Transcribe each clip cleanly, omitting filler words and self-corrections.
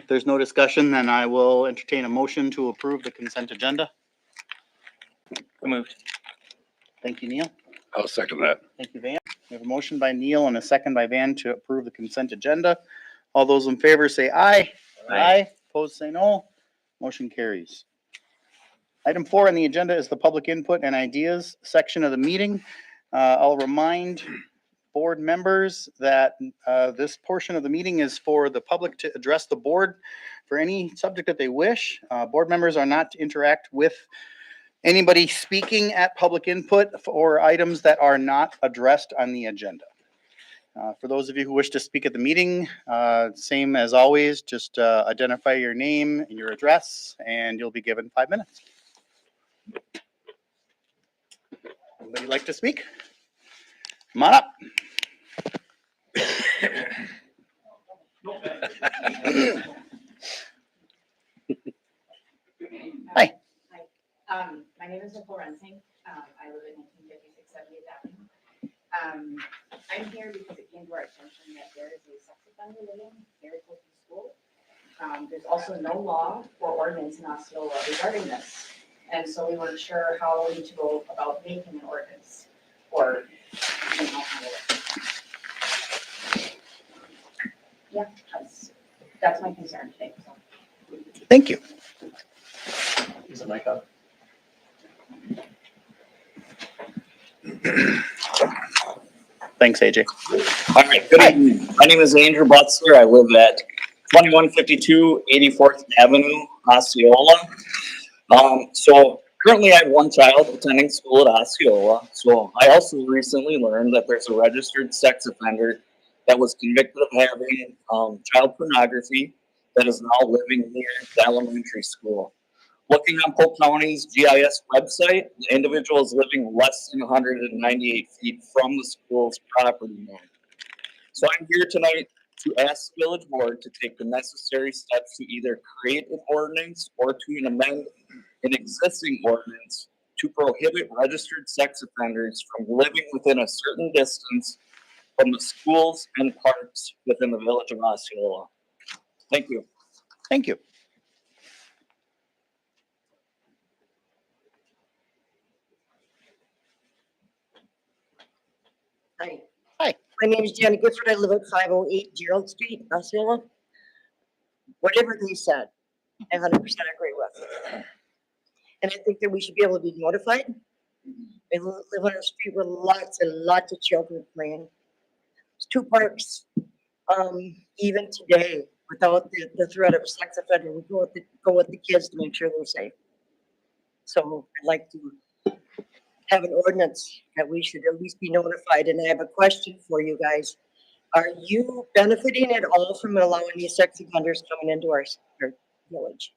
If there's no discussion, then I will entertain a motion to approve the consent agenda. Moved. Thank you, Neil. I'll second that. Thank you, Van. We have a motion by Neil and a second by Van to approve the consent agenda. All those in favor say aye. Aye. Opposed say no. Motion carries. Item 4 on the agenda is the public input and ideas section of the meeting. I'll remind board members that this portion of the meeting is for the public to address the board for any subject that they wish. Board members are not to interact with anybody speaking at public input for items that are not addressed on the agenda. For those of you who wish to speak at the meeting, same as always, just identify your name and your address, and you'll be given 5 minutes. Anybody like to speak? Come on up. Hi. My name is Nicole Rensing. I live at 1956 70th Avenue. I'm here because it came to our attention that there is a sex offender living very close to school. There's also no law or ordinance in Osceola regarding this. And so we weren't sure how we need to go about making an ordinance or, handle it. Yeah, that's my concern today. So. Thank you. Is the mic up? Thanks, AJ. All right, good evening. My name is Andrew Butzler. I live at 2152 84th Avenue, Osceola. So currently I have one child attending school at Osceola. So I also recently learned that there's a registered sex offender that was convicted of having child pornography that is now living near the elementary school. Looking on Polk County's GIS website, the individual is living less than 198 feet from the school's property line. So I'm here tonight to ask the village board to take the necessary steps to either create an ordinance or to amend an existing ordinance to prohibit registered sex offenders from living within a certain distance from the schools and parks within the village of Osceola. Thank you. Thank you. Hi. Hi. My name is Janet Gifford. I live at 508 Gerald Street, Osceola. Whatever they said, I 100% agree with. And I think that we should be able to be notified. I live on a street with lots and lots of children playing. There's 2 parks. Even today, without the threat of a sex offender, we go with the kids to make sure they're safe. So I'd like to have an ordinance that we should at least be notified. And I have a question for you guys. Are you benefiting at all from allowing these sex offenders coming into our village?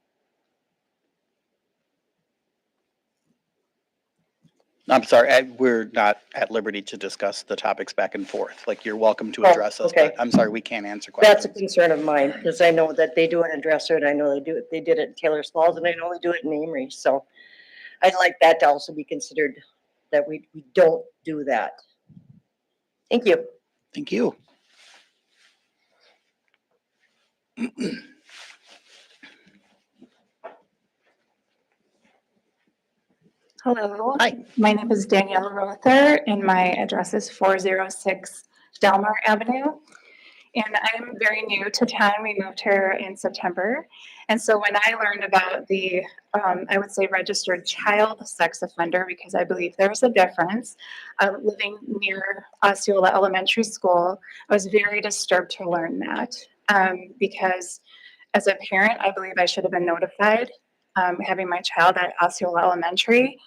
I'm sorry, we're not at liberty to discuss the topics back and forth. Like, you're welcome to Oh, address us, okay. but I'm sorry, we can't answer That's a questions. concern of mine, because I know that they do it in Dresser, and I know they did it in Taylor's Falls, and I know they do it in Amory. So I'd like that to also be considered, that we don't do that. Thank you. Thank you. Hello. Hi. My name is Danielle Rother, and my address is 406 Delmar Avenue. And I'm very new to town. We moved here in September. And so when I learned about the, I would say, registered child sex offender, because I believe there's a difference, living near Osceola Elementary School, I was very disturbed to learn that. Because as a parent, I believe I should have been notified, having my child at Osceola Elementary,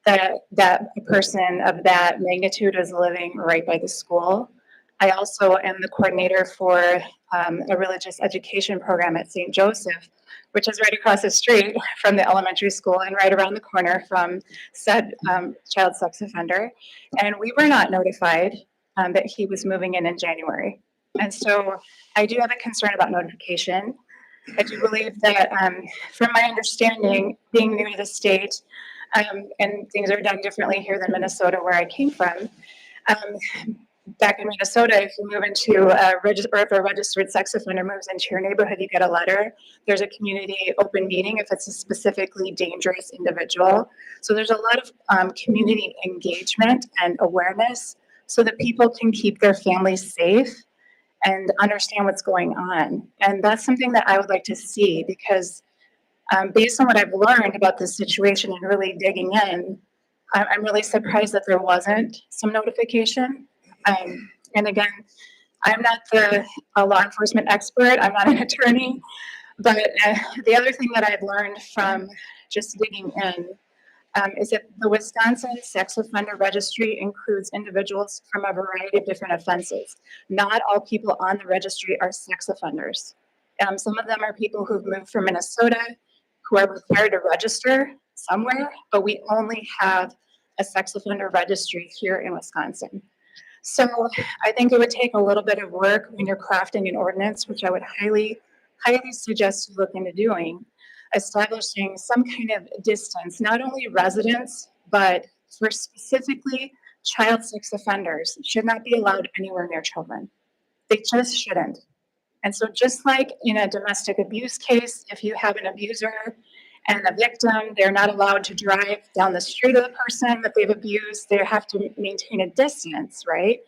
that a person of that magnitude is living right by the school. I also am the coordinator for a religious education program at St. Joseph, which is right across the street from the elementary school and right around the corner from said child sex offender. And we were not notified that he was moving in January. And so I do have a concern about notification. I do believe that, from my understanding, being new to the state, and things are done differently here than Minnesota, where I came from, back in Minnesota, if you move into a register, or if a registered sex offender moves into your neighborhood, you get a letter. There's a community open meeting if it's a specifically dangerous individual. So there's a lot of community engagement and awareness so that people can keep their families safe and understand what's going on. And that's something that I would like to see, because based on what I've learned about this situation and really digging in, I'm really surprised that there wasn't some notification. And again, I'm not a law enforcement expert, I'm not an attorney, but the other thing that I've learned from just digging in is that the Wisconsin Sex Offender Registry includes individuals from a variety of different offenses. Not all people on the registry are sex offenders. Some of them are people who've moved from Minnesota, who are required to register somewhere, but we only have a sex offender registry here in Wisconsin. So I think it would take a little bit of work when you're crafting an ordinance, which I would highly suggest you look into doing, establishing some kind of distance, not only residents, but for specifically child sex offenders should not be allowed anywhere near children. They just shouldn't. And so just like in a domestic abuse case, if you have an abuser and a victim, they're not allowed to drive down the street of the person that they've abused. They have to maintain a distance, right?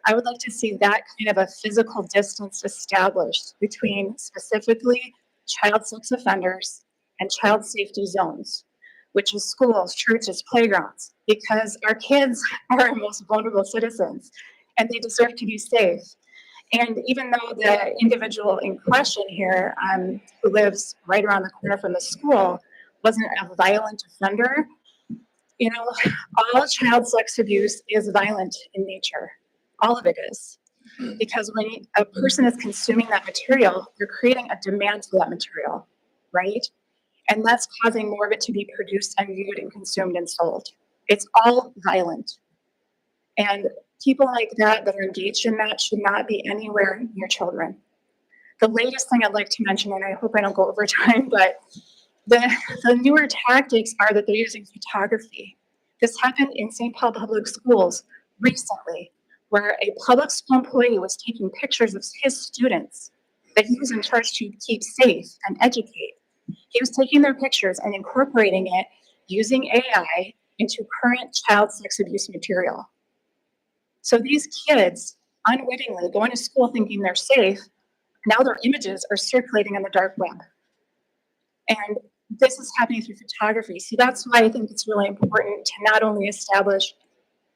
I would like to see that kind of a physical distance established between specifically child sex offenders and child safety zones, which is schools, churches, playgrounds, because our kids are our most vulnerable citizens and they deserve to be safe. And even though the individual in question here, who lives right around the corner from the school, wasn't a violent offender, you know, all child sex abuse is violent in nature. All of it is. Because when a person is consuming that material, you're creating a demand for that material, right? And that's causing more of it to be produced and viewed and consumed and sold. It's all violent. And people like that are engaged in that should not be anywhere near children. The latest thing I'd like to mention, and I hope I don't go over time, but the newer tactics are that they're using photography. This happened in St. Paul Public Schools recently, where a public school employee was taking pictures of his students that he was in charge to keep safe and educate. He was taking their pictures and incorporating it using AI into current child sex abuse material. So these kids unwittingly going to school thinking they're safe, now their images are circulating on the dark web. And this is happening through photography. So that's why I think it's really important to not only establish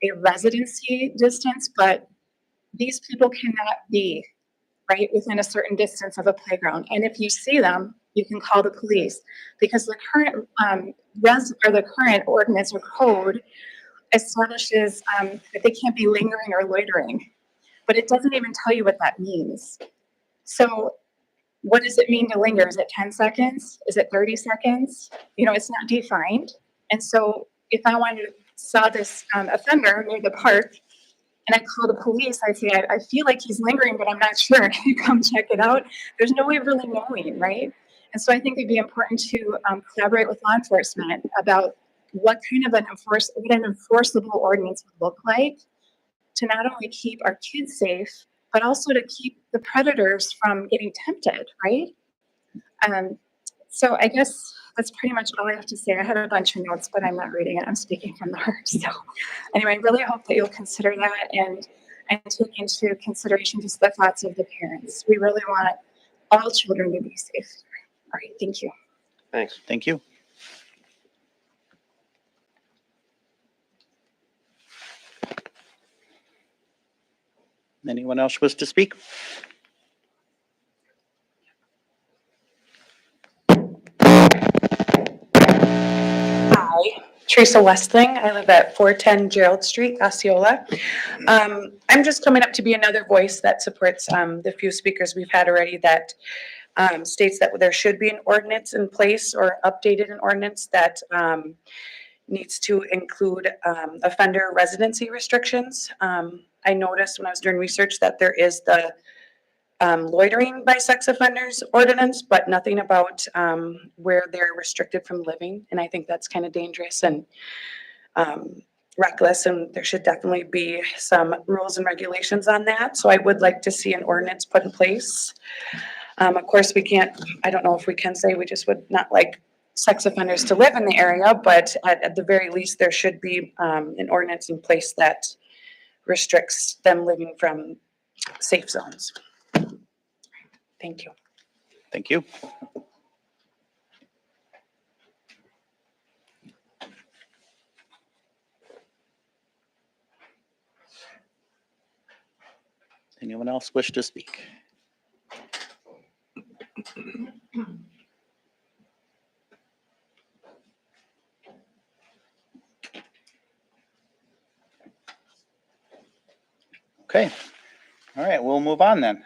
a residency distance, but these people cannot be right within a certain distance of a playground. And if you see them, you can call the police, because the current the current ordinance or code establishes that they can't be lingering or loitering, but it doesn't even tell you what that means. So what does it mean to linger? Is it 10 seconds? Is it 30 seconds? You know, it's not defined. And so if I saw this offender near the park and I call the police, I say, I feel like he's lingering, but I'm not sure. Can you come check it out? There's no way of really knowing, right? And so I think it'd be important to collaborate with law enforcement about what kind of an enforceable ordinance would look like to not only keep our kids safe, but also to keep the predators from getting tempted, right? So I guess that's pretty much all I have to say. I have a bunch of notes, but I'm not reading it. I'm speaking from the heart. So anyway, I really hope that you'll consider that and take into consideration just the thoughts of the parents. We really want all children to be safe. All right, thank you. Thanks. Thank you. Anyone else wish to speak? Hi, Teresa Westling. I live at 410 Gerald Street, Osceola. I'm just coming up to be another voice that supports the few speakers we've had already that states that there should be an ordinance in place or updated an ordinance that needs to include offender residency restrictions. I noticed when I was doing research that there is the loitering by sex offenders ordinance, but nothing about where they're restricted from living. And I think that's kind of dangerous. And reckless, and there should definitely be some rules and regulations on that. So I would like to see an ordinance put in place. Of course, we can't, I don't know if we can say we just would not like sex offenders to live in the area, but at the very least, there should be an ordinance in place that restricts them living from safe zones. Thank you. Thank you. Anyone else wish to speak? Okay. All right, we'll move on then.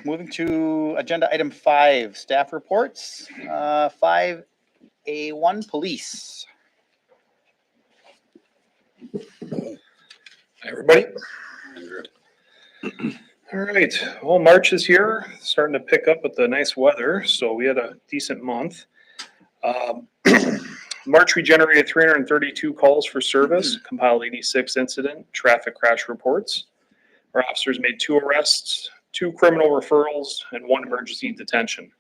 Moving to agenda item 5, staff reports. 5A1, police. Hi, everybody. All right, well, March is here, starting to pick up with the nice weather, so we had a decent month. March, we generated 332 calls for service, compiled 86 incident traffic crash reports. Our officers made 2 arrests, 2 criminal referrals, and 1 emergency detention.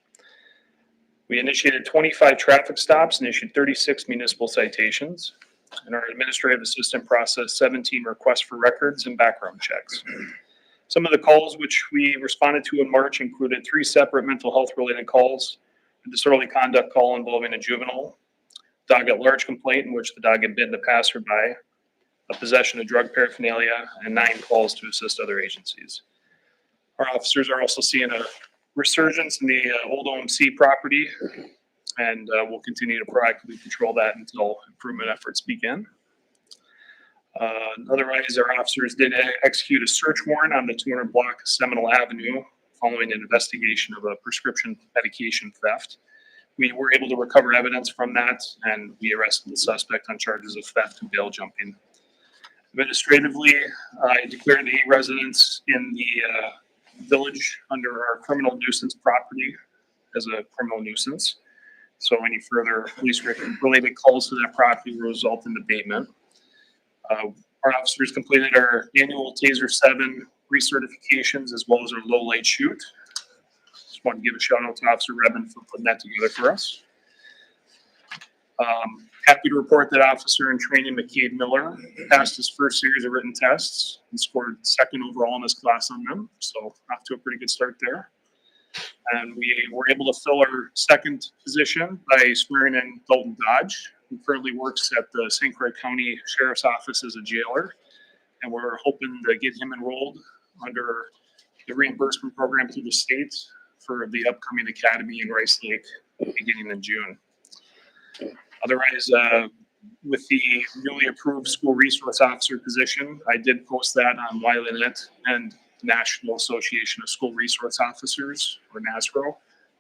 We initiated 25 traffic stops and issued 36 municipal citations. And our administrative assistant processed 17 requests for records and background checks. Some of the calls which we responded to in March included 3 separate mental health related calls, a disorderly conduct call involving a juvenile, dog at large complaint in which the dog had bitten a passerby, a possession of drug paraphernalia, and 9 calls to assist other agencies. Our officers are also seeing a resurgence in the old OMC property, and we'll continue to proactively control that until improvement efforts begin. Otherwise, our officers did execute a search warrant on the 200 block of Seminole Avenue following an investigation of a prescription medication theft. We were able to recover evidence from that, and we arrested the suspect on charges of theft and bail jumping. Administratively, I declared 8 residents in the village under our criminal nuisance property as a criminal nuisance. So any further police-related calls to that property will result in abatement. Our officers completed our annual TASER 7 recertifications as well as our low light shoot. Just want to give a shout out to Officer Rebin for putting that together for us. Happy to report that officer in training, McCade Miller, passed his first series of written tests and scored 2nd overall in his class on them. So off to a pretty good start there. And we were able to fill our 2nd position by swearing in Dalton Dodge, who currently works at the St. Croix County Sheriff's Office as a jailer. And we're hoping to get him enrolled under the reimbursement program through the state for the upcoming academy in Rice Lake beginning in June. Otherwise, with the newly approved school resource officer position, I did post that on WiLANet and National Association of School Resource Officers, or NASRO,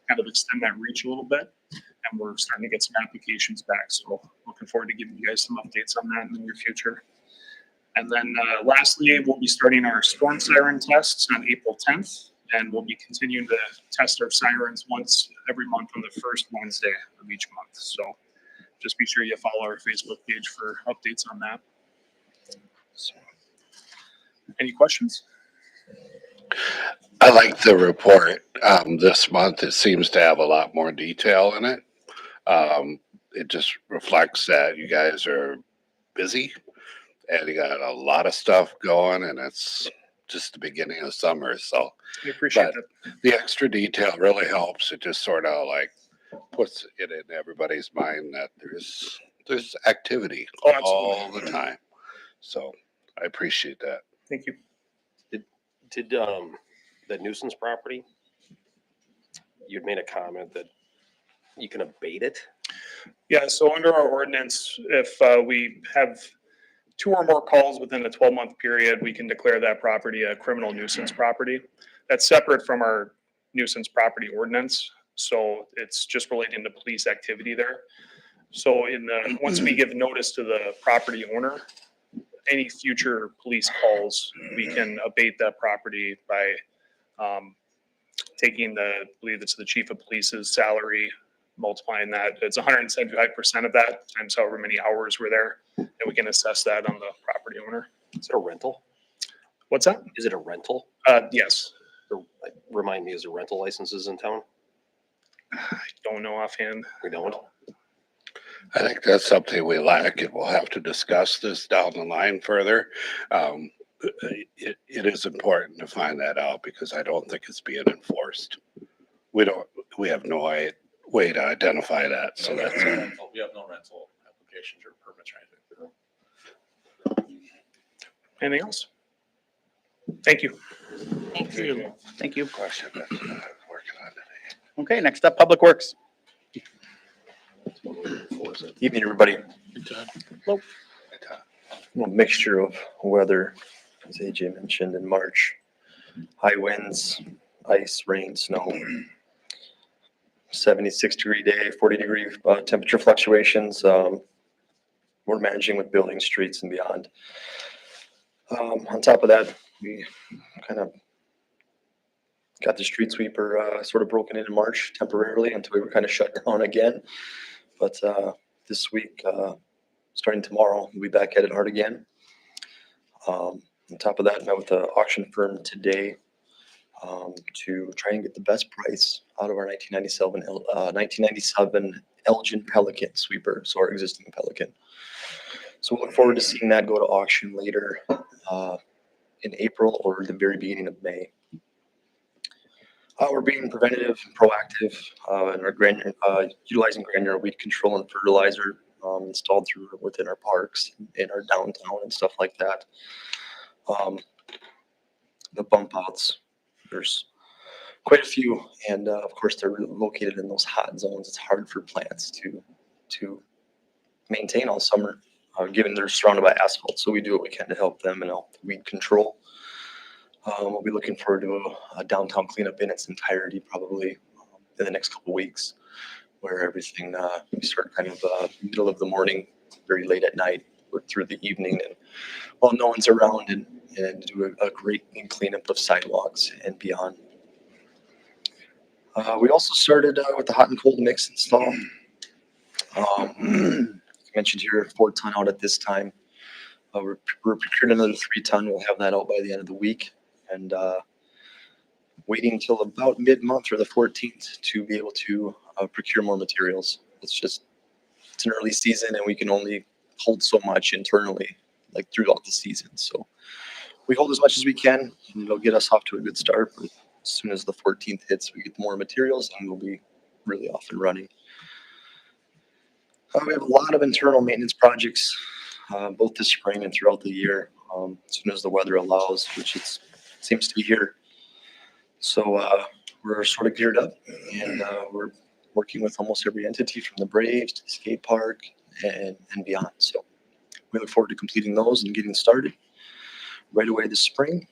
kind of extend that reach a little bit. And we're starting to get some applications back. So looking forward to giving you guys some updates on that in the near future. And then lastly, we'll be starting our storm siren tests on April 10th. And we'll be continuing to test our sirens once every month on the first Wednesday of each month. So just be sure you follow our Facebook page for updates on that. So, any questions? I like the report this month. It seems to have a lot more detail in it. It just reflects that you guys are busy and you got a lot of stuff going, and it's just the beginning of summer. So We appreciate But- that. the extra detail really helps. It just sort of like puts it in everybody's mind that there's activity Oh, absolutely. all the time. So I appreciate that. Thank you. Did that nuisance property, you'd made a comment that you can abate it? Yeah, so under our ordinance, if we have 2 or more calls within a 12-month period, we can declare that property a criminal nuisance property. That's separate from our nuisance property ordinance. So it's just relating to police activity there. So once we give notice to the property owner, any future police calls, we can abate that property by taking I believe it's the chief of police's salary, multiplying that. It's 175% of that times however many hours we're there. And we we can assess that on the property owner. Is it a rental? What's that? Is it a rental? Yes, Or, remind me, is there rental licenses in town? I don't know offhand. We don't. I think that's something we lack, and we'll have to discuss this down the line further. It is important to find that out because I don't think it's being enforced. We have no way to identify that, so that's. We have no rental applications or permits or anything. Anything else? Thank you. Thanks. Thank you. Question that I'm working on today. Okay, next up, Public Works. Evening, everybody. Hello. A mixture of weather, as AJ mentioned, in March. High winds, ice, rain, snow. 76-degree day, 40-degree temperature fluctuations. We're managing with building streets and beyond. On top of that, we kind of got the street sweeper sort of broken in March temporarily until we were kind of shut down again. But this week, starting tomorrow, we'll be back at it hard again. On top of that, I met with the auction firm today to try and get the best price out of our 1997 Elgin Pelican sweeper, so our existing Pelican. So we look forward to seeing that go to auction later in April or the very beginning of May. We're being preventative and proactive in our utilizing granular weed control and fertilizer installed within our parks, in our downtown and stuff like that. The bump outs, there's quite a few, and of course they're located in those hot zones. It's hard for plants to maintain all summer, given they're surrounded by asphalt. So we do what we can to help them and help weed control. We'll be looking forward to a downtown cleanup in its entirety, probably in the next couple of weeks, where everything we start kind of middle of the morning, very late at night, work through the evening, and while no one's around, and do a great cleanup of sidewalks and beyond. We also started with the hot and cold mix install. Mentioned here, 4 ton out at this time. We're procured another 3 ton. We'll have that out by the end of the week, and waiting until about mid-month or the 14th to be able to procure more materials. It's an early season, and we can only hold so much internally, like throughout the season. So we hold as much as we can, and it'll get us off to a good start. But as soon as the 14th hits, we get more materials, and we'll be really off and running. We have a lot of internal maintenance projects, both this spring and throughout the year, as soon as the weather allows, which it seems to be here. So we're sort of geared up, and we're working with almost every entity from the Braves to the skate park and beyond. So we look forward to completing those and getting started right away this spring.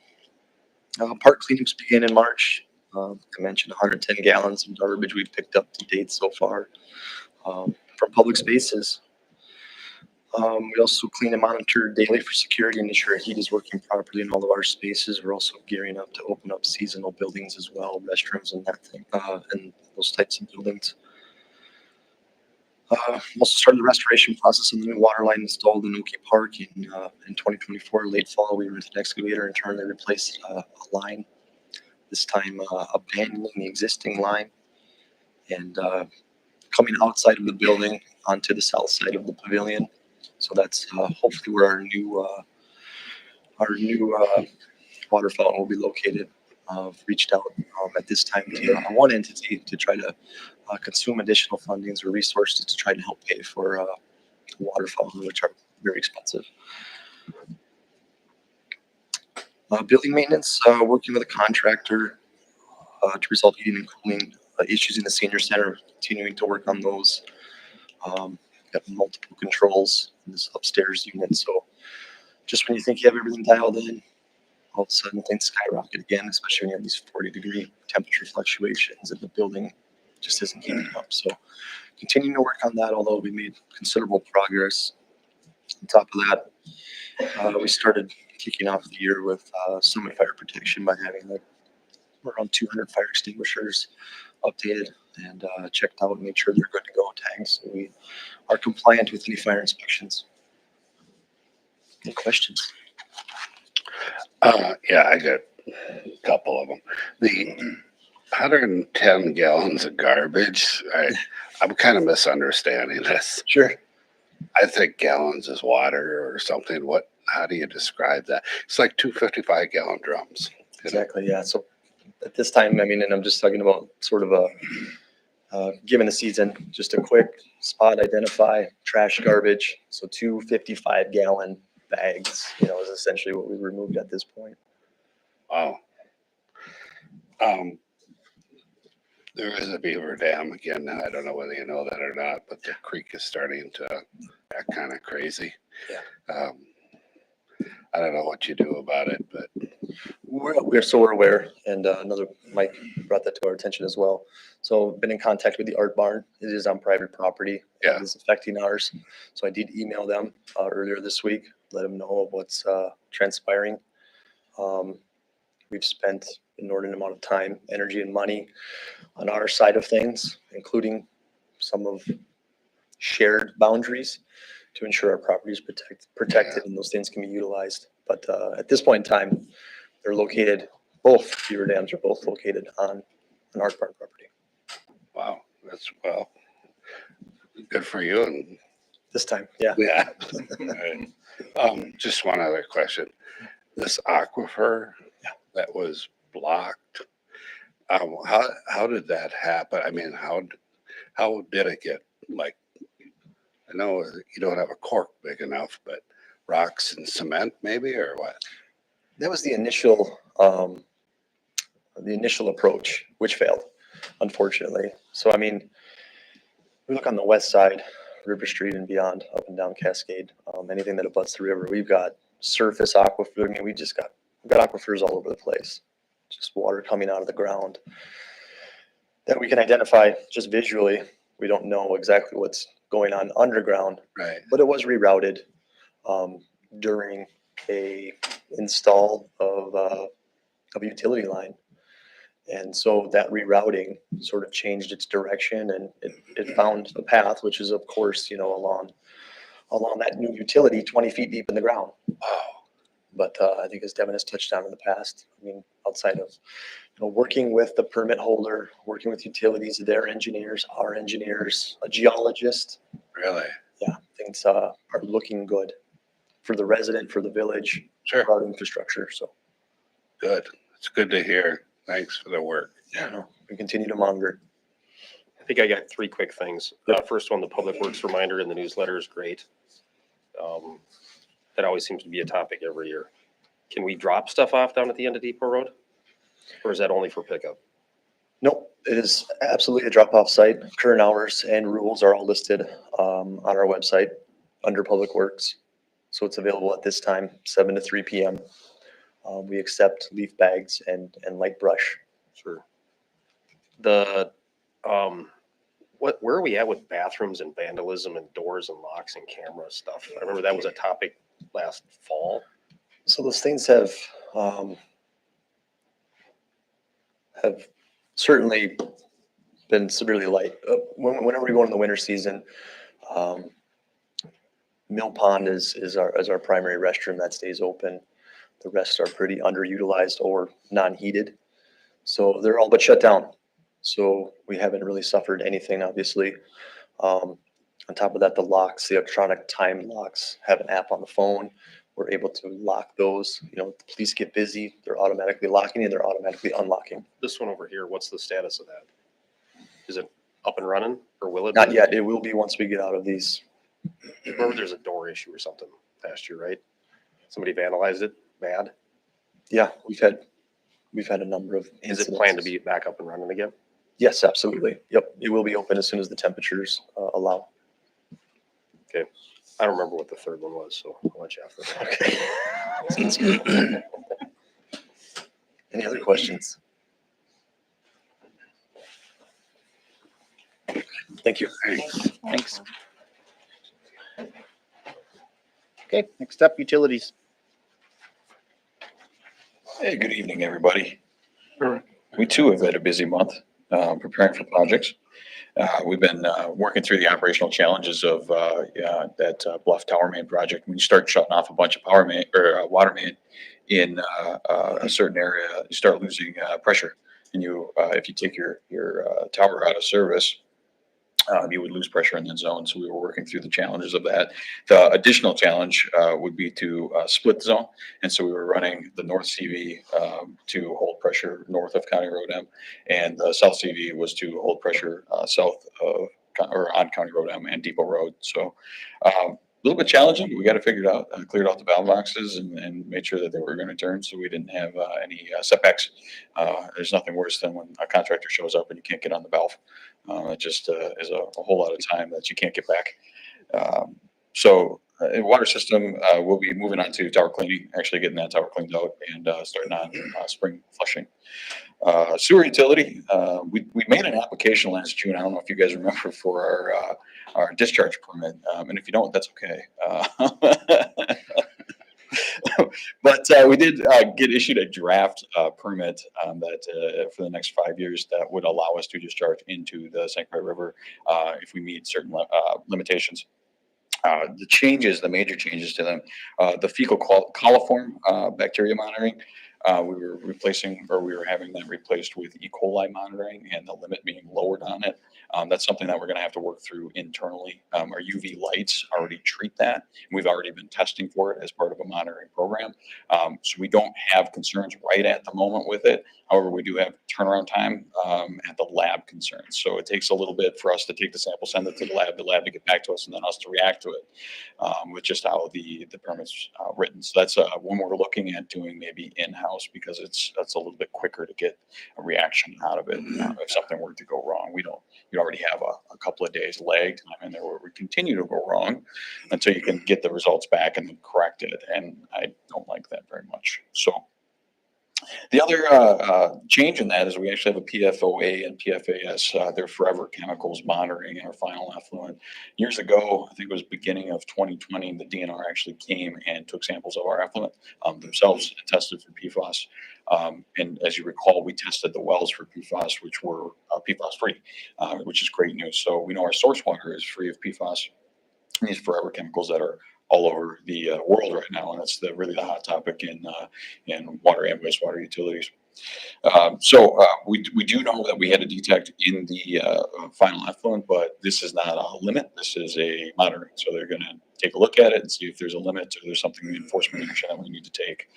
Park cleanups begin in March. I mentioned 110 gallons of garbage we've picked up to date so far. From public spaces. We also clean and monitor daily for security and ensure heat is working properly in all of our spaces. We're also gearing up to open up seasonal buildings as well, restrooms and that thing, and those types of buildings. Also started the restoration process on the new water line installed in Oki Park in 2024, late fall. We rented an excavator and internally replaced a line, this time abandoning the existing line and coming outside of the building onto the south side of the pavilion. So that's hopefully where our new water fountain will be located. Reached out at this time to one entity to try to consume additional fundings or resources to try to help pay for water fountain, which are very expensive. Building maintenance, working with a contractor to resolve heating and cooling issues in the senior center, continuing to work on those. Got multiple controls in this upstairs unit, so just when you think you have everything dialed in, all of a sudden things skyrocket again, especially when you have these 40-degree temperature fluctuations and the building just isn't keeping up. So continuing to work on that, although we made considerable progress. On top of that, we started kicking off the year with semi-fire protection by having around 200 fire extinguishers updated and checked out and made sure they're good to go tags. So we are compliant with any fire inspections. Any questions? Yeah, I got a couple of them. The 110 gallons of garbage, I'm kind of misunderstanding this. Sure. I think gallons is water or something. How do you describe that? It's like 255 gallon drums. Exactly, yeah. So at this time, I mean, and I'm just talking about sort of given the season, just a quick spot identify, trash garbage. So 255-gallon bags, is essentially what we removed at this point. Wow. There is a beaver dam again. I don't know whether you know that or not, but the creek is starting to act kind of crazy. Yeah. I don't know what you do about it, but We're aware, and another Mike brought that to our attention as well. So been in contact with the art barn. It is on private property. Yeah. It is affecting ours. So I did email them earlier this week, let them know of what's transpiring. We've spent an inordinate amount of time, energy, and money on our side of things, including some of shared boundaries to ensure our property is protected and those things can be utilized. But at this point in time, they're located, both beaver dams are both located on an art barn property. wow, well, good for you. And This time, yeah. yeah. Right. Just one other question. This aquifer that was blocked, how did that happen? I mean, how did it get, like, I know you don't have a cork big enough, but rocks and cement maybe, or what? That was the initial approach, which failed, unfortunately. So, I mean, we look on the west side, River Street and beyond, up and down Cascade, anything that abuts the river, we've got surface aquifer. I mean, we've got aquifers all over the place, just water coming out of the ground that we can identify just visually. We don't know exactly what's going on underground, Right. but it was rerouted during a install of a utility line. And so that rerouting sort of changed its direction, and it found a path, which is of course, along that new utility 20 feet deep in the ground. But I think as Devin has touched on in the past, I mean, outside of working with the permit holder, working with utilities, their engineers, our engineers, a geologist, Really? yeah, things are looking good for the resident, for the village, Sure. for our infrastructure. So Good. It's good to hear. Thanks for the work. we continue to monitor. I think I got three quick things. First one, the Public Works reminder in the newsletter is great. That always seems to be a topic every year. Can we drop stuff off down at the end of Depot Road? Or is that only for pickup? Nope, it is absolutely a drop-off site. Current hours and rules are all listed on our website under Public Works. So it's available at this time, 7 to 3 p.m. We accept leaf bags and light brush. Sure. Where are we at with bathrooms and vandalism and doors and locks and camera stuff? I remember that was a topic last fall. So those things have certainly been severely light. Whenever we go in the winter season, Mill Pond is our primary restroom that stays open. The rest are pretty underutilized or non-heated. So they're all but shut down. So we haven't really suffered anything, obviously. On top of that, the locks, the electronic time locks, have an app on the phone. We're able to lock those. The police get busy, they're automatically locking and they're automatically unlocking. This one over here, what's the status of that? Is it up and running or will it? Not be? yet. It will be once we get out of these. Remember there's a door issue or something last year, right? Somebody vandalized it bad. Yeah, we've had a number of Is it planned to incidences. be back up and running again? Yes, absolutely. Yep, it will be open as soon as the temperatures allow. I don't remember what the third one was, so I'll let you after that. Okay. Sounds good. Any other questions? Thank you. Thanks. Okay, next up, utilities. Hey, good evening, everybody. We too have had a busy month preparing for projects. We've been working through the operational challenges of that Bluff Tower Main project. When you start shutting off a bunch of power main or water main in a certain area, you start losing pressure. And if you take your tower out of service, you would lose pressure in that zone. So we were working through the challenges of that. The additional challenge would be to split the zone. And so we were running the North CV to hold pressure north of County Road M, and the South CV was to hold pressure south of or on County Road M and Depot Road. So a little bit challenging, but we got it figured out. Cleared out the valve boxes and made sure that they were going to turn, so we didn't have any setbacks. There's nothing worse than when a contractor shows up and you can't get on the valve. It just is a whole lot of time that you can't get back. In water system, we'll be moving on to tower cleaning, actually getting that tower cleaned out and starting on spring flushing. Sewer utility, we made an application last June. I don't know if you guys remember, for our discharge permit. And if you don't, that's okay. But we did get issued a draft permit that for the next 5 years that would allow us to discharge into the St. Croix River if we meet certain limitations. The major changes to them, the fecal coliform bacteria monitoring, we were having that replaced with E. coli monitoring and the limit being lowered on it. That's something that we're going to have to work through internally. Our UV lights already treat that. We've already been testing for it as part of a monitoring program. So we don't have concerns right at the moment with it. However, we do have turnaround time at the lab concerns. So it takes a little bit for us to take the sample, send it to the lab to get back to us, and then us to react to it with just how the permit's written. So that's one we're looking at doing maybe in-house, because that's a little bit quicker to get a reaction out of it if something were to go wrong. You already have a couple of days lag time in there where we continue to go wrong until you can get the results back and then correct it. And I don't like that very much. So the other change in that is we actually have a PFOA and PFAS. They're forever chemicals monitoring in our final effluent. Years ago, I think it was beginning of 2020, the DNR actually came and took samples of our effluent themselves and tested for PFAS. And as you recall, we tested the wells for PFAS, which were PFAS free, which is great news. So we know our source water is free of PFAS. These forever chemicals that are all over the world right now, and that's really the hot topic in water and wastewater utilities. We do know that we had to detect in the final effluent, but this is not a limit. This is a monitoring. So they're going to take a look at it and see if there's a limit or there's something enforcement action that we need to take,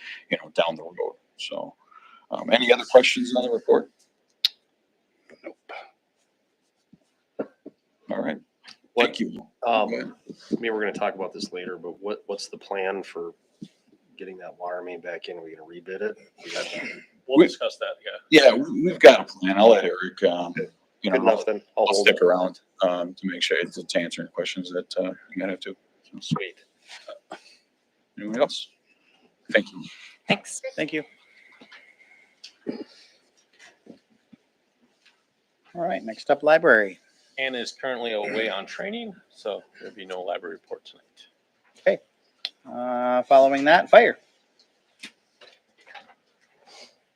down the road. So, any other questions on the report? Nope. All right. What- Thank you. Maybe we're gonna talk about this later, but what's the plan for getting that water main back in? Are we gonna rebid it? We'll discuss that, yeah. Yeah, we've got a plan. I'll let Eric, Good enough then. I'll hold stick it. around to make sure to answer any questions that you might have to. Sweet. Anyone else? Thank you. Thanks. Thank you. All right, next up, library. Anna is currently away on training, so there'll be no library report tonight. Following that, fire.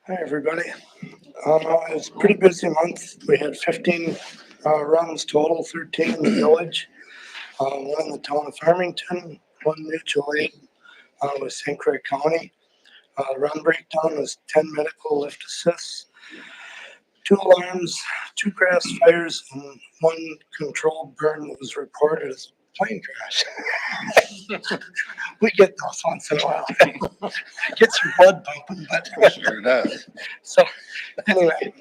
Hi, everybody. It was a pretty busy month. We had 15 runs total, 13 in the village, one in the town of Farmington, one mutual aid with St. Croix County. Run breakdown was 10 medical lift assists, 2 alarms, 2 grass fires, and 1 controlled burn that was reported as a plane crash. We get those once in a while. Gets your blood pumping, but Sure does. so anyway,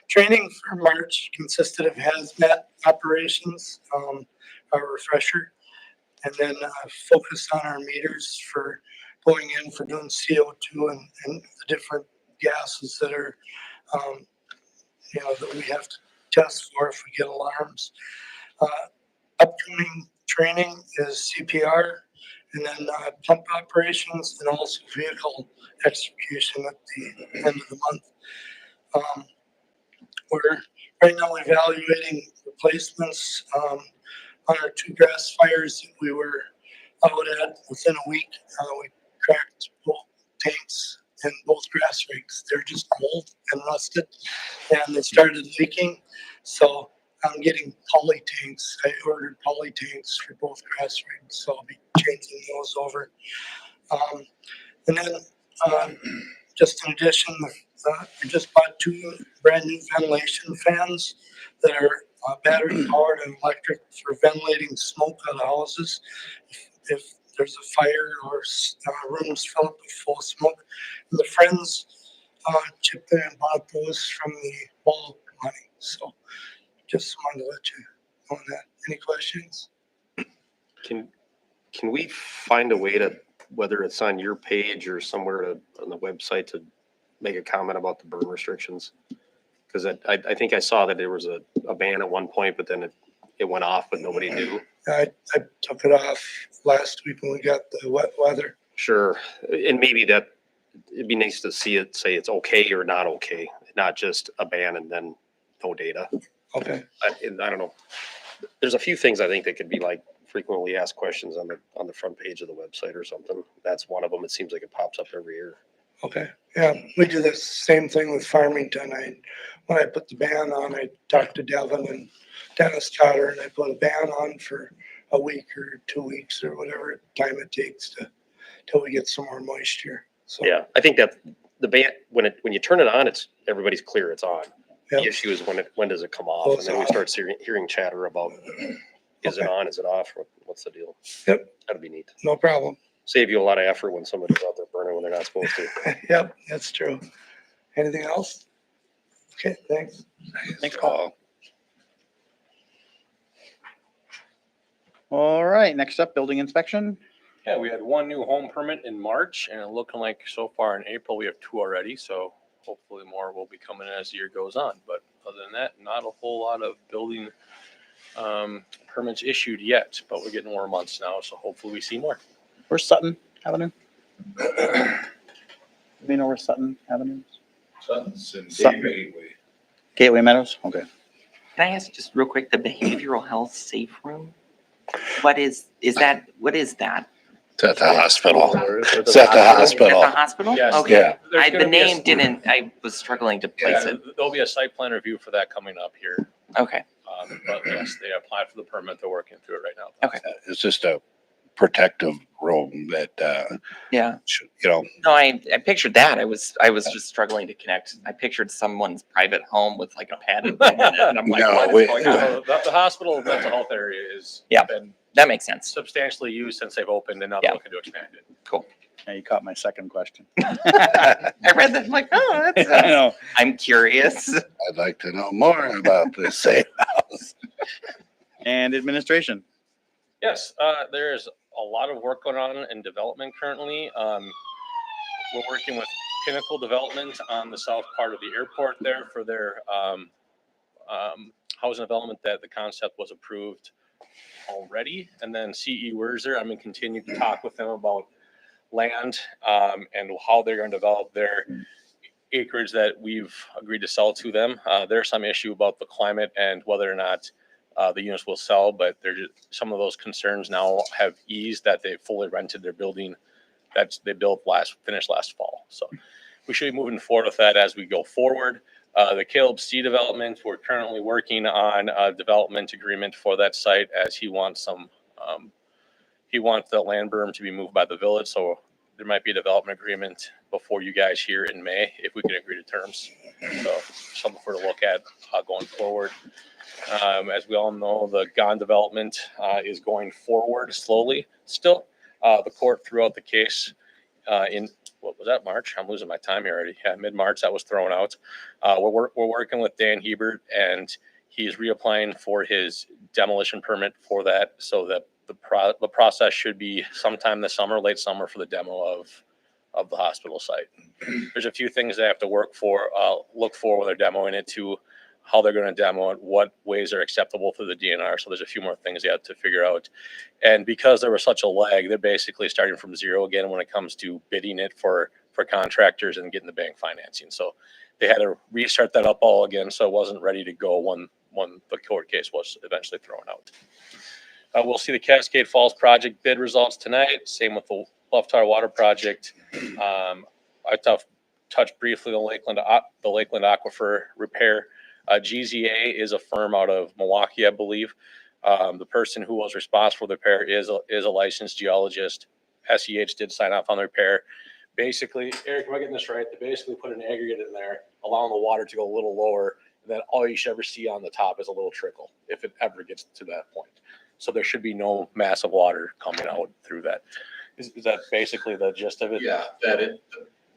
training for March consisted of hazmat operations, a refresher, and then focus on our meters for going in for doing CO2 and the different gases that are, that we have to test for if we get alarms. Upcoming training is CPR, and then pump operations, and also vehicle execution at the end of the month. We're right now evaluating replacements on our 2 grass fires that we were out at within a week. We cracked both tanks in both grass rigs. They're just old and rusted and they started leaking. So I'm getting poly tanks. I ordered poly tanks for both grass rigs, so I'll be changing those over. And then, just in addition, I just bought 2 brand new ventilation fans that are battery powered and electric for ventilating smoke out of houses. If there's a fire or rooms fill up with full smoke. And the Friends chipped in and bought those from the bulk money. So just wanted to let you know that. Any questions? Can we find a way to, whether it's on your page or somewhere on the website, to make a comment about the burn restrictions? Because I think I saw that there was a ban at one point, but then it went off, but nobody knew. I took it off last week when we got the wet weather. Sure, and maybe that, it'd be nice to see it say it's okay or not okay, not just a ban and then no data. Okay. And I don't know. There's a few things I think that could be like frequently asked questions on the front page of the website or something. That's one of them. It seems like it pops up every year. Okay. Yeah, we do the same thing with Farmington. When I put the ban on, I talked to Devin and Dennis Cotter, and I put a ban on for a week or 2 weeks or whatever time it takes till we get some more moisture. So Yeah, I think that the ban, when you turn it on, everybody's clear it's on. Yep. The issue is when does it come off? And then we start hearing chatter about, is it Okay. on, is it off? What's the deal? Yep. That'd be neat. No problem. Save you a lot of effort when somebody's out there burning when they're not supposed to. Yep, that's true. Anything else? Okay, thanks. Thanks, Paul. All right, next up, building inspection. Yeah, we had 1 new home permit in March and looking like so far in April, we have 2 already. So hopefully more will be coming in as the year goes on. But other than that, not a whole lot of building permits issued yet, but we're getting more months now. So hopefully we see more. Where's Sutton Avenue? Do we know where Sutton Avenue is? Sutton's in Sutton. Gateway. Gateway Meadows? Okay. Can I ask just real quick, the behavioral health safe room? What is that? It's at the hospital. It's It's at the At hospital. the hospital? Yes. Okay. Yeah. There's The gonna be a- name didn't, I was struggling to place Yeah, it. there'll be a site plan review for that coming up here. Okay, But yes, they applied for the permit. They're working through it right now. Okay. It's just a protective room that, yeah. you know, No, I pictured that. I was just struggling to connect. I pictured someone's private home with like a padded room in it, and I'm like, No, what we- is going on? The hospital mental health area is Yeah. been That makes sense. substantially used since they've opened and now Yeah. they're looking to expand it. Cool. Yeah, you caught my second question. I read that, I'm like, oh, that's, I know. I'm curious. I'd like to know more about this safe house. And administration. Yes, there's a lot of work going on in development currently. We're working with Pinnacle Development on the south part of the airport there for their housing development that the concept was approved already. And then CE Werzer, I'm going to continue to talk with them about land and how they're going to develop their acreage that we've agreed to sell to them. There's some issue about the climate and whether or not the units will sell, but some of those concerns now have eased that they fully rented their building that they finished last fall. So we should be moving forward with that as we go forward. The Caleb C development, we're currently working on a development agreement for that site as he wants the land berm to be moved by the village. So there might be a development agreement before you guys here in May if we can agree to terms. So something for to look at going forward. As we all know, the GON development is going forward slowly still. The court threw out the case in, what was that, March? I'm losing my time here already. Yeah, mid-March that was thrown out. We're working with Dan Hebert, and he's reapplying for his demolition permit for that, so that the process should be sometime this summer, late summer, for the demo of the hospital site. There's a few things they have to look for when they're demoing it, to how they're going to demo it, what ways are acceptable through the DNR. So there's a few more things they have to figure out. And because there was such a lag, they're basically starting from zero again when it comes to bidding it for contractors and getting the bank financing. So they had to restart that up all again. So it wasn't ready to go when the court case was eventually thrown out. We'll see the Cascade Falls project bid results tonight. Same with the Bluff Tower Water project. touched briefly the Lakeland Aquifer repair. GZA is a firm out of Milwaukee, I believe. The person who was responsible for the repair is a licensed geologist. SEH did sign off on the repair. Basically, Eric, am I getting this right? They basically put an aggregate in there, allowing the water to go a little lower. And then all you should ever see on the top is a little trickle, if it ever gets to that point. So there should be no massive water coming out through that. Is that basically the gist of it? Yeah, the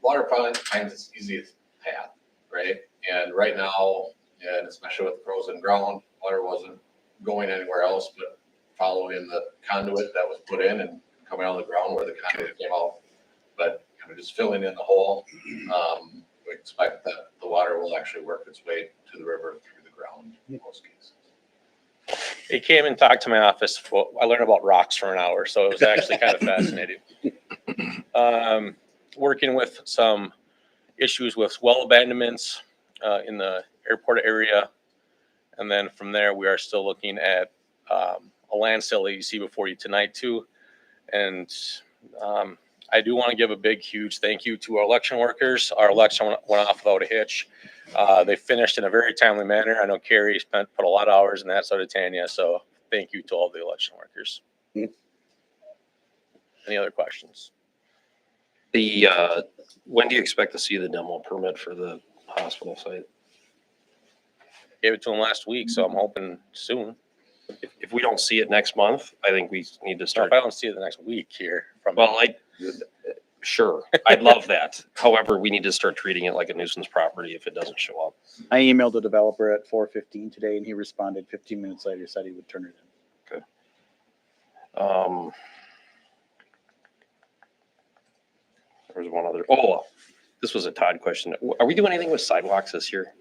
water finds its easiest path, right? And right now, and especially with frozen ground, water wasn't going anywhere else but following the conduit that was put in and coming out of the ground where the conduit came out. But kind of just filling in the hole. We expect that the water will actually work its way to the river through the ground in most cases. He came and talked to my office. I learned about rocks for an hour, so it was actually kind of fascinating. Working with some issues with well abandonments in the airport area. And then from there, we are still looking at a land sale that you see before you tonight too. And I do want to give a big, huge thank you to our election workers. Our election went off without a hitch. They finished in a very timely manner. I know Carrie put a lot of hours in that, so did Tanya. So thank you to all the election workers. Any other questions? When do you expect to see the demo permit for the hospital site? Gave it to them last week, so I'm hoping soon. If we don't see it next month, I think we need to So start. if I don't see it the next week here from. Well, sure, I'd love that. However, we need to start treating it like a nuisance property if it doesn't show up. I emailed the developer at 4:15 today and he responded 15 minutes later, said he would turn it in. There was one other, this was a Todd question. Are we doing anything with sidewalks this year?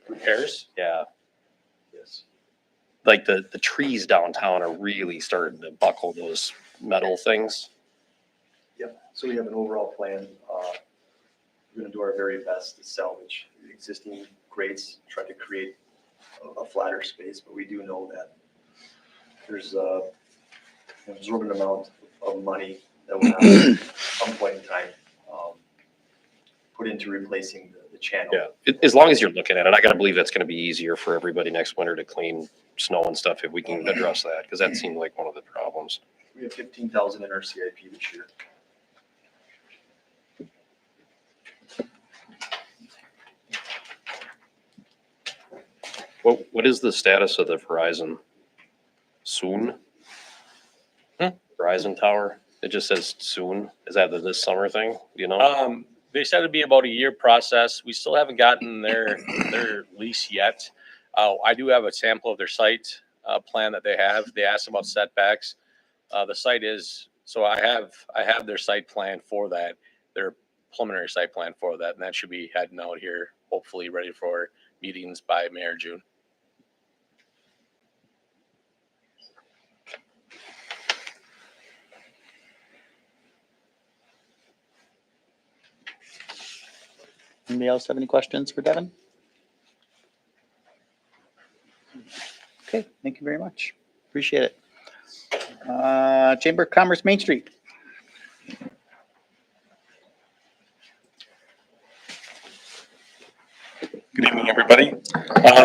Repairs? Yeah, Yes. like the trees downtown are really starting to buckle those metal things. Yep, so we have an overall plan. We're gonna do our very best to salvage the existing grades, try to create a flatter space, but we do know that there's an absorbent amount of money that will have to, at some point in time, put into replacing the channel. Yeah, as long as you're looking at it, I gotta believe that's gonna be easier for everybody next winter to clean snow and stuff if we can address that, because that seemed like one of the problems. We have 15,000 in our CIP this year. What is the status of the Verizon soon? Verizon tower? It just says soon. Is that this summer thing? Do you know? They said it'd be about a year process. We still haven't gotten their lease yet. I do have a sample of their site plan that they have. They asked about setbacks. The site is, so I have their site plan for that, their preliminary site plan for that, and that should be heading out here, hopefully ready for meetings by May or June. Anybody else have any questions for Devin? Okay, thank you very much. Appreciate it. Chamber of Commerce, Main Street. Good evening, everybody.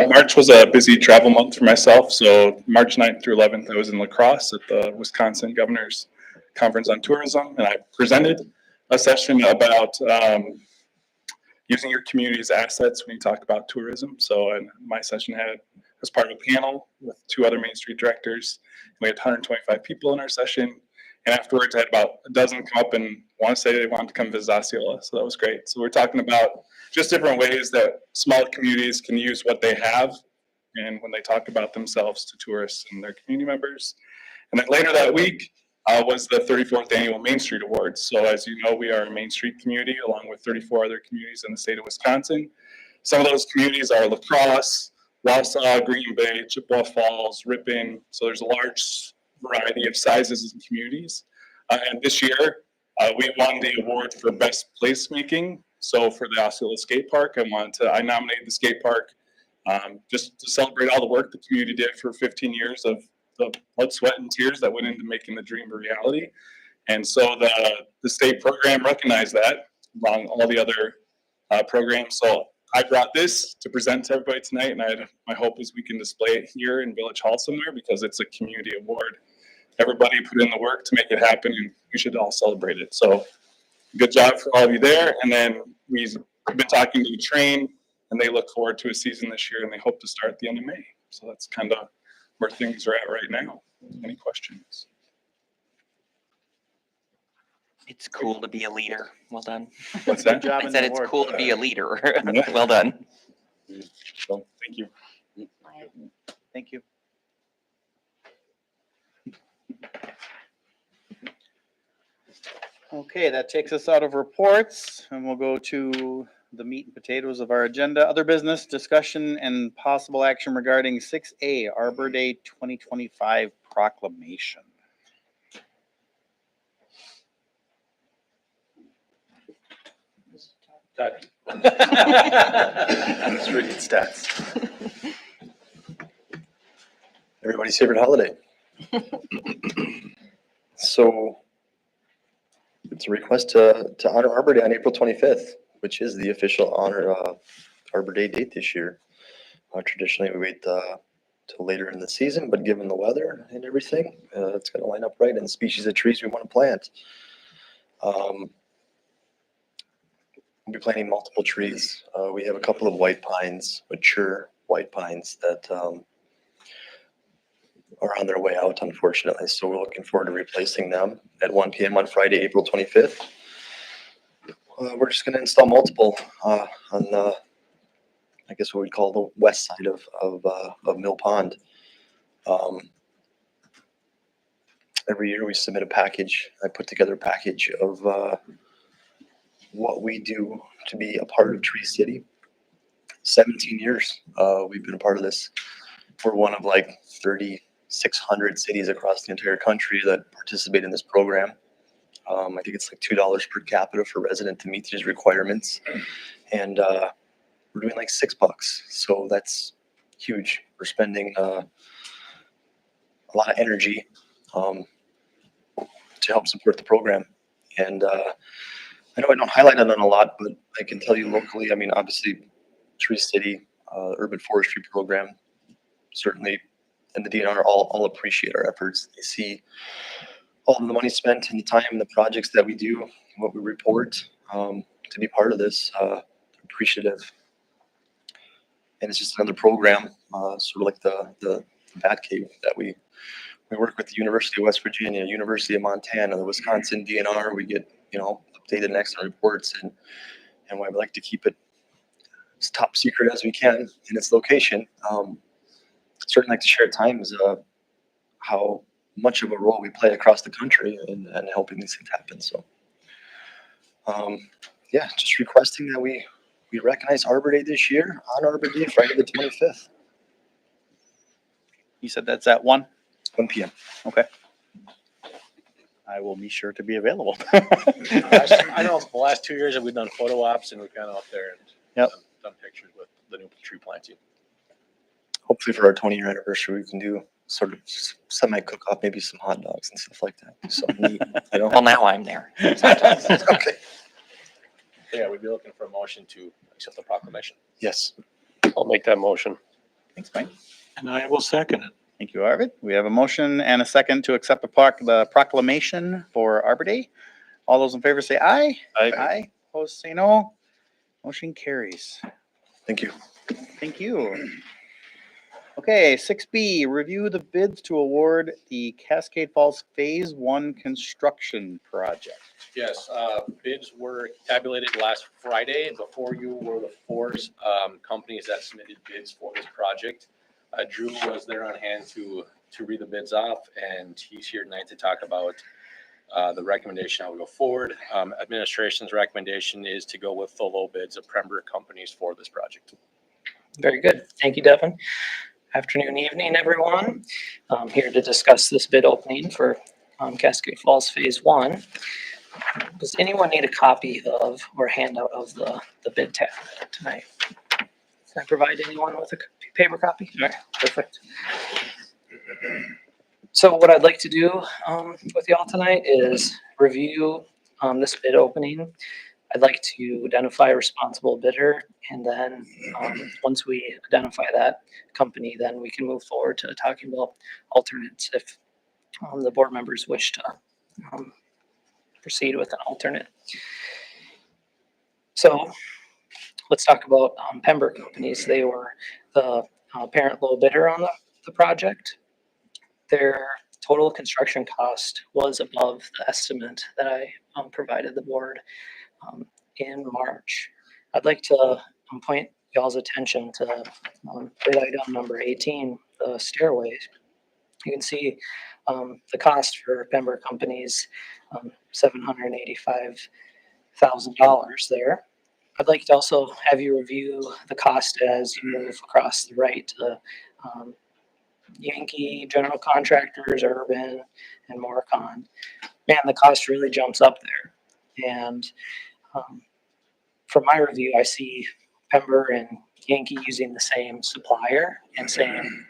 March was a busy travel month for myself. So March 9th through 11th, I was in La Crosse at the Wisconsin Governor's Conference on Tourism, and I presented a session about using your community's assets when you talk about tourism. So and my session had as part of a panel with 2 other Main Street directors. We had 125 people in our session. And afterwards, I had about a dozen come up and want to say they wanted to come visit Osceola. So that was great. So we're talking about just different ways that small communities can use what they have. And when they talk about themselves to tourists and their community members. And then later that week was the 34th Annual Main Street Awards. So as you know, we are a Main Street community along with 34 other communities in the state of Wisconsin. Some of those communities are La Crosse, Wausau, Green Bay, Chippewa Falls, Ripon. So there's a large variety of sizes and communities. And this year, we won the award for best placemaking. So for the Osceola Skate Park, I nominated the skate park just to celebrate all the work the community did for 15 years of the blood, sweat, and tears that went into making the dream a reality. And so the state program recognized that among all the other programs. So I brought this to present to everybody tonight, and my hope is we can display it here in Village Hall somewhere because it's a community award. Everybody put in the work to make it happen, and we should all celebrate it. So good job for all of you there. And then we've been talking to the train, and they look forward to a season this year, and they hope to start at the end of May. So that's kind of where things are at right now. Any questions? It's cool to be a leader. Well done. What's that? Good job I in said the it's award. cool to be a leader. Yeah. Well done. So thank you. Thank you. Okay, that takes us out of reports, and we'll go to the meat and potatoes of our agenda. Other business discussion and possible action regarding 6A Arbor Day 2025 proclamation. Let's read stats. Everybody's favorite holiday. So it's a request to honor Arbor Day on April 25th, which is the official Arbor Day date this year. Traditionally, we wait till later in the season, but given the weather and everything, it's going to line up right in the species of trees we want to plant. We'll be planting multiple trees. We have a couple of white pines, mature white pines that are on their way out, unfortunately. So we're looking forward to replacing them at 1 p.m. on Friday, April 25th. We're just going to install multiple on the, I guess what we'd call the west side of Mill Pond. Every year we submit a package. I put together a package of what we do to be a part of Tree City. 17 years we've been a part of this. We're one of like 3,600 cities across the entire country that participate in this program. I think it's like $2 per capita for resident to meet these requirements. And we're doing like $6. So that's huge. We're spending a lot of energy to help support the program. And I know I don't highlight it on a lot, but I can tell you locally, I mean, obviously Tree City, urban forestry program, certainly, and the DNR all appreciate our efforts. They see all of the money spent and the time and the projects that we do, what we report, to be part of this, appreciative. And it's just another program, sort of like the Bat Cave that we work with the University of West Virginia, University of Montana, the Wisconsin DNR. We get, updated and excellent reports, and we like to keep it as top secret as we can in its location. Certainly like to share at times how much of a role we play across the country in helping these things happen. So, yeah, just requesting that we recognize Arbor Day this year on Arbor Day, Friday the 25th. You said that's at 1? 1 p.m. Okay. I will be sure to be available. I know the last 2 years that we've done photo ops and we've gone out there and Yep. done pictures with the new tree planting. Hopefully for our 20-year anniversary, we can do sort of semi-cook-off, maybe some hot dogs and stuff like that. So neat, Well, now I'm there. Okay. Yeah, we'd be looking for a motion to accept the proclamation. Yes. I'll make that motion. Thanks, Mike. And I will second it. Thank you, Arvid. We have a motion and a second to accept the proclamation for Arbor Day. All those in favor say aye. Aye. Opposed, say no. Motion carries. Thank you. Thank you. Okay, 6B, review the bids to award the Cascade Falls Phase 1 construction project. Yes, bids were tabulated last Friday. Before you were the four companies that submitted bids for this project. Drew was there on hand to read the bids off, and he's here tonight to talk about the recommendation, how we go forward. Administration's recommendation is to go with the low bids of Pembroke companies for this project. Very good. Thank you, Devin. Afternoon, evening, everyone. I'm here to discuss this bid opening for Cascade Falls Phase 1. Does anyone need a copy of or handout of the bid tab tonight? Can I provide anyone with a paper copy? All right, perfect. So what I'd like to do with y'all tonight is review this bid opening. I'd like to identify a responsible bidder, and then once we identify that company, then we can move forward to talking about alternates if the board members wish to proceed with an alternate. So let's talk about Pembroke Companies. They were the parent low bidder on the project. Their total construction cost was above the estimate that I provided the board in March. I'd like to point y'all's attention to bid item number 18, the stairway. You can see the cost for Pembroke Companies, $785,000 there. I'd like to also have you review the cost as you move across the right to Yankee General Contractors, Urban, and Moricon. Man, the cost really jumps up there. And from my review, I see Pember and Yankee using the same supplier and same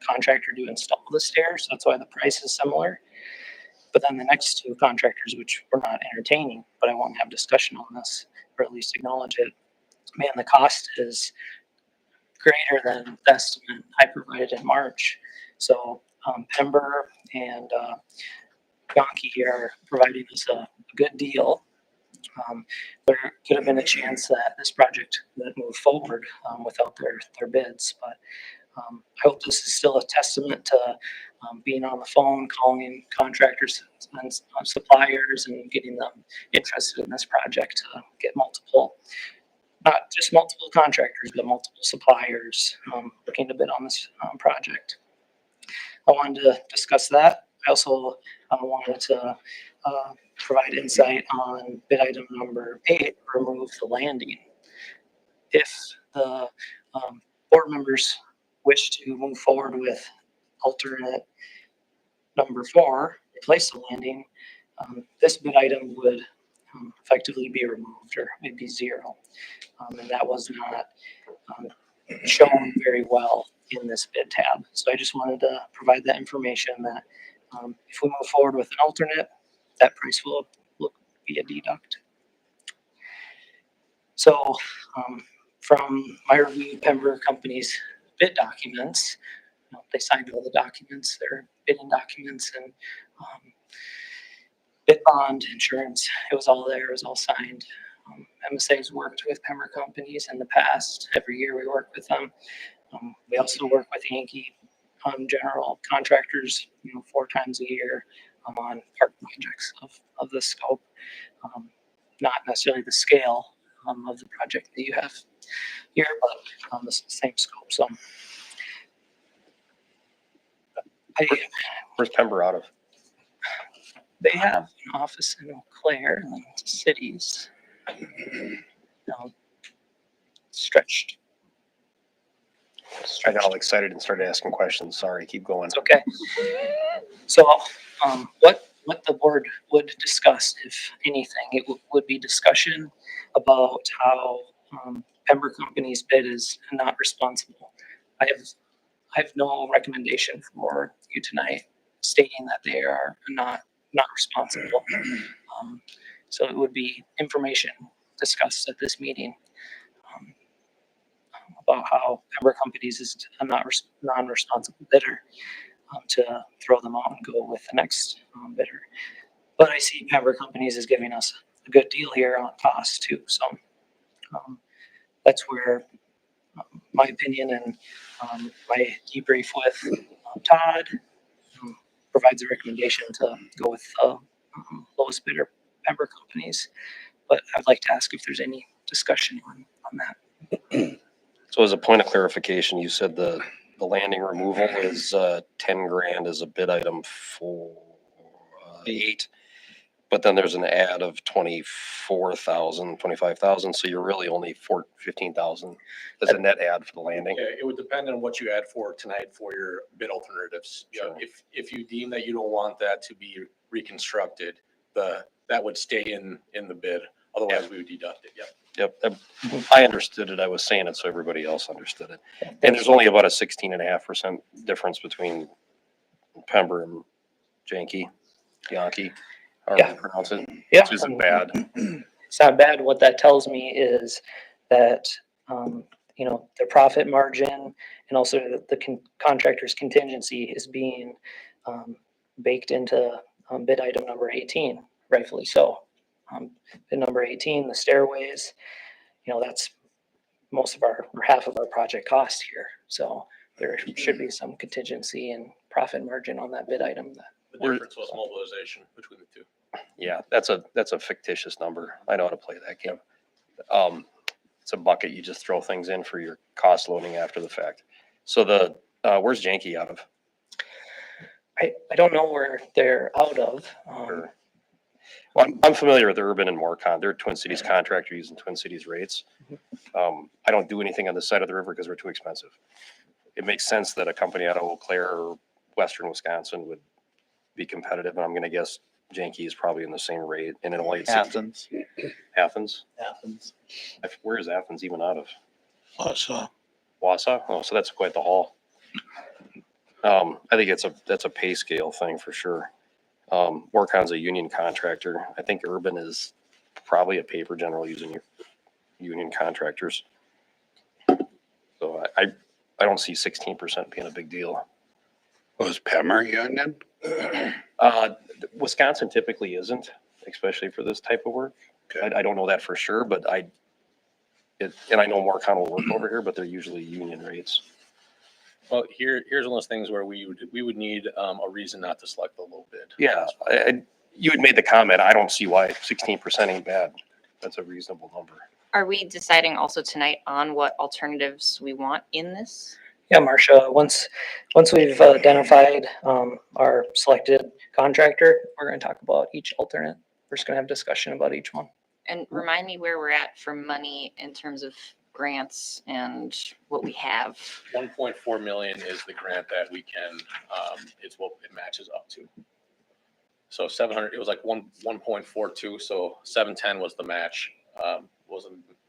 contractor to install the stairs. That's why the price is similar. But then the next two contractors, which we're not entertaining, but I won't have discussion on this, or at least acknowledge it. Man, the cost is greater than the estimate I provided in March. So Pember and Yankee are providing us a good deal. There could have been a chance that this project would move forward without their bids, but I hope this is still a testament to being on the phone, calling in contractors and suppliers and getting them interested in this project to get multiple, not just multiple contractors, but multiple suppliers looking to bid on this project. I wanted to discuss that. I also wanted to provide insight on bid item number 8, remove the landing. If the board members wish to move forward with alternate number 4, replace the landing, this bid item would effectively be removed, or maybe 0. And that was not shown very well in this bid tab. So I just wanted to provide that information that if we move forward with an alternate, that price will be a deduct. So from my review of Pembroke Company's bid documents, they signed all the documents, their bidding documents, and bid bond, insurance, it was all there, it was all signed. MSA's worked with Pembroke Companies in the past. Every year we work with them. We also work with Yankee General Contractors, 4 times a year on park projects of this scope. Not necessarily the scale of the project that you have here, but on the same scope. So Where's Pember out of? they have an office in Eau Claire and cities. Stretched. I got all excited and started asking questions. Sorry, keep going. It's okay. So, what the board would discuss, if anything, it would be discussion about how Pembroke Company's bid is not responsible. I have no recommendation for you tonight stating that they are not responsible. So it would be information discussed at this meeting about how Pembroke Companies is a non-responsible bidder, to throw them out and go with the next bidder. But I see Pembroke Companies is giving us a good deal here on cost too. So that's where my opinion and my debrief with Todd provides a recommendation to go with lowest bidder, Pembroke Companies. But I'd like to ask if there's any discussion on that. So as a point of clarification, you said the landing removal is 10 grand as a bid item for 8, but then there's an add of 25,000. So you're really only 15,000 as a net add for the landing. Yeah, it would depend on what you add for tonight for your bid alternatives. You know, if you deem that you don't want that to be reconstructed, that would stay in the bid. Otherwise, we would deduct it. Yep. I understood it. I was saying it so everybody else understood it. And there's only about a 16.5% difference between Pember and Yankee, however you pronounce it. Yeah. Which isn't bad. it's not bad. What that tells me is that, you know, the profit margin and also the contractor's contingency is being baked into bid item number 18, rightfully so. Bid number 18, the stairways, you know, that's most of our, or half of our project cost here. So there should be some contingency and profit margin on that bid item. The difference was mobilization between the two. Yeah, that's a fictitious number. I know how to play that game. It's a bucket. You just throw things in for your cost loading after the fact. So where's Janky out of? I don't know where they're out of. Or- Well, I'm familiar with Urban and Morcon. They're Twin Cities contractor using Twin Cities rates. I don't do anything on this side of the river because we're too expensive. It makes sense that a company out of Eau Claire or Western Wisconsin would be competitive, and I'm gonna guess Janky is probably in the same rate, and it only. Athens. Athens? Athens. Where is Athens even out of? Wausau. Wausau? Oh, so that's quite the haul. I think that's a pay scale thing for sure. Morcon's a union contractor. I think Urban is probably a paper general using your union contractors. So I don't see 16% being a big deal. Was Pemmer union? Wisconsin typically isn't, especially for this type of work. Okay. I don't know that for sure, but and I know Morcon will work over here, but they're usually union rates. Well, here's one of those things where we would need a reason not to select the low bid. Yeah, you had made the comment. I don't see why 16% ain't bad. That's a reasonable number. Are we deciding also tonight on what alternatives we want in this? Yeah, Marcia, once we've identified our selected contractor, we're going to talk about each alternate. We're just going to have discussion about each one. And remind me where we're at for money in terms of grants and what we have. 1.4 million is the grant that we can, it's what it matches up to. So 700, it was like 1.42, so 710 was the match,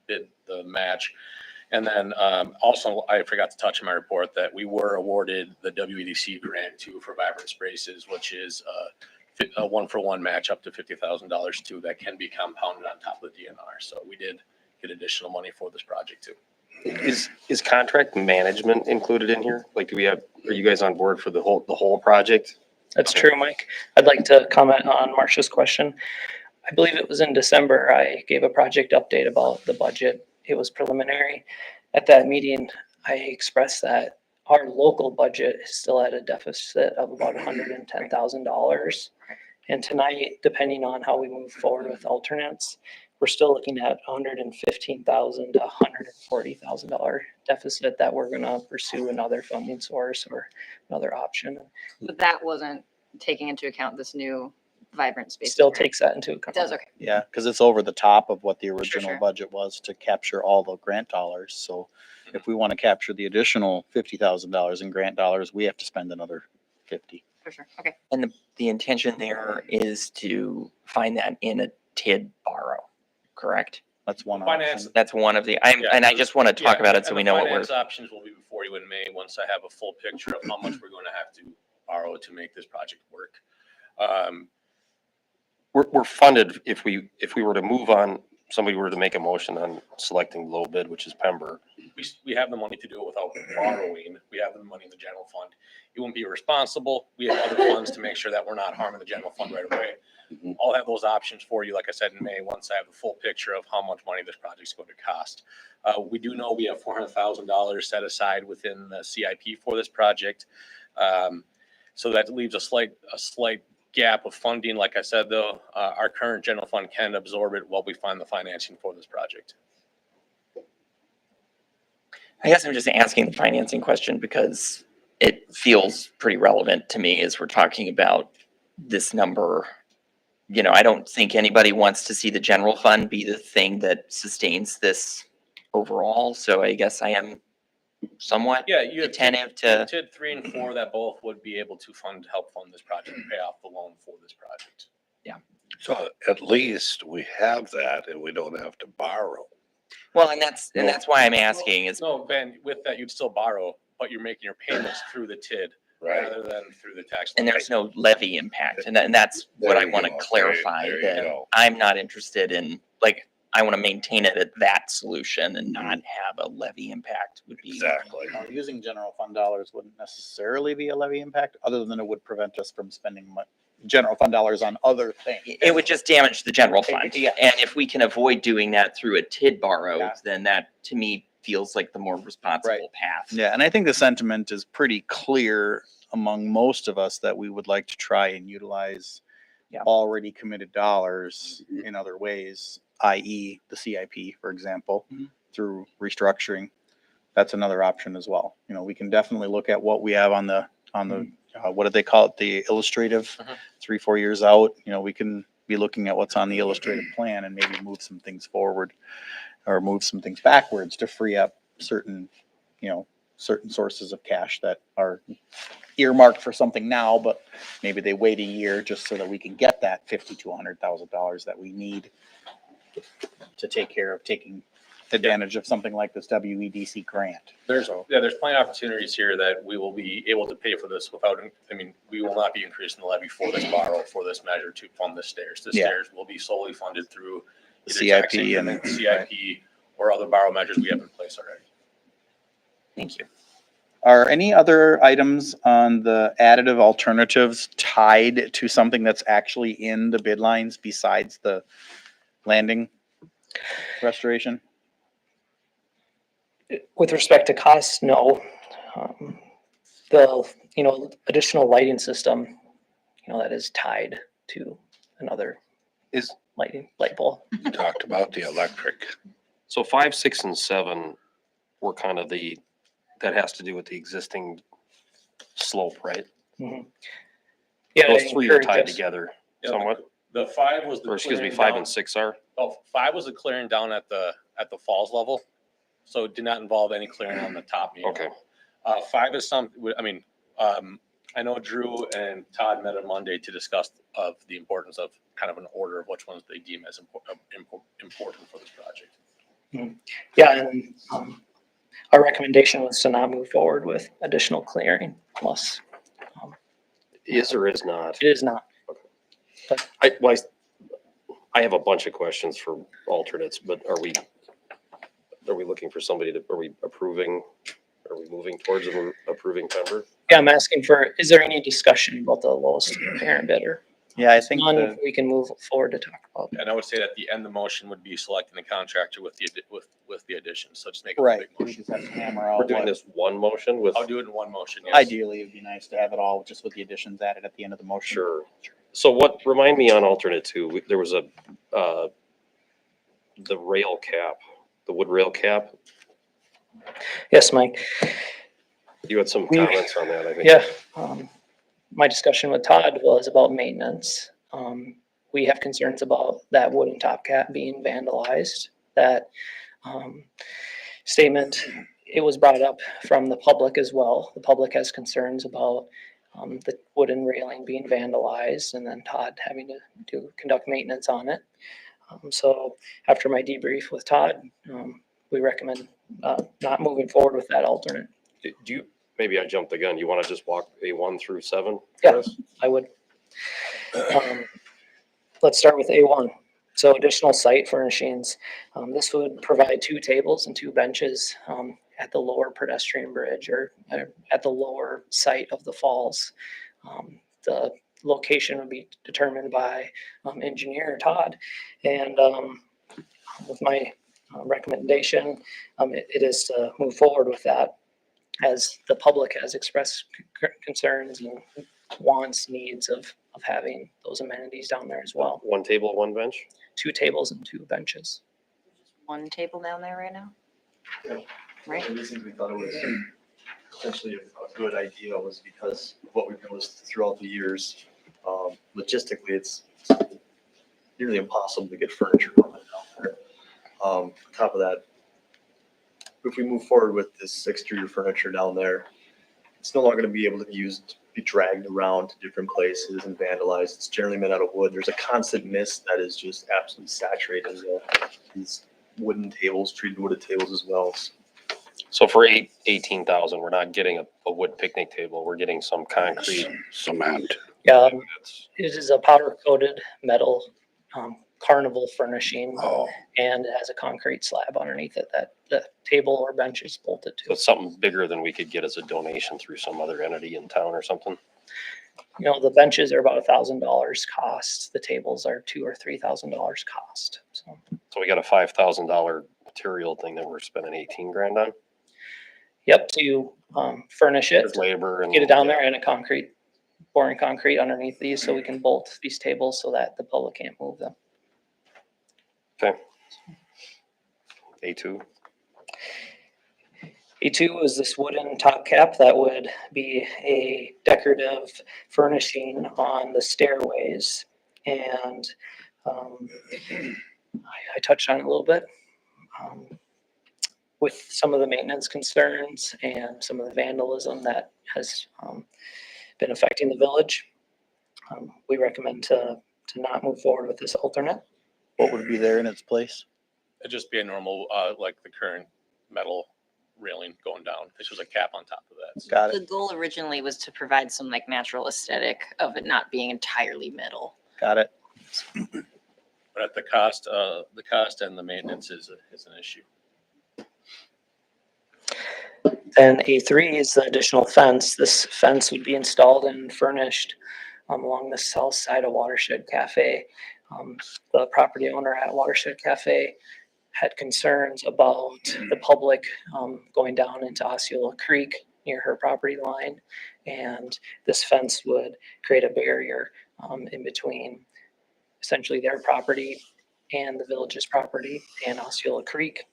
the match. And then also, I forgot to touch in my report that we were awarded the WEDC grant too for Vibrant Spaces, which is a 1-for-1 match up to $50,000 too, that can be compounded on top of the DNR. So we did get additional money for this project too. Is contract management included in here? Like, are you guys on board for the whole project? That's true, Mike. I'd like to comment on Marcia's question. I believe it was in December, I gave a project update about the budget. It was preliminary. At that meeting, I expressed that our local budget is still at a deficit of about $110,000. And tonight, depending on how we move forward with alternates, we're still looking at $115,000 to $140,000 deficit that we're going to pursue another funding source or another option. But that wasn't taking into account this new Vibrant Space. Still takes that into account. It does, okay. Yeah, because it's over the top of what the original sure. budget was to capture all the grant dollars. So if we want to capture the additional $50,000 in grant dollars, we have to spend another 50. For sure, okay. And the intention there is to find that in a TID borrow, correct? That's one Finance. option. That's one of the, and I just want to talk Yeah, about it so and we the know what we're. finance options will be before you in May, once I have a full picture of how much we're going to have to borrow to make this project work. We're funded if we were to move on, somebody were to make a motion on selecting low bid, which is Pember. We have the money to do it without borrowing. We have the money in the general fund. It wouldn't be irresponsible. We have other funds to make sure that we're not harming the general fund right away. I'll have those options for you, like I said, in May, once I have the full picture of how much money this project's going to cost. We do know we have $400,000 set aside within the CIP for this project. So that leaves a slight gap of funding. Like I said, though, our current general fund can absorb it while we find the financing for this project. I guess I'm just asking the financing question because it feels pretty relevant to me as we're talking about this number. You know, I don't think anybody wants to see the general fund be the thing that sustains this overall. So I guess I am somewhat attentive to. TID 3 and 4 that both would be able to help fund this project and pay off the loan for this project. Yeah. So at least we have that and we don't have to borrow. Well, and that's why I'm asking is. No, Ben, with that, you'd still borrow, but you're making your payments through the TID rather than through the tax. And there's no levy impact. And that's what I want to clarify, that I'm not interested in, like, I want to maintain it at that solution and not have a levy impact would be. Exactly. Using general fund dollars wouldn't necessarily be a levy impact, other than it would prevent us from spending general fund dollars on other things. It would just damage the general fund. Yeah. And if we can avoid doing that through a TID borrow, Yeah. then that to me feels like the more responsible path. Yeah, and I think the sentiment is pretty clear among most of us that we would like to try and utilize Yeah. already committed dollars in other ways, i.e. the CIP, for example, through restructuring. That's another option as well. You know, we can definitely look at what we have on the, what do they call it? The illustrative, 3-4 years out. You know, we can be looking at what's on the illustrative plan and maybe move some things forward or move some things backwards to free up certain, certain sources of cash that are earmarked for something now, but maybe they wait a year just so that we can get that $50,000 to $100,000 that we need to take care of taking advantage of something like this WEDC grant. There's plenty of opportunities here that we will be able to pay for this without, we will not be increasing the levy for this borrow, for this measure to fund the stairs. The Yeah. stairs will be solely funded through The either CIP tax and- increment, CIP, or other borrow measures we have in place already. Thank you. Are any other items on the additive alternatives tied to something that's actually in the bid lines besides the landing restoration? With respect to costs, no. The, additional lighting system, that is tied to another Is, light bulb. You talked about the electric. so 5, 6, and 7 were kind of that has to do with the existing slope, right? Mhm. Yeah, I Those three are encourage tied us- together Yeah, somewhat, The 5 was the. or excuse me, clearing 5 down- and 6 are? Oh, 5 was the clearing down at the falls level. So it did not involve any clearing on the top. main Okay. level. 5 is I know Drew and Todd met on Monday to discuss of the importance of kind of an order of which ones they deem as important for this project. Yeah, and our recommendation was to not move forward with additional clearing unless Is or is not? it is not. I have a bunch of questions for alternates, but are we looking for somebody are we moving towards approving Pember? Yeah, I'm asking is there any discussion about the lowest parent bidder? Yeah, I think None, we can move forward to talk about. And I would say that the end of the motion would be selecting the contractor with the addition. So just make it a right. big We motion. just have to hammer out We're doing what- this one motion with, I'll do it in one motion. Yes. Ideally, it'd be nice to have it all just with the additions added at the end of the motion. sure. So remind me on alternate 2, there was the rail cap, the wood rail cap. Yes, Mike. You had some We- comments on that, I think. Yeah, my discussion with Todd was about maintenance. We have concerns about that wooden top cap being vandalized. That statement, it was brought up from the public as well. The public has concerns about the wooden railing being vandalized and then Todd having to conduct maintenance on it. So after my debrief with Todd, we recommend not moving forward with that alternate. Do you, maybe I jumped the gun. You want to just walk A1 through 7? Yeah. Chris? I would. Let's start with A1. So additional site furnishings. This would provide 2 tables and 2 benches at the lower pedestrian bridge or at the lower site of the falls. The location would be determined by engineer Todd. And with my recommendation, it is to move forward with that, as the public has expressed concerns and wants, needs of having those amenities down there as well. 1 table, 1 bench? 2 tables and 2 benches. One table down there right now? Right. The reason we thought it was potentially a good idea was because of what we've noticed throughout the years. Logistically, it's nearly impossible to get furniture down there. On top of that, if we move forward with this exterior furniture down there, it's no longer going to be able to be dragged around to different places and vandalized. It's generally made out of wood. There's a constant mist that is just absolutely saturating these wooden tables, treated wooden tables as well. So for 18,000, we're not getting a wood picnic table. We're getting some concrete. Cement. Yeah, it is a powder coated metal carnival furnishing, Oh, and it has a concrete slab underneath it that the table or bench is bolted So to. it's something bigger than we could get as a donation through some other entity in town or something. You know, the benches are about $1,000 cost. The tables are $2,000 or $3,000 cost. So, So we got a $5,000 material thing that we're spending 18 grand on. yep, to furnish it, With labor and. get it down there and a concrete, pouring concrete underneath these so we can bolt these tables so that the public can't move them. Okay. A2. A2 is this wooden top cap that would be a decorative furnishing on the stairways. And I touched on it a little bit. With some of the maintenance concerns and some of the vandalism that has been affecting the village, we recommend to not move forward with this alternate. What would be there in its place? It'd just be a normal, like the current metal railing going down. This was a cap on top of that. Got The it, goal originally was to provide some like natural aesthetic of it not being entirely metal. got it. But at the cost and the maintenance is an issue. Then A3 is the additional fence. This fence would be installed and furnished along the south side of Watershed Cafe. The property owner at Watershed Cafe had concerns about the public going down into Osceola Creek near her property line. And this fence would create a barrier in between essentially their property and the village's property and Osceola Creek.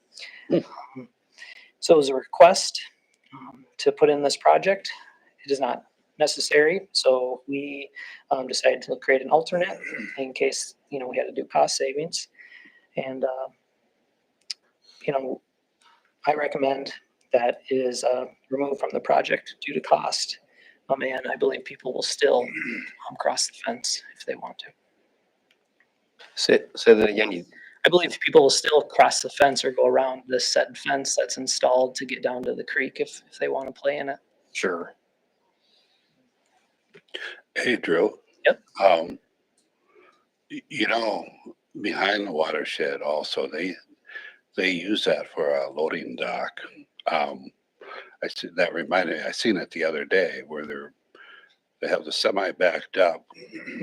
So it was a request to put in this project. It is not necessary, so we decided to create an alternate in case, you know, we had to do cost savings. And, you know, I recommend that it is removed from the project due to cost. And I believe people will still cross the fence if they want to. Say that again. I believe people will still cross the fence or go around this said fence that's installed to get down to the creek if they want to play in it. Sure. hey, Drew. Yep. You know, behind the watershed also, they use that for a loading dock. I see, that reminded me, I seen it the other day where they have the semi backed up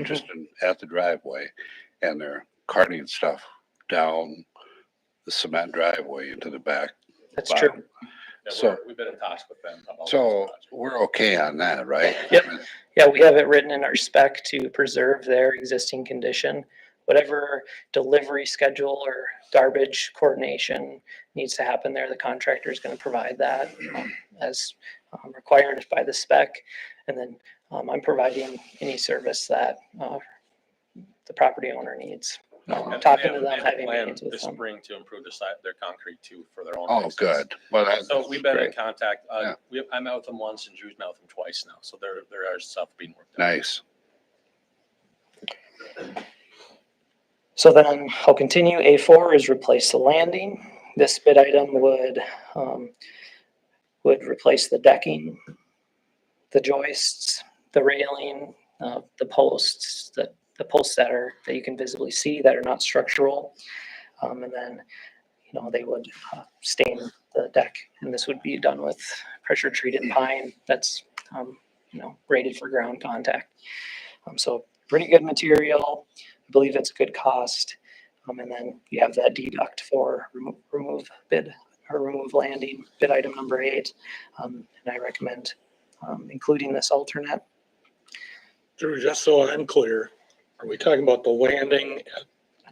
just at the driveway and they're carting stuff down the cement driveway into the back. That's bottom. true. Yeah, So- we've been in talks with them about. So we're okay on that, right? Yep. Yeah, we have it written in our spec to preserve their existing condition. Whatever delivery schedule or garbage coordination needs to happen there, the contractor is going to provide that as required by the spec. And then I'm providing any service that the property owner needs. And Talking they to them, have a having plan meetings with this them. spring to improve their concrete too for their own. Oh, business. good. Well, that's So we've been in great. contact. Yeah. I met with them once and Drew's met with them twice now. So there are stuff being worked on. Nice. So then I'll continue. A4 is replace the landing. This bid item would replace the decking, the joists, the railing, the posts, the posts that you can visibly see that are not structural. And then, you know, they would stain the deck, and this would be done with pressure treated pine that's, you know, rated for ground contact. So pretty good material. I believe it's a good cost. And then you have that deduct for remove bid or remove landing, bid item number 8. And I recommend including this alternate. Drew, just so I'm clear, are we talking about the landing, which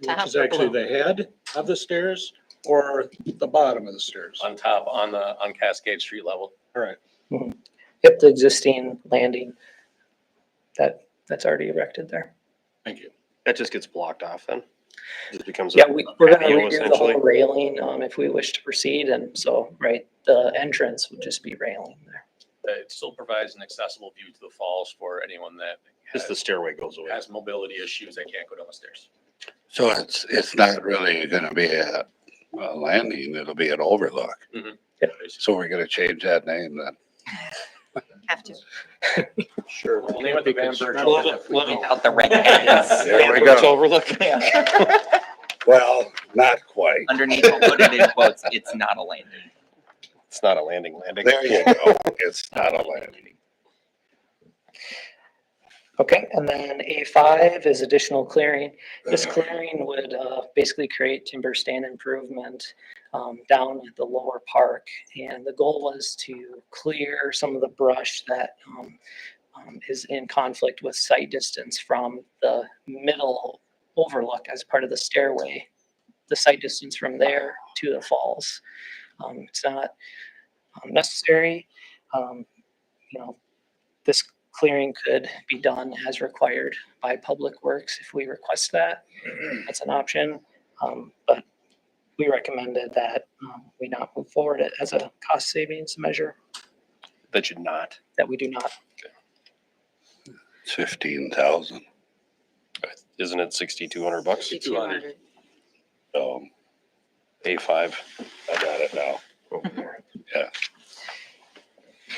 Top is or actually below? the head of the stairs, or the bottom of the stairs? On top, on Cascade Street level. All right. Yep, the existing landing that's already erected there. Thank you. That just gets blocked off then. It becomes. Yeah, we're gonna patio, redo the essentially. whole railing if we wish to proceed. And so, right, the entrance would just be railing there. It still provides an accessible view to the falls for anyone that Just the stairway goes away. has mobility issues that can't go down the stairs. So it's not really gonna be a landing, it'll be an overlook. Mhm. Yep. So we're gonna change that name then. Have to. Sure. We'll name it the Van Birch. Without the red herrings. There we Birch go. Overlook. Well, not quite. Underneath, we'll put it in quotes, it's not a landing. It's not a landing. There you go. It's not a landing. Okay, and then A5 is additional clearing. This clearing would basically create timber stand improvement down at the lower park. And the goal was to clear some of the brush that is in conflict with sight distance from the middle overlook as part of the stairway. The sight distance from there to the falls. It's not necessary. This clearing could be done as required by Public Works if we request that. That's an option. But we recommended that we not move forward as a cost savings measure, That should not. that we do not. It's 15,000. Isn't it $6,200? 200. A5. I got it now. Yeah.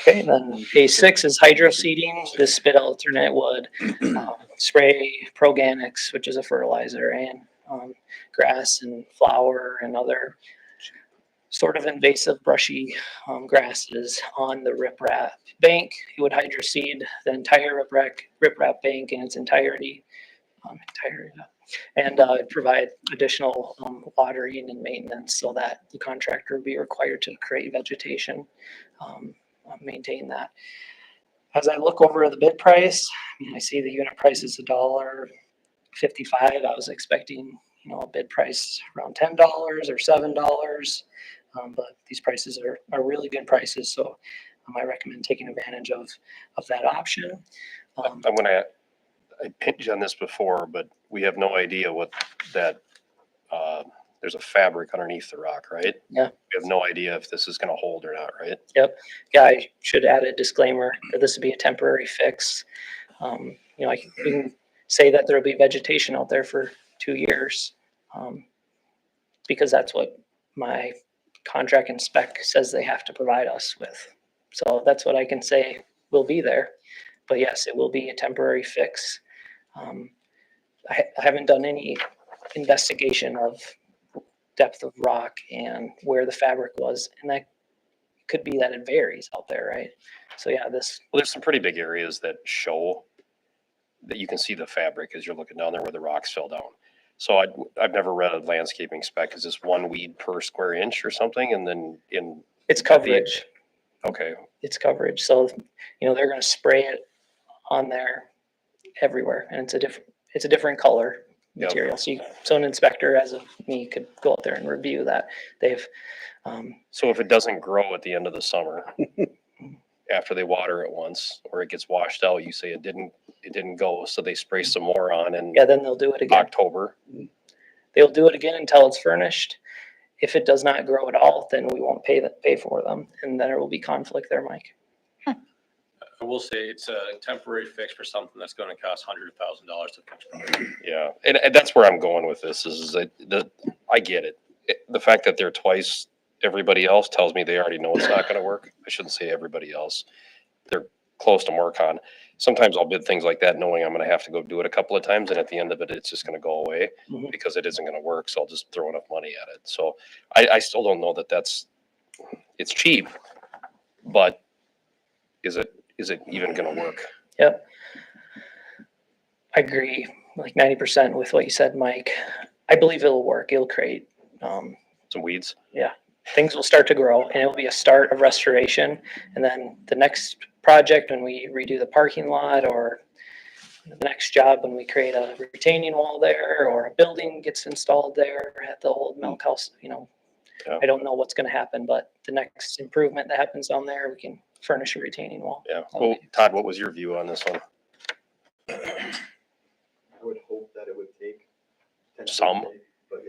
Okay, and then A6 is hydro seeding. This spit alternate would spray Proganics, which is a fertilizer, and grass and flower and other sort of invasive brushy grasses on the riprap bank. He would hydro seed the entire riprap bank in its entirety, and provide additional watering and maintenance so that the contractor would be required to create vegetation, maintain that. As I look over the bid price, I see the unit price is $1.55. I was expecting, a bid price around $10 or $7. But these prices are really good prices, so I recommend taking advantage of that option. I pinned you on this before, but we have no idea what that, there's a fabric underneath the rock, right? Yeah. We have no idea if this is gonna hold or not, right? Yep. Yeah, I should add a disclaimer that this would be a temporary fix. We can say that there'll be vegetation out there for 2 years, because that's what my contract and spec says they have to provide us with. So that's what I can say will be there. But yes, it will be a temporary fix. I haven't done any investigation of depth of rock and where the fabric was, and that could be that it varies out there, right? So yeah, Well, there's some pretty big areas that show that you can see the fabric as you're looking down there where the rocks fell down. So I've never read a landscaping spec. Is this 1 weed per square inch or something? And then it's coverage. Okay. It's coverage. So, they're going to spray it on there everywhere, and it's a different color material. So an inspector as of me could go out there and review that. So if it doesn't grow at the end of the summer, after they water it once, or it gets washed out, you say it didn't go, so they spray some more on in then they'll do it again. October. They'll do it again until it's furnished. If it does not grow at all, then we won't pay for them, and then there will be conflict there, Mike. I will say it's a temporary fix for something that's going to cost hundreds of thousands of dollars to fix. Yeah, and that's where I'm going with this is that I get it. The fact that they're twice everybody else tells me they already know it's not going to work. I shouldn't say everybody else. They're close to Morcon. Sometimes I'll bid things like that knowing I'm going to have to go do it a couple of times, and at the end of it, it's just going to go away because it isn't going to work. So I'll just throw enough money at it. So I still don't know that it's cheap, but is it even going to work? Yep. I agree like 90% with what you said, Mike. I believe it'll work. It'll create some weeds. Yeah. Things will start to grow, and it'll be a start of restoration. And then the next project, when we redo the parking lot, or the next job when we create a retaining wall there, or a building gets installed there at the old milk house, I don't know what's going to happen, but the next improvement that happens down there, we can furnish a retaining wall. Yeah. Well, Todd, what was your view on this one? I would hope that it would take some, but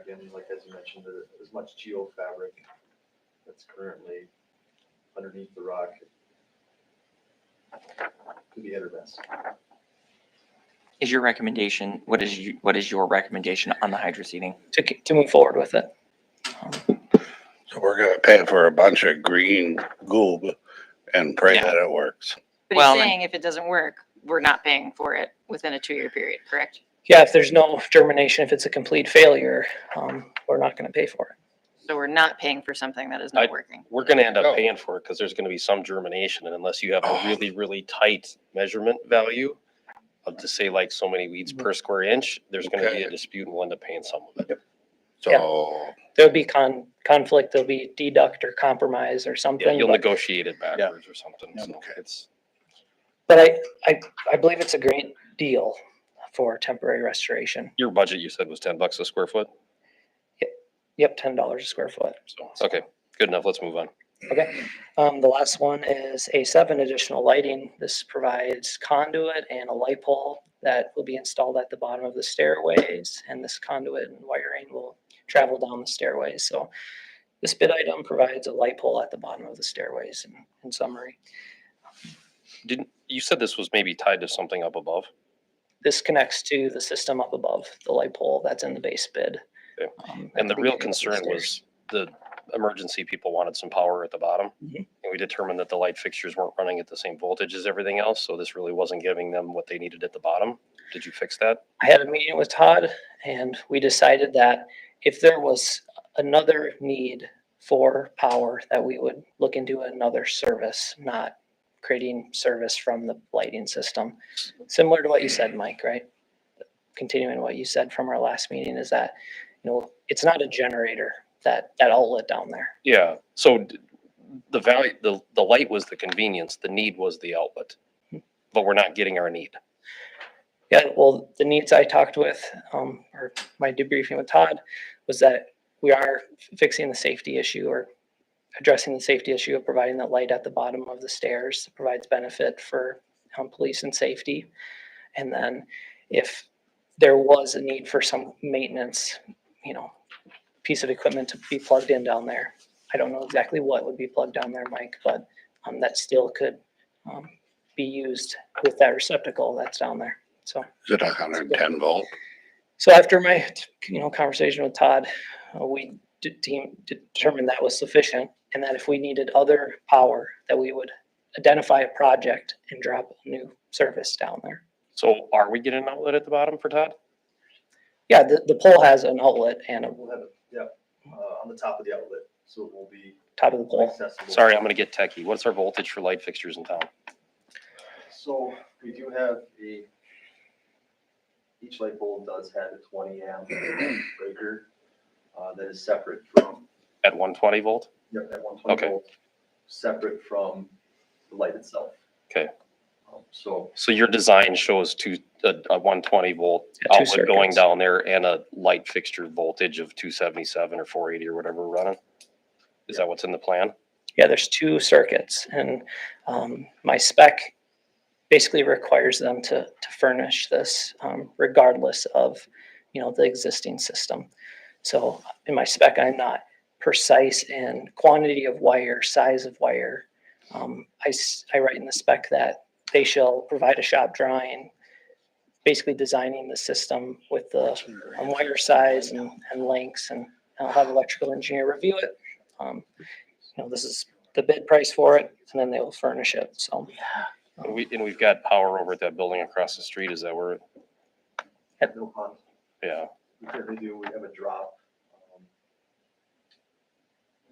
again, like as you mentioned, there's much geofabric that's currently underneath the rock. Could be hit or miss. Is your recommendation, what is your recommendation on the hydro seeding? To move forward with it. So we're gonna pay for a bunch of green goob And pray Yeah. that it works. But Well, he's and- saying if it doesn't work, we're not paying for it within a 2-year period, correct? Yeah, if there's no germination, if it's a complete failure, we're not gonna pay for it. So we're not paying for something that is I- not working. We're gonna end up paying for it because there's gonna be some germination, and unless you have a really, really tight measurement value of to say like so many weeds per square inch, there's gonna be a dispute and we'll end up paying some of it. So, There'll be conflict, there'll be deduct or compromise or Yeah, something. you'll but- negotiate it backwards or something. So it's, But I believe it's a great deal for temporary restoration. your budget, you said was $10 a square foot? Yep, $10 a square foot. So, okay, good enough. Let's move on. Okay, the last one is A7, additional lighting. This provides conduit and a light pole that will be installed at the bottom of the stairways, and this conduit and wiring will travel down the stairways. So this bid item provides a light pole at the bottom of the stairways in summary. Didn't, you said this was maybe tied to something up above? This connects to the system up above, the light pole that's in the base bid. Okay. at And the the real beginning of the concern stairs. was the emergency people wanted some power at the bottom. Mhm. And we determined that the light fixtures weren't running at the same voltage as everything else, so this really wasn't giving them what they needed at the bottom. Did you fix that? I had a meeting with Todd and we decided that if there was another need for power, that we would look into another service, not creating service from the lighting system. Similar to what you said, Mike, right? Continuing what you said from our last meeting is that, it's not a generator, that outlet down there. Yeah, so the value, the light was the convenience, the need was the outlet. But we're not getting our need. Yeah, well, the needs I talked with, or my debriefing with Todd, was that we are fixing the safety issue or addressing the safety issue of providing that light at the bottom of the stairs. It provides benefit for police and safety. And then if there was a need for some maintenance, piece of equipment to be plugged in down there. I don't know exactly what would be plugged down there, Mike, but that still could be used with that receptacle that's down there. So. is it 110 volt? So after my, conversation with Todd, we determined that was sufficient, and that if we needed other power, that we would identify a project and drop a new service down there. So are we getting an outlet at the bottom for Todd? Yeah, the pole has an outlet and a We'll have it, on the top of the outlet, so it will be top of the pole. accessible. Sorry, I'm gonna get techie. What's our voltage for light fixtures in town? So we do have each light bulb does have a 20 amp breaker that is separate from, At 120 volt? at 120 Okay. volt, separate from the light itself. Okay. So So your design shows a 120 volt Yeah, two outlet going circuits. down there and a light fixture voltage of 277 or 480 or whatever we're running? Is that what's in the plan? Yeah, there's two circuits, and my spec basically requires them to furnish this regardless of, the existing system. So in my spec, I'm not precise in quantity of wire, size of wire. I write in the spec that they shall provide a shop drawing, basically designing the system with the wire size and lengths, and I'll have electrical engineer review it. This is the bid price for it, and then they will furnish it, so. And we've got power over at that building across the street. Is that where, at Mill Pond, yeah, we currently do, we have a drop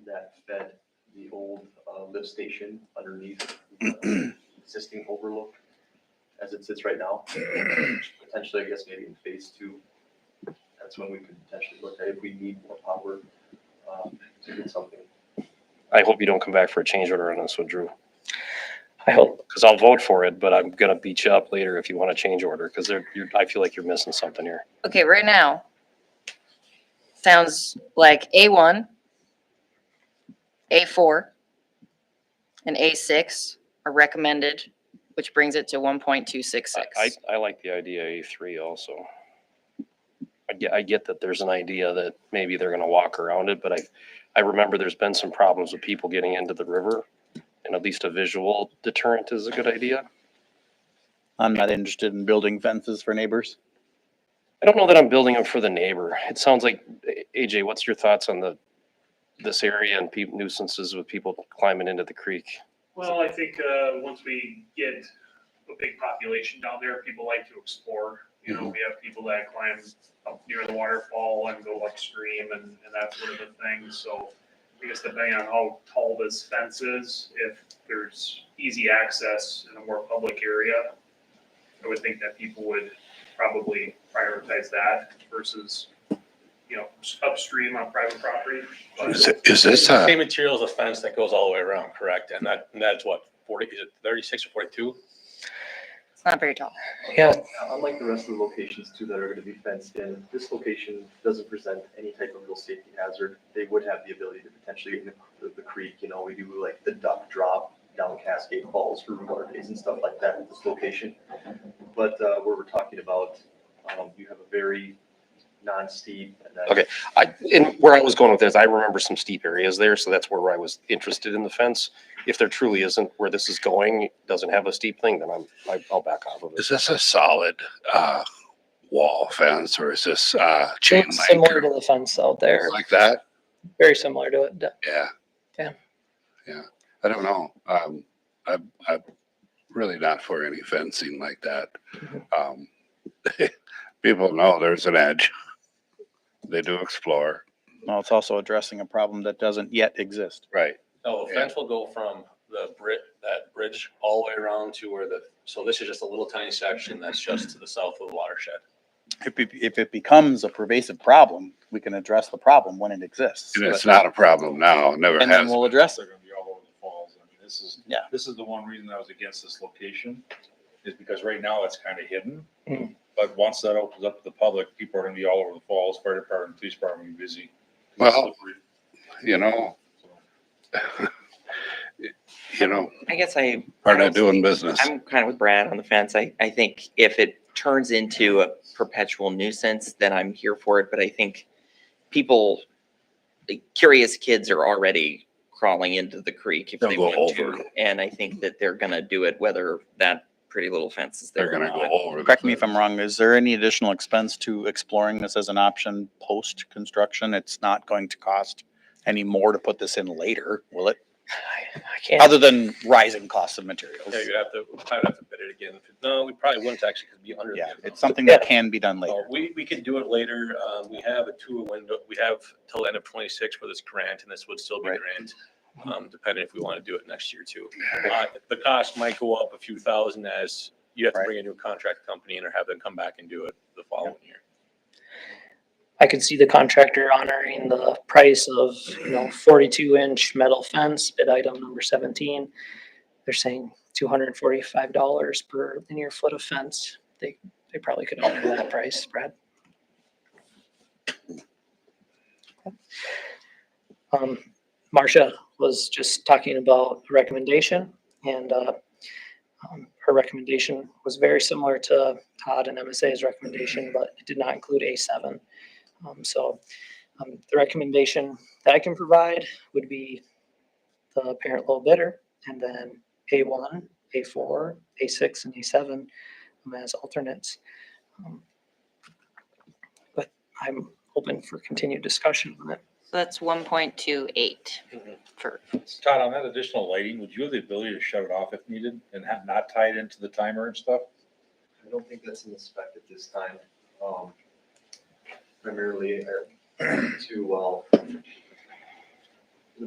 that fed the old lift station underneath the existing overlook as it sits right now. Potentially, I guess maybe in phase 2, that's when we could potentially look at if we need more power to get something. I hope you don't come back for a change order on this one, Drew. I hope. Because I'll vote for it, but I'm gonna beat you up later if you want to change order, because I feel like you're missing something here. Okay, right now, sounds like A1, A4, and A6 are recommended, which brings it to 1.266. I like the idea A3 also. I get that there's an idea that maybe they're gonna walk around it, but I remember there's been some problems with people getting into the river, and at least a visual deterrent is a good idea. I'm not interested in building fences for neighbors. I don't know that I'm building them for the neighbor. It sounds like, AJ, what's your thoughts on this area and nuisances with people climbing into the creek? Well, I think, once we get a big population down there, people like to explore. You know, we have people that climb up near the waterfall and go upstream and that sort of a thing. So I guess depending on how tall this fence is, if there's easy access in a more public area, I would think that people would probably prioritize that versus, you know, upstream on private property. But Is this Same material as a fence that goes all the way around, correct? And that's what, 40, is it 36 or 42? It's not very tall. Yeah, Unlike the rest of the locations too that are gonna be fenced in, this location doesn't present any type of real safety hazard. They would have the ability to potentially, in the creek, you know, we do like the duck drop down Cascade Falls for water days and stuff like that at this location. But, where we're talking about, you have a very non-steep and then. Okay, and where I was going with this, I remember some steep areas there, so that's where I was interested in the fence. If there truly isn't where this is going, doesn't have a steep thing, then I'll back off of it. Is this a solid wall fence or is this chain it's link similar or to the fence out there, like that? very similar to it. Yeah. Yeah. Yeah. I don't know. I'm really not for any fencing like that. People know there's an edge. They do explore. Well, it's also addressing a problem that doesn't yet exist. Right. No, the fence will go from that bridge all the way around to where so this is just a little tiny section that's just to the south of the watershed. If it becomes a pervasive problem, we can address the problem when it exists. And it's not a problem now. Never And then has. we'll address it. They're gonna be all over the falls. I mean, Yeah. this is the one reason I was against this location, is because right now it's kind of hidden. Mhm. But once that opens up to the public, people are gonna be all over the falls, fire department, police department will be busy. Well, you know, I guess part of doing business. I'm kind of with Brad on the fence. I think if it turns into a perpetual nuisance, then I'm here for it. But I think people, curious kids are already crawling into the creek if They'll they go want over. to. And I think that they're gonna do it whether that pretty little fence is there. They're or gonna go not. over. Correct me if I'm wrong, is there any additional expense to exploring this as an option post-construction? It's not going to cost any more to put this in later, will it? I can't. Other than rising costs of materials? Yeah, you'd probably have to bid it again. No, we probably wouldn't actually, because it'd be under. the Yeah, bid it's amount. something that can be done later. So we could do it later. We have a 2 window, we have till the end of 26 for this grant, and this would still be Right. grant, depending if we want to do it next year too. The cost might go up a few thousand as you have to Right. bring a new contract company in or have them come back and do it the following year. I could see the contractor honoring the price of, 42-inch metal fence, bid item number 17. They're saying $245 per linear foot of fence. They probably could honor that price, Brad. Marcia was just talking about the recommendation, and her recommendation was very similar to Todd and MSA's recommendation, but it did not include A7. The recommendation that I can provide would be the parent low bidder, and then A1, A4, A6, and A7 as alternates. But I'm open for continued discussion on it. So that's 1.28 for, Todd, on that additional lighting, would you have the ability to shut it off if needed and not tie it into the timer and stuff? I don't think that's in the spec at this time. Primarily it'll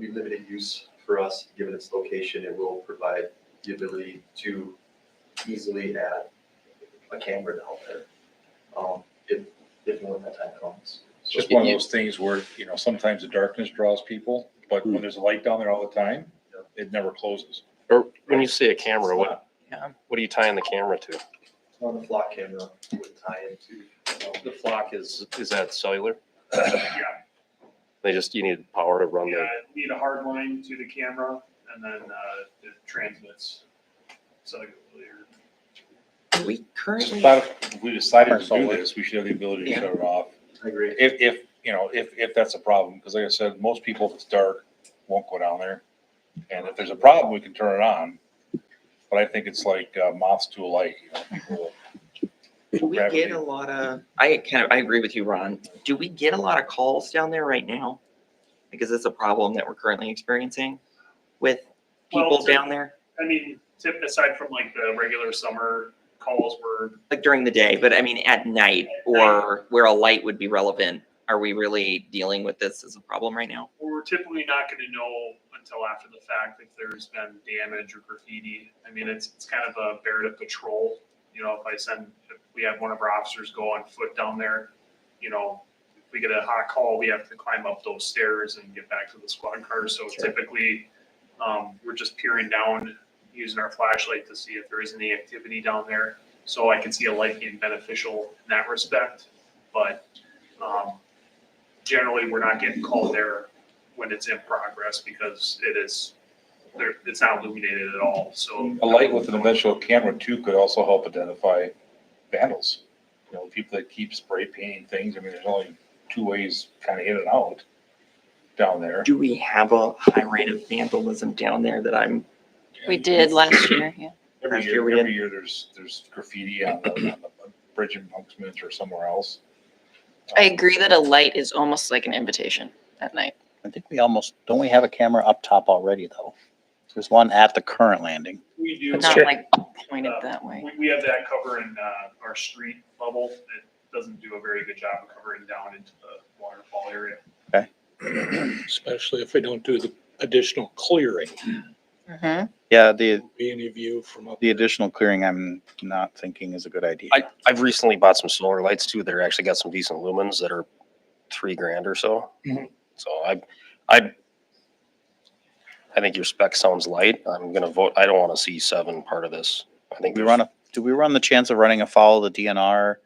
be limited use for us, given its location. It will provide the ability to easily add a camera down there. If and when that time comes. It's just one of those things where, sometimes the darkness draws people, but when there's a light down there all the time, it never closes. Or when you say a camera, what Yeah. are you tying the camera to? On the flock camera would tie into. The flock is that cellular? Yeah, You need power to run yeah, need a hard line to the camera and then, it transmits cellular. We currently, If we decided to do Solar. this, we should have the ability to Yeah. shut it off. I agree. If that's a problem, because like I said, most people, if it's dark, won't go down there. And if there's a problem, we can turn it on. But I think it's like moths to a light, people. do we get a lot of, I agree with you, Ron. Do we get a lot of calls down there right now? Because it's a problem that we're currently experiencing with people Well, down there? I mean, aside from like the regular summer calls where Like during the day, but I mean at night or where a light would be relevant, are we really dealing with this as a problem right now? we're typically not gonna know until after the fact if there's been damage or graffiti. I mean, it's kind of a bear to patrol. You know, if we have one of our officers go on foot down there, you know, if we get a hot call, we have to climb up those stairs and get back to the squad car. So typically, we're just peering down, using our flashlight to see if there is any activity down there. So I can see a light being beneficial in that respect, but, generally, we're not getting called there when it's in progress because it's not illuminated at all, so. A light with an eventual camera too could also help identify vandals. You know, people that keep spray painting things. I mean, there's only two ways kind of in and out down there. Do we have a high rate of vandalism down there that I'm? We did last year, yeah. Every Last year we did. year there's graffiti on the bridge embankment or somewhere else. I agree that a light is almost like an invitation at night. I think don't we have a camera up top already, though? There's one at the current landing. We do. But not like pointed that way. We have that covering, our street level. It doesn't do a very good job of covering down into the waterfall area. Especially if we don't do the additional clearing. Mm-hmm. Yeah, Be any view from up. the additional clearing I'm not thinking is a good idea. I've recently bought some solar lights too. They're actually got some decent lumens that are $3,000 or so. Mhm. So I think your spec sounds light. I'm gonna vote. I don't want to see 7 part of this. I think Do we run the chance of running afoul of the DNR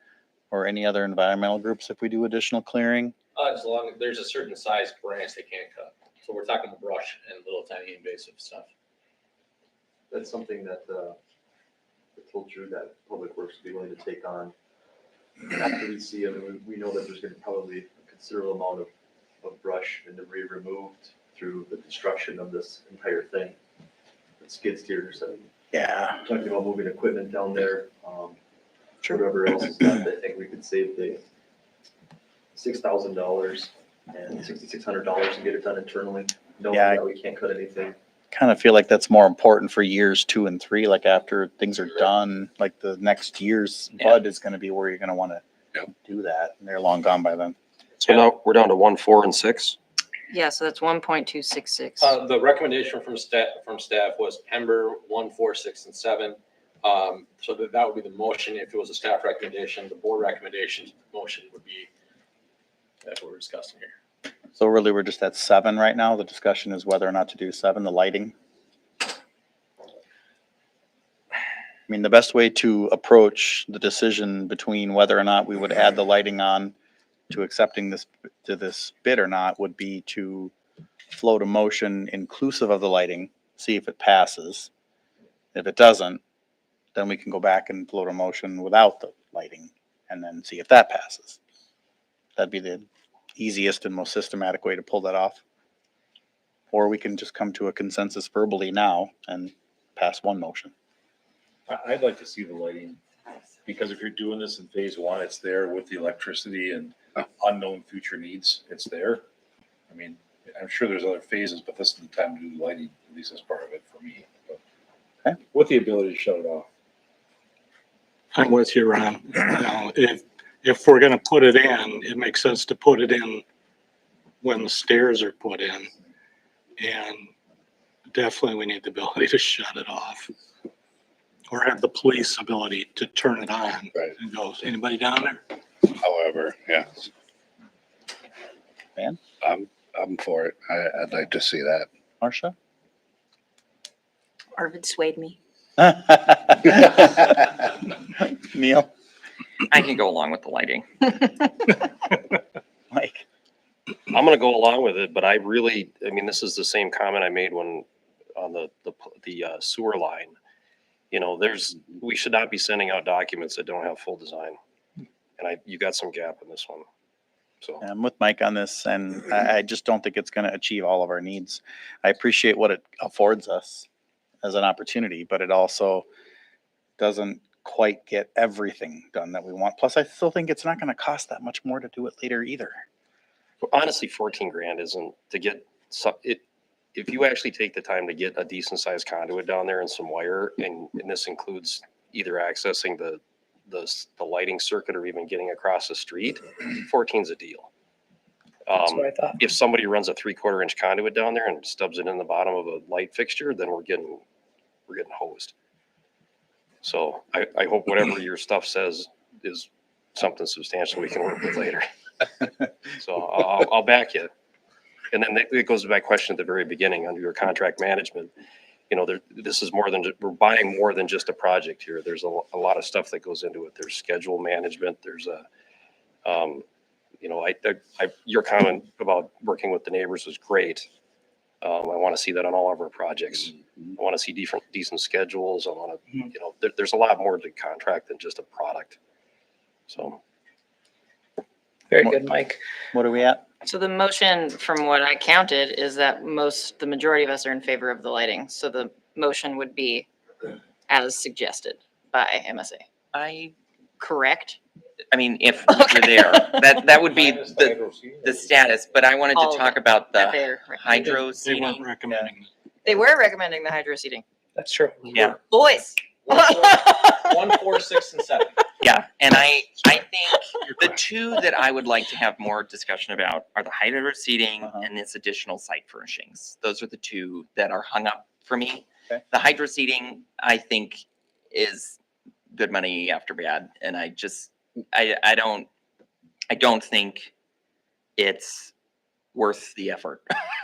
or any other environmental groups if we do additional clearing? As long as there's a certain size branch they can't cut. So we're talking brush and little tiny invasive stuff. That's something that, I told Drew that Public Works would be willing to take on. After we see, I mean, we know that there's gonna be probably a considerable amount of brush and debris removed through the construction of this entire thing. The skid steers, and Yeah. talking about moving equipment down there, whatever else is left, I think we could save the $6,000 and $6,600 and get it done internally, knowing Yeah. that we can't cut anything. Kind of feel like that's more important for years 2 and 3, like after things are done, like the next year's bud is gonna be where you're gonna wanna do that, and they're long gone by then. So now we're down to 1, 4, and 6. Yeah, so that's 1.266. The recommendation from staff was Pember 1, 4, 6, and 7. So that would be the motion if it was a staff recommendation. The board recommendation motion would be, that's what we're discussing here. So really, we're just at 7 right now. The discussion is whether or not to do 7, the lighting. I mean, the best way to approach the decision between whether or not we would add the lighting on to accepting this bid or not would be to float a motion inclusive of the lighting, see if it passes. If it doesn't, then we can go back and float a motion without the lighting and then see if that passes. That'd be the easiest and most systematic way to pull that off. Or we can just come to a consensus verbally now and pass one motion. I'd like to see the lighting, because if you're doing this in phase 1, it's there with the electricity and unknown future needs. It's there. I mean, I'm sure there's other phases, but this is the time to do the lighting, at least as part of it for me. But with the ability to shut it off. I'm with you, Ron. You know, if we're gonna put it in, it makes sense to put it in when the stairs are put in. And definitely we need the ability to shut it off. Or have the police ability to turn it on. Right. And go, "Is anybody down there?" However, yeah. Man? I'm for it. I'd like to see that. Marcia? Arvid swayed me. Neil? I can go along with the lighting. Mike? I'm gonna go along with it, but I mean, this is the same comment I made when on the sewer line. You know, we should not be sending out documents that don't have full design. And you got some gap in this one. So I'm with Mike on this, and I just don't think it's gonna achieve all of our needs. I appreciate what it affords us as an opportunity, but it also doesn't quite get everything done that we want. Plus, I still think it's not gonna cost that much more to do it later either. honestly, $14,000 isn't to get if you actually take the time to get a decent sized conduit down there and some wire, and this includes either accessing the lighting circuit or even getting across the street, 14's a deal. That's what I thought. If somebody runs a 3/4 inch conduit down there and stubs it in the bottom of a light fixture, then we're getting hosed. So I hope whatever your stuff says is something substantial we can work with later. So I'll back you. And then it goes to my question at the very beginning under your contract management. You know, this is more than, we're buying more than just a project here. There's a lot of stuff that goes into it. There's schedule management. There's you know, your comment about working with the neighbors was great. I want to see that on all of our projects. I want to see decent schedules. I want to, you know, there's a lot more to contract than just a product. So. Very good, Mike. What are we at? So the motion, from what I counted, is that the majority of us are in favor of the lighting. So the motion would be as suggested by MSA. Correct? I mean, if you're there, that would be the status, but I wanted to talk about the hydro They seating. weren't recommending. They were recommending the hydro seating. That's true. Yeah. Boys. 1, 4, 6, and 7. Yeah, and I think the two that I would like to have more discussion about are the hydro seating and this additional site furnishings. Those are the two that are hung up for me. Okay. The hydro seating, I think, is good money after bad, and I don't think it's worth the effort.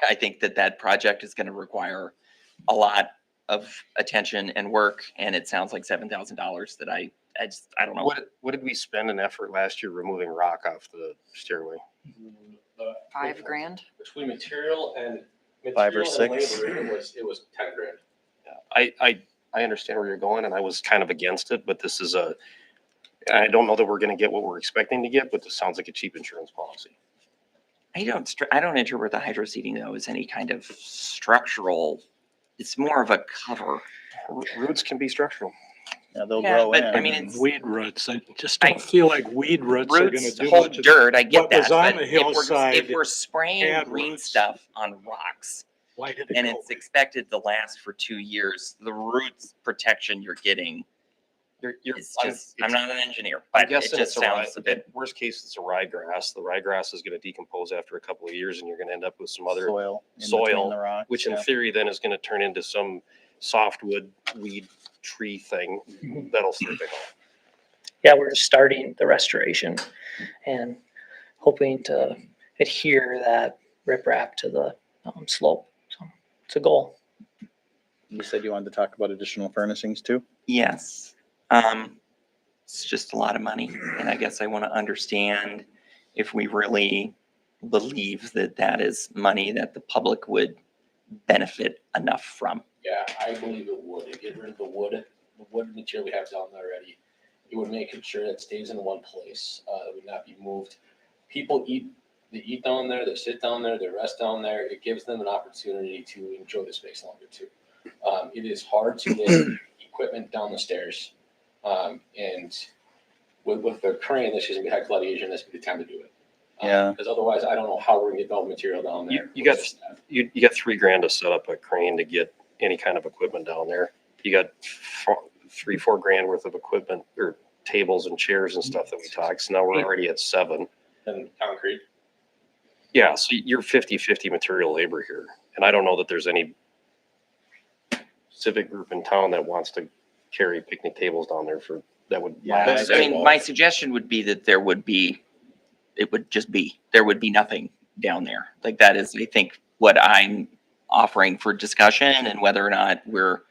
I think that project is going to require a lot of attention and work, and it sounds like $7,000 that I don't know. What did we spend in effort last year removing rock off the stairway? $5,000. Between material and 5 or material and 6. labor, it was 10 grand. I understand where you're going, and I was kind of against it, but this is I don't know that we're going to get what we're expecting to get, but this sounds like a cheap insurance policy. I don't interpret the hydro seating though as any kind of structural. It's more of a cover. Roots can be structural. Yeah, they'll Yeah, grow but in. I mean, it's Weed roots. I just don't feel like weed roots are gonna roots do hold much. of- dirt. I get What was that. on But the if we're hillside spraying had green roots. stuff on rocks Why did it and go it's expected to last for 2 years, the roots protection you're getting is just, I'm not an engineer, I but it guess just sounds a bit. worst case, it's a ryegrass. The ryegrass is going to decompose after a couple of years, and you're going to end up with some other soil, in between soil, the rocks, which in yeah. theory then is going to turn into some softwood weed tree thing that'll survive. Yeah, we're just starting the restoration and hoping to adhere that riprap to the slope. So it's a goal. You said you wanted to talk about additional furnishings too? Yes. It's just a lot of money, and I guess I want to understand if we really believe that is money that the public would benefit enough from. Yeah, I believe it would. It get rid of the wood material we have down there already. It would make sure that it stays in one place. It would not be moved. People they eat down there, they sit down there, they rest down there. It gives them an opportunity to enjoy the space longer too. It is hard to get equipment down the stairs. And with the crane, this is gonna be heck of a lot easier, and this would be the time to do it. Yeah. Because otherwise, I don't know how we're gonna get all the material down there. You got $3,000 to set up a crane to get any kind of equipment down there. You got $3-4 grand worth of equipment or tables and chairs and stuff that we talked. So now we're already at 7. And concrete. Yeah, so you're 50-50 material labor here. And I don't know that there's any civic group in town that wants to carry picnic tables down there that would. I mean, my suggestion would be that there would be nothing down there. Like that is, I think, what I'm offering for discussion, and whether or not we're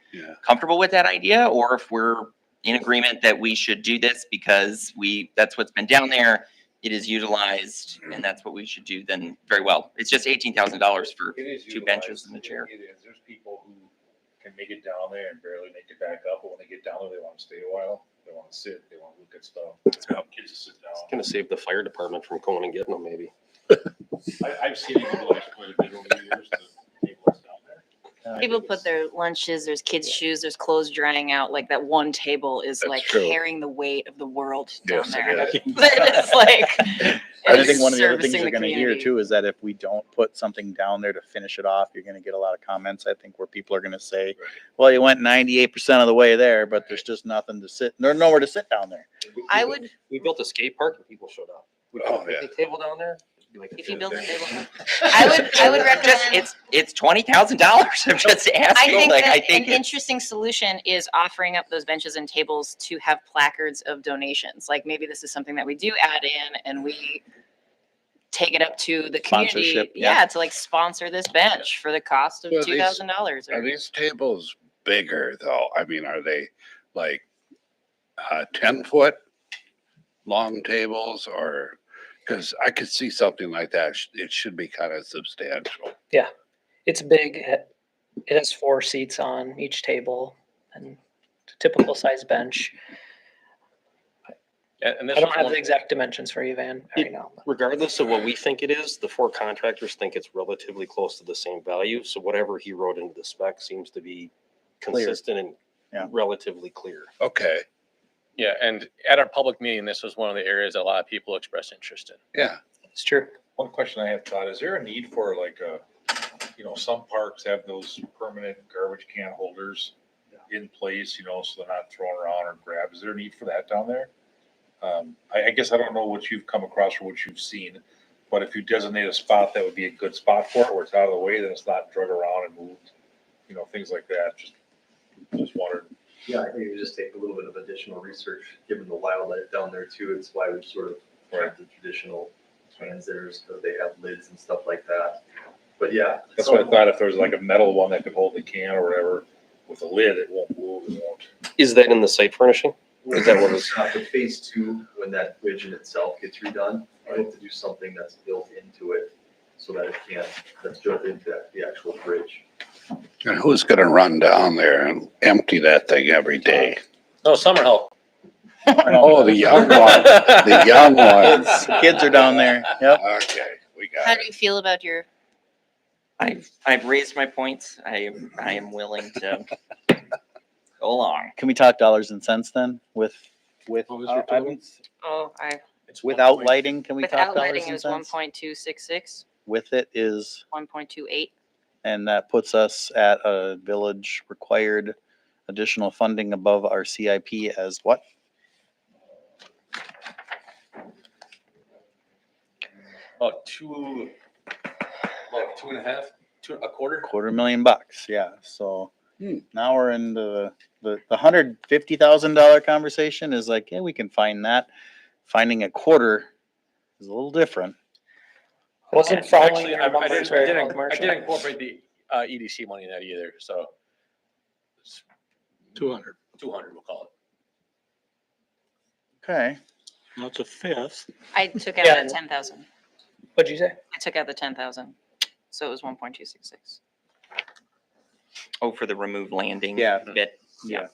comfortable with that idea, or if we're in agreement that we should do this because that's what's been down there. It is utilized, and that's what we should do. Then very well. It's just $18,000 for 2 benches and a chair. There's people who can make it down there and barely make it back up, but when they get down there, they want to stay a while. They want to sit, they want to look at stuff. Kids to sit down. It's going to save the fire department from going and getting them maybe. I've seen it utilized quite a bit over the years to table us down there. People put their lunches, there's kids' shoes, there's clothes drying out, like that one table is That's like true. carrying the weight of the world down Yes, there. it is. It's like. I it's think one of the other things servicing you're the gonna hear community. too is that if we don't put something down there to finish it off, you're gonna get a lot of comments, I think, where people are gonna say, well, you went 98% of the way there, but there's just nothing to sit, there's nowhere to sit down there. I would, We built a skate park and people showed up. We put Oh, a picnic table down there. Be like a if you gym build a thing. table. I would Just, recommend. it's $20,000. I'm just I asking, think like, I that an think it's, interesting solution is offering up those benches and tables to have placards of donations. Like maybe this is something that we do add in and we take it up to the community. Sponsorship, yeah. Yeah, to like sponsor this bench for the cost of So these- $2,000. Are these tables bigger though? I mean, are they like 10-foot long tables or, because I could see something like that. It should be kind of substantial. Yeah, it's big. It has 4 seats on each table and typical size bench. And this I don't is have one- the exact dimensions for you, Van, right now. Regardless of what we think it is, the 4 contractors think it's relatively close to the same value. So whatever he wrote into the spec seems to be Clear. consistent Yeah. and relatively clear. Okay, Yeah, and at our public meeting, this was one of the areas that a lot of people expressed interest in. yeah. It's true. One question I have, Todd, is there a need for like some parks have those permanent garbage can holders in place, so they're not thrown around or grabbed? Is there a need for that down there? I guess I don't know what you've come across or what you've seen, but if you designate a spot that would be a good spot for it, where it's out of the way, then it's not drug around and moved, things like that. Just wondered. Yeah, I think it would just take a little bit of additional research, given the wildlife down there too. It's why we sort of have the traditional cans there, because they have lids and stuff like that. But yeah. That's what I thought. If there was like a metal one that could hold the can or whatever with a lid, it won't move. It won't. Is that in the site furnishing? Is that what it's? For phase 2, when that bridge in itself gets redone, I hope to do something that's built into it so that it can't, that's built into the actual bridge. And who's gonna run down there and empty that thing every day? No, summer help. Oh, the young one, the young ones. Kids are down there, yep. Okay, we got How it. do you feel about your, I've raised my points. I am willing to go along. Can we talk dollars and cents then with, What was your total? items? Without lighting, can we talk without dollars lighting and is cents? 1.266, With it is, 1.28. and that puts us at a village required additional funding above our CIP as what? About 2.5, a quarter. $250,000, yeah, so now we're in the $150,000 conversation is like, yeah, we can find that. Finding a quarter is a little different. Wasn't following Actually, your I numbers very well, didn't Marshall. incorporate the EDC money in that either, so 200. 200, we'll call it. Okay, That's a fifth. I took out Yeah. the 10,000. What'd you say? I took out the 10,000. So it was 1.266. Oh, for the remove landing Yeah. bit. yeah.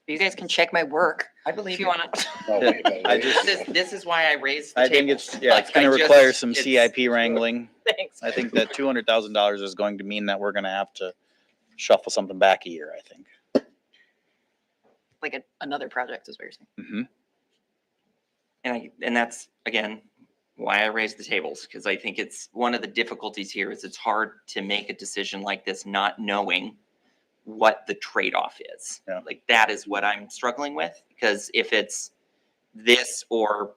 You guys can check my work I if believe you you. want to. No, wait, I just, This is why I raised the I think tables. it's, yeah, it's Like, gonna I just- require some it's- CIP wrangling. Thanks. I think that $200,000 is going to mean that we're gonna have to shuffle something back a year, I think. Like another project is what you're saying. Mm-hmm. And that's, again, why I raised the tables, because I think it's one of the difficulties here is it's hard to make a decision like this, not knowing what the trade-off is. Yeah. Like, that is what I'm struggling with, because if it's this or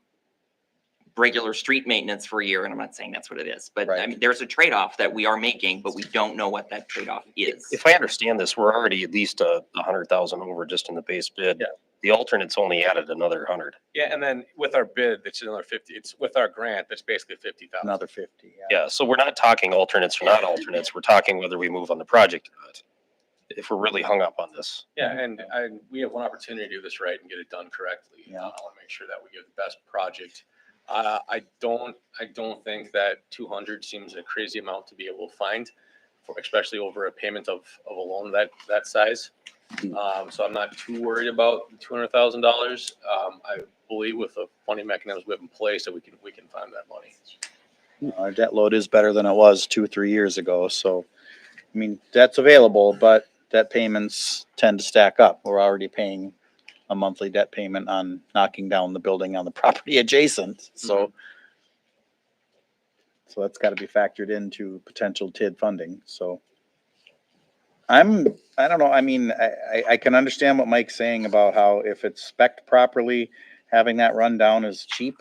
regular street maintenance for a year, and I'm not saying that's what it is, but I Right. mean, there's a trade-off that we are making, but we don't know what that trade-off is. If I understand this, we're already at least 100,000 over just in the base bid. Yeah. The alternates only added another 100. Yeah, and then with our bid, it's another 50, it's with our grant, that's basically 50,000. Another 50, yeah. Yeah, so we're not talking alternates or not alternates. We're talking whether we move on the project or not. If we're really hung up on this. Yeah, and we have one opportunity to do this right and get it done correctly. Yeah. I want to make sure that we get the best project. I don't think that 200 seems a crazy amount to be able to find, especially over a payment of a loan that size. So I'm not too worried about the $200,000. I believe with the funding mechanisms we have in place that we can find that money. Our debt load is better than it was 2 or 3 years ago, so, I mean, debt's available, but debt payments tend to stack up. We're already paying a monthly debt payment on knocking down the building on the property adjacent, so. So that's gotta be factored into potential TID funding, so. I don't know, I mean, I can understand what Mike's saying about how if it's spec'd properly, having that run down is cheap.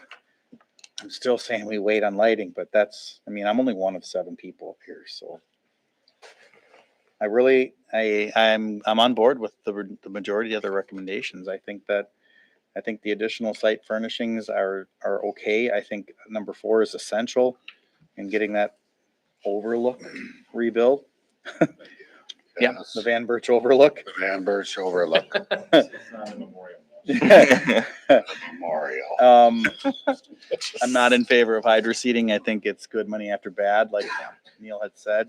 I'm still saying we wait on lighting, but that's, I mean, I'm only one of 7 people up here, so. I'm on board with the majority of the recommendations. I think the additional site furnishings are okay. I think number 4 is essential in getting that overlook rebuilt. Yeah. The Van Birch overlook. The Van Birch overlook. Memorial. I'm not in favor of hydro seeding. I think it's good money after bad, like Neil had said.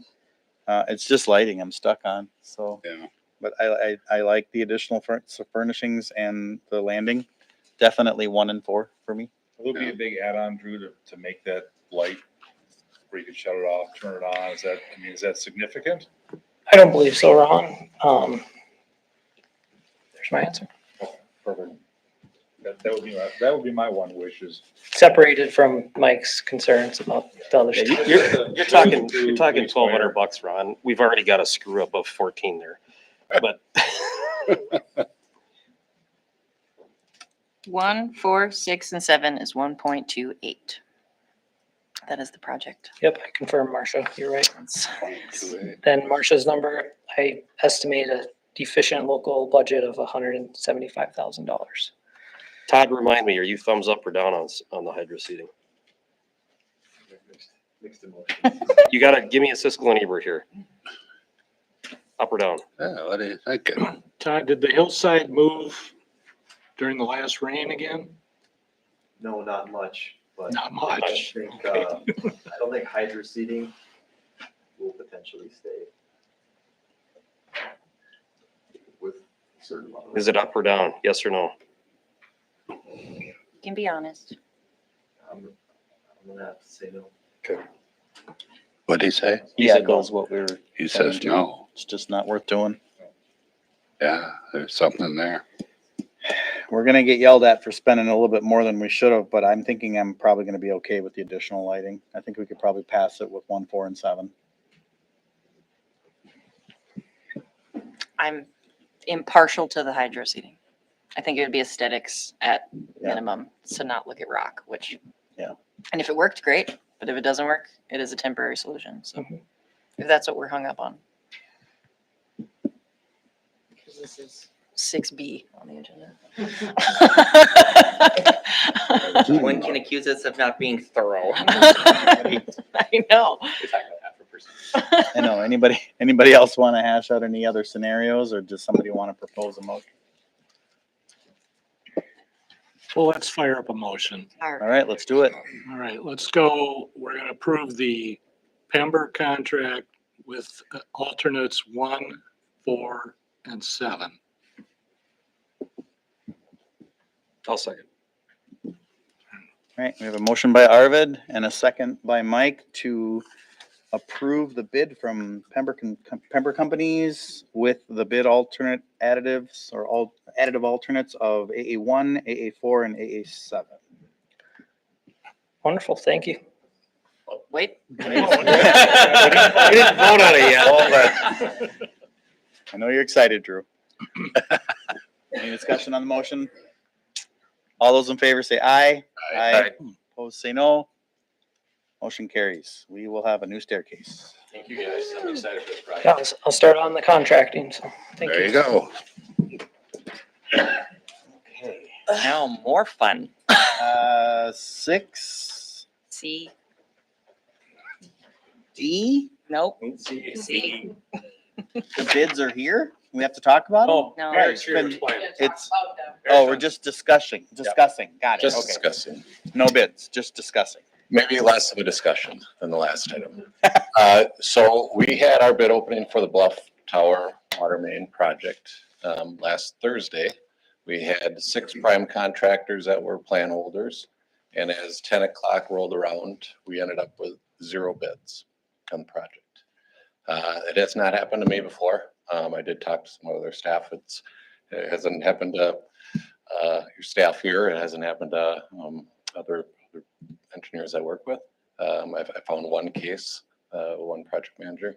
It's just lighting I'm stuck on, so. Yeah. But I like the additional furnishings and the landing. Definitely 1 and 4 for me. Will there be a big add-on, Drew, to make that light where you could shut it off, turn it on? Is that significant? I don't believe so, Ron. There's my answer. Perfect. That would be my one wish is. Separated from Mike's concerns about the other stuff. You're talking $1,200, Ron. We've already got a screw up of 14 there, but. 1, 4, 6, and 7 is 1.28. That is the project. Yep, I confirm, Marcia, you're right. 0.28. Then Marcia's number, I estimate a deficient local budget of $175,000. Todd, remind me, are you thumbs up or down on the hydro seeding? Mixed emotion. You gotta give me a Siskel and Ebert here. Up or down? Yeah, what do you think? Todd, did the hillside move during the last rain again? No, not much, but. Not I much. think, Okay. I don't think hydro seeding will potentially stay. With a certain amount. Is it up or down? Yes or no? You can be honest. I'm gonna have to say no. What'd he say? He echoes what we were. He says no. It's just not worth doing. Yeah, there's something there. We're gonna get yelled at for spending a little bit more than we should have, but I'm thinking I'm probably gonna be okay with the additional lighting. I think we could probably pass it with 1, 4, and 7. I'm impartial to the hydro seeding. I think it would be aesthetics at Yeah. minimum to not look at rock, which. Yeah. And if it worked, great. But if it doesn't work, it is a temporary solution. So if that's what we're hung up on. Because this is 6B on the agenda. One can accuse us of not being thorough. I know. I know. Anybody else want to hash out any other scenarios, or does somebody want to propose a motion? Well, let's fire up a motion. All right, let's do it. All right, let's go. We're going to approve the Pembroke contract with alternates 1, 4, and 7. I'll second. All right, we have a motion by Arvid and a second by Mike to approve the bid from Pembroke Companies with the bid alternate additives or all additive alternates of AA1, AA4, and AA7. Wonderful, thank you. Wait. We didn't vote on it yet. I know you're excited, Drew. Any discussion on the motion? All those in favor say aye. Aye. Opposed, say no. Motion carries. We will have a new staircase. Thank you, guys. I'm excited for this project. Yeah, I'll start on the contracting, so thank you. There you go. Okay. Now more fun. 6D? C. Nope. C. The bids are here? We have to talk about them? Oh, No. Eric's here to Been- explain. It's, oh, we're just discussing. Got it. Just Okay. discussing. No bids, just discussing. Maybe less of a discussion than the last item. So we had our bid opening for the Bluff Tower Water Main project last Thursday. We had 6 prime contractors that were plan holders. And as 10 o'clock rolled around, we ended up with 0 bids on the project. It has not happened to me before. I did talk to some other staff. It hasn't happened to your staff here. It hasn't happened to other engineers I work with. I found one case, one project manager.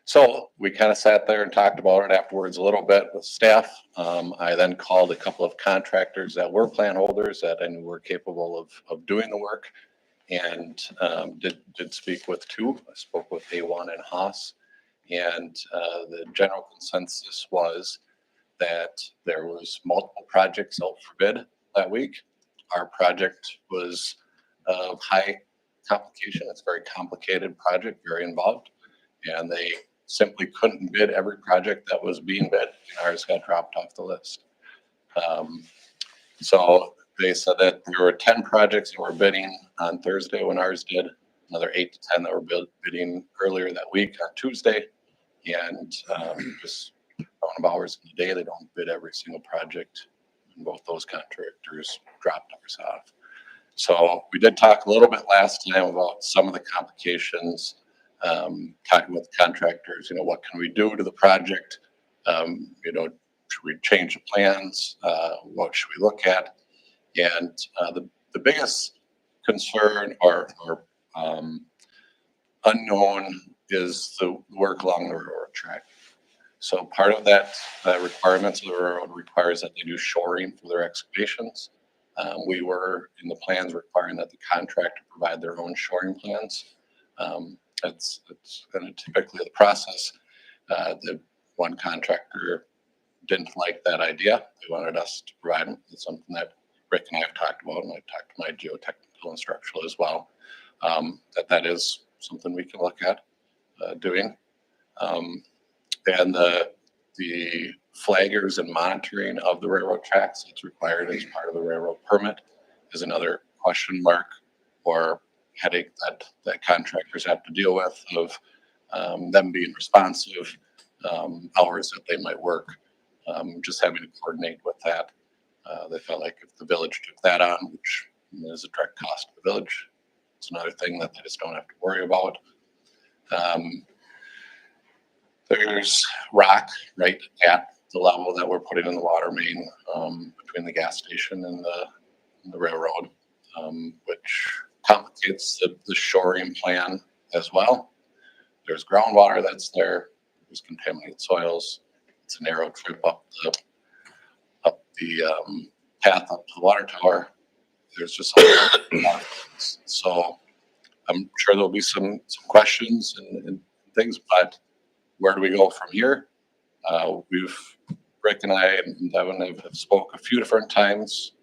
So we kind of sat there and talked about it afterwards a little bit with staff. I then called a couple of contractors that were plan holders that I knew were capable of doing the work, and did speak with 2. I spoke with A1 and Haas, and the general consensus was that there was multiple projects out for bid that week. Our project was of high complication. It's a very complicated project, very involved, and they simply couldn't bid every project that was being bid, and ours got dropped off the list. So they said that there were 10 projects that were bidding on Thursday when ours did, another 8 to 10 that were bidding earlier that week on Tuesday, and just amount of hours in the day, they don't bid every single project, and both those contractors dropped ours off. So we did talk a little bit last time about some of the complications, talking with contractors, what can we do to the project? Should we change the plans? What should we look at? And the biggest concern or unknown is the work along the railroad track. So part of that requirements of the railroad requires that they do shoring for their excavations. We were in the plans requiring that the contractor provide their own shoring plans. That's kind of typically the process. The one contractor didn't like that idea. They wanted us to provide them. It's something that Rick and I have talked about, and I've talked to my geotechnical and structural as well. That is something we can look at doing. And the flaggers and monitoring of the railroad tracks that's required as part of the railroad permit is another question mark or headache that contractors have to deal with of them being responsive, hours that they might work, just having to coordinate with that. They felt like if the village took that on, which is a direct cost to the village, it's another thing that they just don't have to worry about. There's rock right at the level that we're putting in the water main between the gas station and the railroad, which complicates the shoring plan as well. There's groundwater that's there. There's contaminated soils. It's a narrow trip up the path up to the water tower. There's just a lot of things. So I'm sure there'll be some questions and things, but where do we go from here? Rick and I and Devin have spoke a few different times,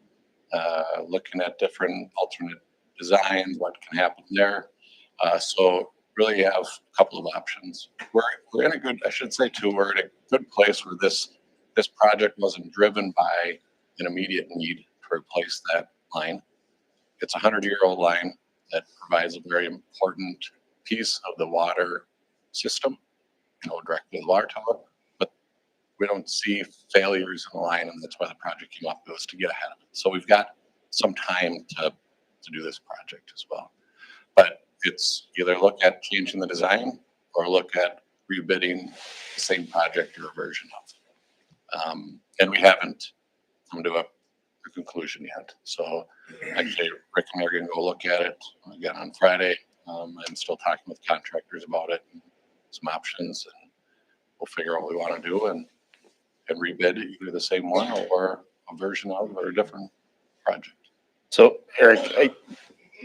looking at different alternate designs, what can happen there. So really you have a couple of options. We're in a good, I should say too, we're in a good place where this project wasn't driven by an immediate need to replace that line. It's a 100-year-old line that provides a very important piece of the water system, directly to the water tower, but we don't see failures in the line, and that's why the project came up, was to get ahead of it. So we've got some time to do this project as well. But it's either look at changing the design or look at rebidding the same project or a version of it. And we haven't come to a conclusion yet. So actually, Rick and I are going to go look at it again on Friday. I'm still talking with contractors about it, and some options, and we'll figure out what we want to do and rebid either the same one or a version of or a different project. So Eric,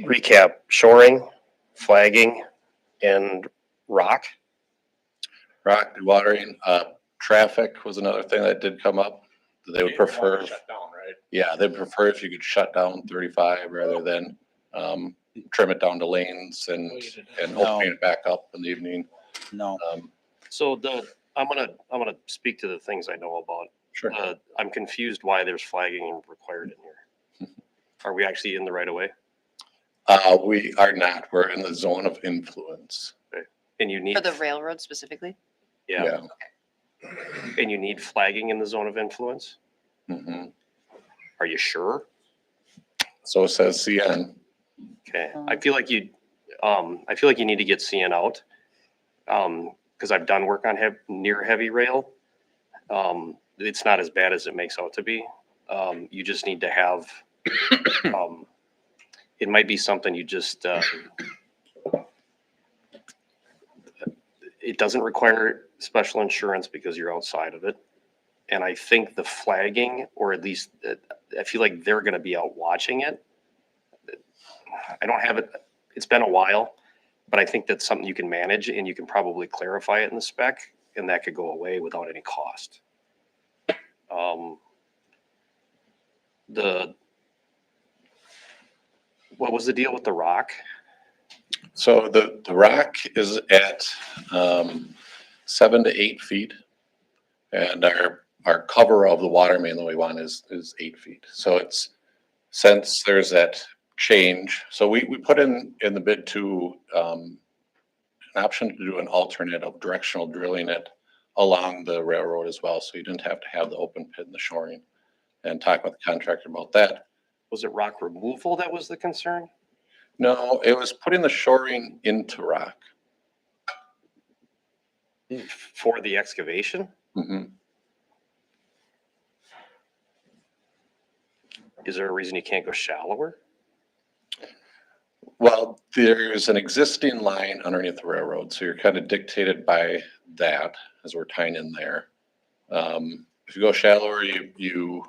recap: shoring, flagging, and rock. Rock, dewatering, traffic was another thing that did come up. They would prefer. Shut down, right? Yeah, they'd prefer if you could shut down 35 rather than trim it down to lanes and opening it back up in the evening. No. So I'm gonna speak to the things I know about. Sure. I'm confused why there's flagging required in here. Are we actually in the right of way? We are not. We're in the zone of influence. Okay. And you need For the railroad specifically? yeah. And you need flagging in the zone of influence? Mm-hmm. Are you sure? So says CN. Okay, I feel like you need to get CN out. Cause I've done work on near heavy rail. It's not as bad as it makes out to be. You just need to have, it might be something you just, it doesn't require special insurance because you're outside of it. And I think the flagging, or at least I feel like they're gonna be out watching it. I don't have it, it's been a while, but I think that's something you can manage and you can probably clarify it in the spec and that could go away without any cost. What was the deal with the rock? So the rock is at 7 to 8 feet. And our cover of the water main that we want is 8 feet. So it's, since there's that change, so we put in the bid to an option to do an alternate of directional drilling it along the railroad as well. So you didn't have to have the open pit and the shoring, and talk with the contractor about that. Was it rock removal that was the concern? No, it was putting the shoring into rock. For the excavation? Mhm. Is there a reason you can't go shallower? Well, there's an existing line underneath the railroad, so you're kind of dictated by that as we're tying in there. If you go shallower, you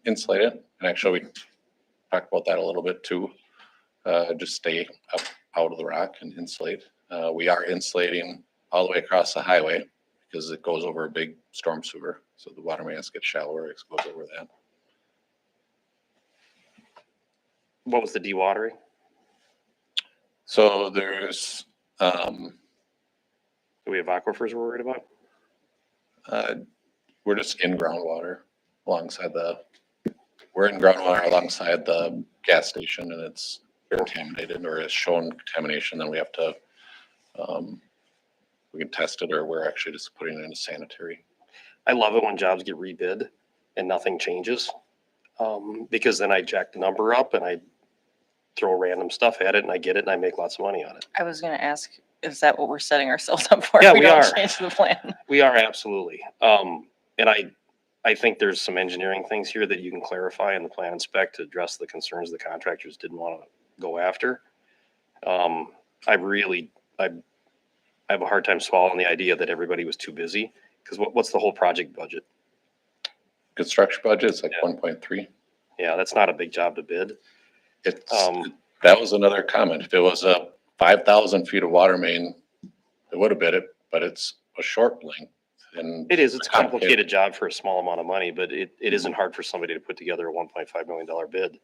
insulate it, and actually we talked about that a little bit too. Just stay up out of the rock and insulate. We are insulating all the way across the highway because it goes over a big storm sewer, so the water main has to get shallower, it goes over that. What was the dewatering? So there's, Do we have aquifers we're worried about? we're just in groundwater alongside we're in groundwater alongside the gas station, and it's contaminated or has shown contamination. Then we have to, we can test it, or we're actually just putting it in a sanitary. I love it when jobs get rebid and nothing changes. Because then I jack the number up and I throw random stuff at it and I get it and I make lots of money on it. I was gonna ask, is that what we're setting ourselves up for? Yeah, if we don't are. Change the plan. We are absolutely. And I think there's some engineering things here that you can clarify in the plan and spec to address the concerns the contractors didn't want to go after. I have a hard time swallowing the idea that everybody was too busy, because what's the whole project budget? Construction budget is like 1.3. Yeah, that's not a big job to bid. It's, that was another comment. If it was a 5,000 feet of water main, it would have bid it, but it's a short length. And It is, it's a complicated job for a small amount of money, but it isn't hard for somebody to put together a $1.5 million bid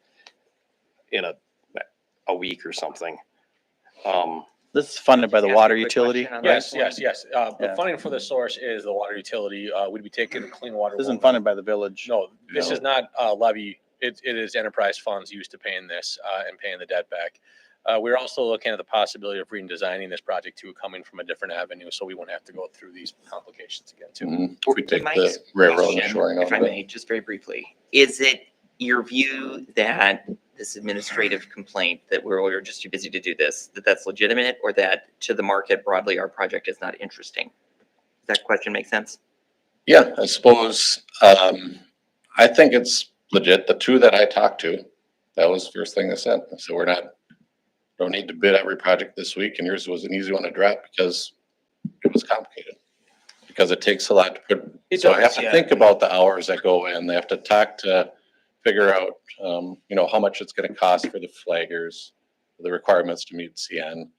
in a week or something. This is funded by the water utility. Yes. Yeah. The Funding for the source is the water utility. We'd be taking clean water. This isn't funded by the village. No, this No. is not levy. It is enterprise funds used to paying this and paying the debt back. We're also looking at the possibility of redesigning this project too, coming from a different avenue, so we won't have to go through these complications again too. If we take the railroad and shoring If off I of it. may, just very briefly, is it your view that this administrative complaint that we're just too busy to do this, that's legitimate, or that to the market broadly, our project is not interesting? Does that question make sense? Yeah, I suppose, I think it's legit. The two that I talked to, that was the first thing they said. So don't need to bid every project this week, and yours was an easy one to drop because it was complicated. Because it takes a lot to put, so I have to think about the hours that go in. They have to talk to figure out, how much it's gonna cost for the flaggers, the requirements to meet CN.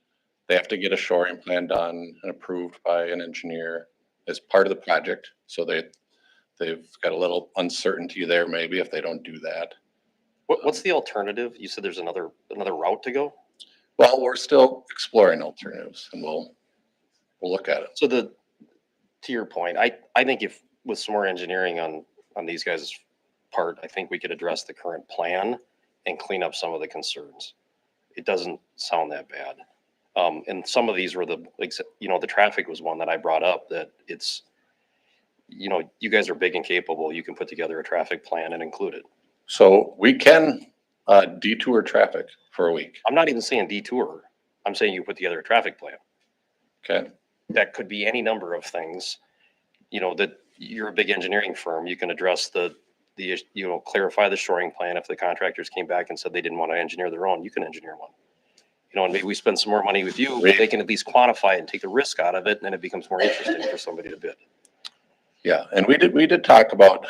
They have to get a shoring plan done and approved by an engineer as part of the project. So they've got a little uncertainty there maybe if they don't do that. What's the alternative? You said there's another route to go? Well, we're still exploring alternatives, and we'll look at it. So to your point, I think if with some more engineering on these guys' part, I think we could address the current plan and clean up some of the concerns. It doesn't sound that bad. And some of these were the traffic was one that I brought up, that it's, you guys are big and capable. You can put together a traffic plan and include it. So we can Detour traffic for a week. I'm not even saying detour. I'm saying you put together a traffic plan. Okay. That could be any number of things. You know, that you're a big engineering firm, you can address clarify the shoring plan. If the contractors came back and said they didn't want to engineer their own, you can engineer one. You know, and maybe we spend some more money with you, but they can at least quantify it and take the risk out of it, and then it becomes more interesting for somebody to bid. Yeah, and we did talk about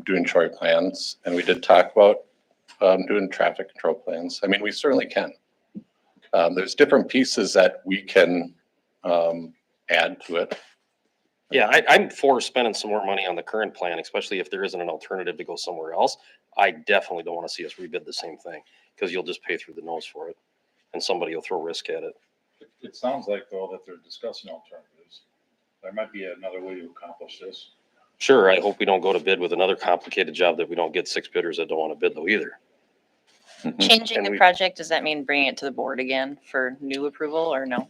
doing shoring plans, and we did talk about doing traffic control plans. I mean, we certainly can. There's different pieces that we can add to it. Yeah, I'm for spending some more money on the current plan, especially if there isn't an alternative to go somewhere else. I definitely don't want to see us rebid the same thing, because you'll just pay through the nose for it, and somebody will throw risk at it. It sounds like though that they're discussing alternatives. There might be another way to accomplish this. Sure, I hope we don't go to bid with another complicated job that we don't get 6 bidders that don't want to bid though either. Changing And the we- project, does that mean bringing it to the board again for new approval or no?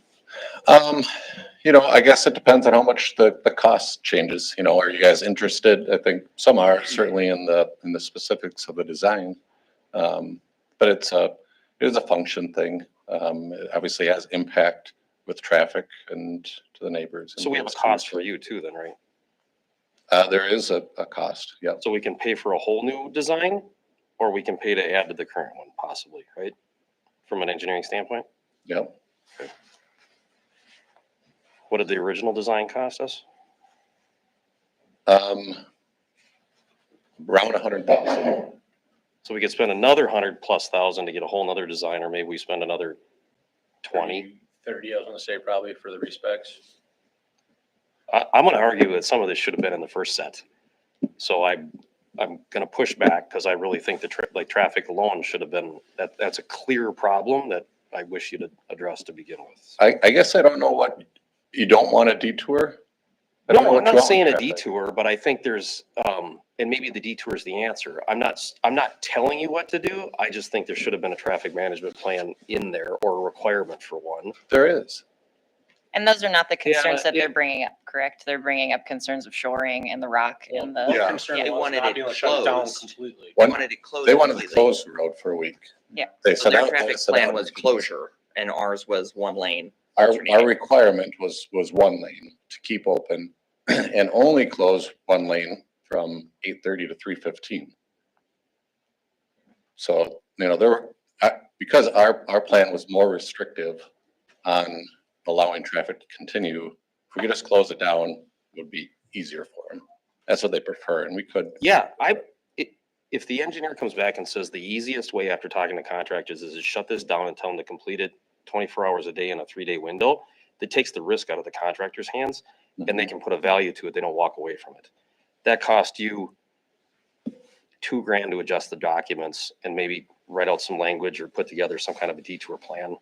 You know, I guess it depends on how much the cost changes. You know, are you guys interested? I think some are, certainly in the specifics of the design. But it is a function thing. It obviously has impact with traffic and to the neighbors. So we have a cost for you too then, right? There is a cost, yeah. So we can pay for a whole new design, or we can pay to add to the current one possibly, right? From an engineering standpoint? Yep. What did the original design cost us? Around 100,000. So we could spend another 100,000+ to get a whole nother design, or maybe we spend another 20. 30, I was gonna say probably for the respecs. I'm gonna argue that some of this should have been in the first set. So I'm gonna push back, because I really think the traffic alone should have been, that's a clear problem that I wish you'd address to begin with. I guess I don't know what, you don't want a detour? I No, don't know I'm what you not want saying with a traffic. detour, but I think there's, and maybe the detour is the answer. I'm not telling you what to do. I just think there should have been a traffic management plan in there, or a requirement for one. There is. And those are not the concerns that yeah. they're bringing up, correct? They're bringing up concerns of shoring and the rock and the. Yeah. Concern They was wanted not it being shut down closed. completely. They wanted it closed. They wanted to completely. close the road for a week. Yeah. They So said their that- traffic they said plan that was would be- closure and ours was one lane. Our alternating. requirement was 1 lane to keep open and only close 1 lane from 8:30 to 3:15. So, you know, because our plan was more restrictive on allowing traffic to continue, if we could just close it down, it would be easier for them. That's what they prefer, and we could. Yeah, if the engineer comes back and says the easiest way after talking to contractors is to shut this down and tell them to complete it 24 hours a day in a 3-day window, that takes the risk out of the contractor's hands, and they can put a value to it. They don't walk away from it. That cost you $2,000 to adjust the documents and maybe write out some language or put together some kind of a detour plan.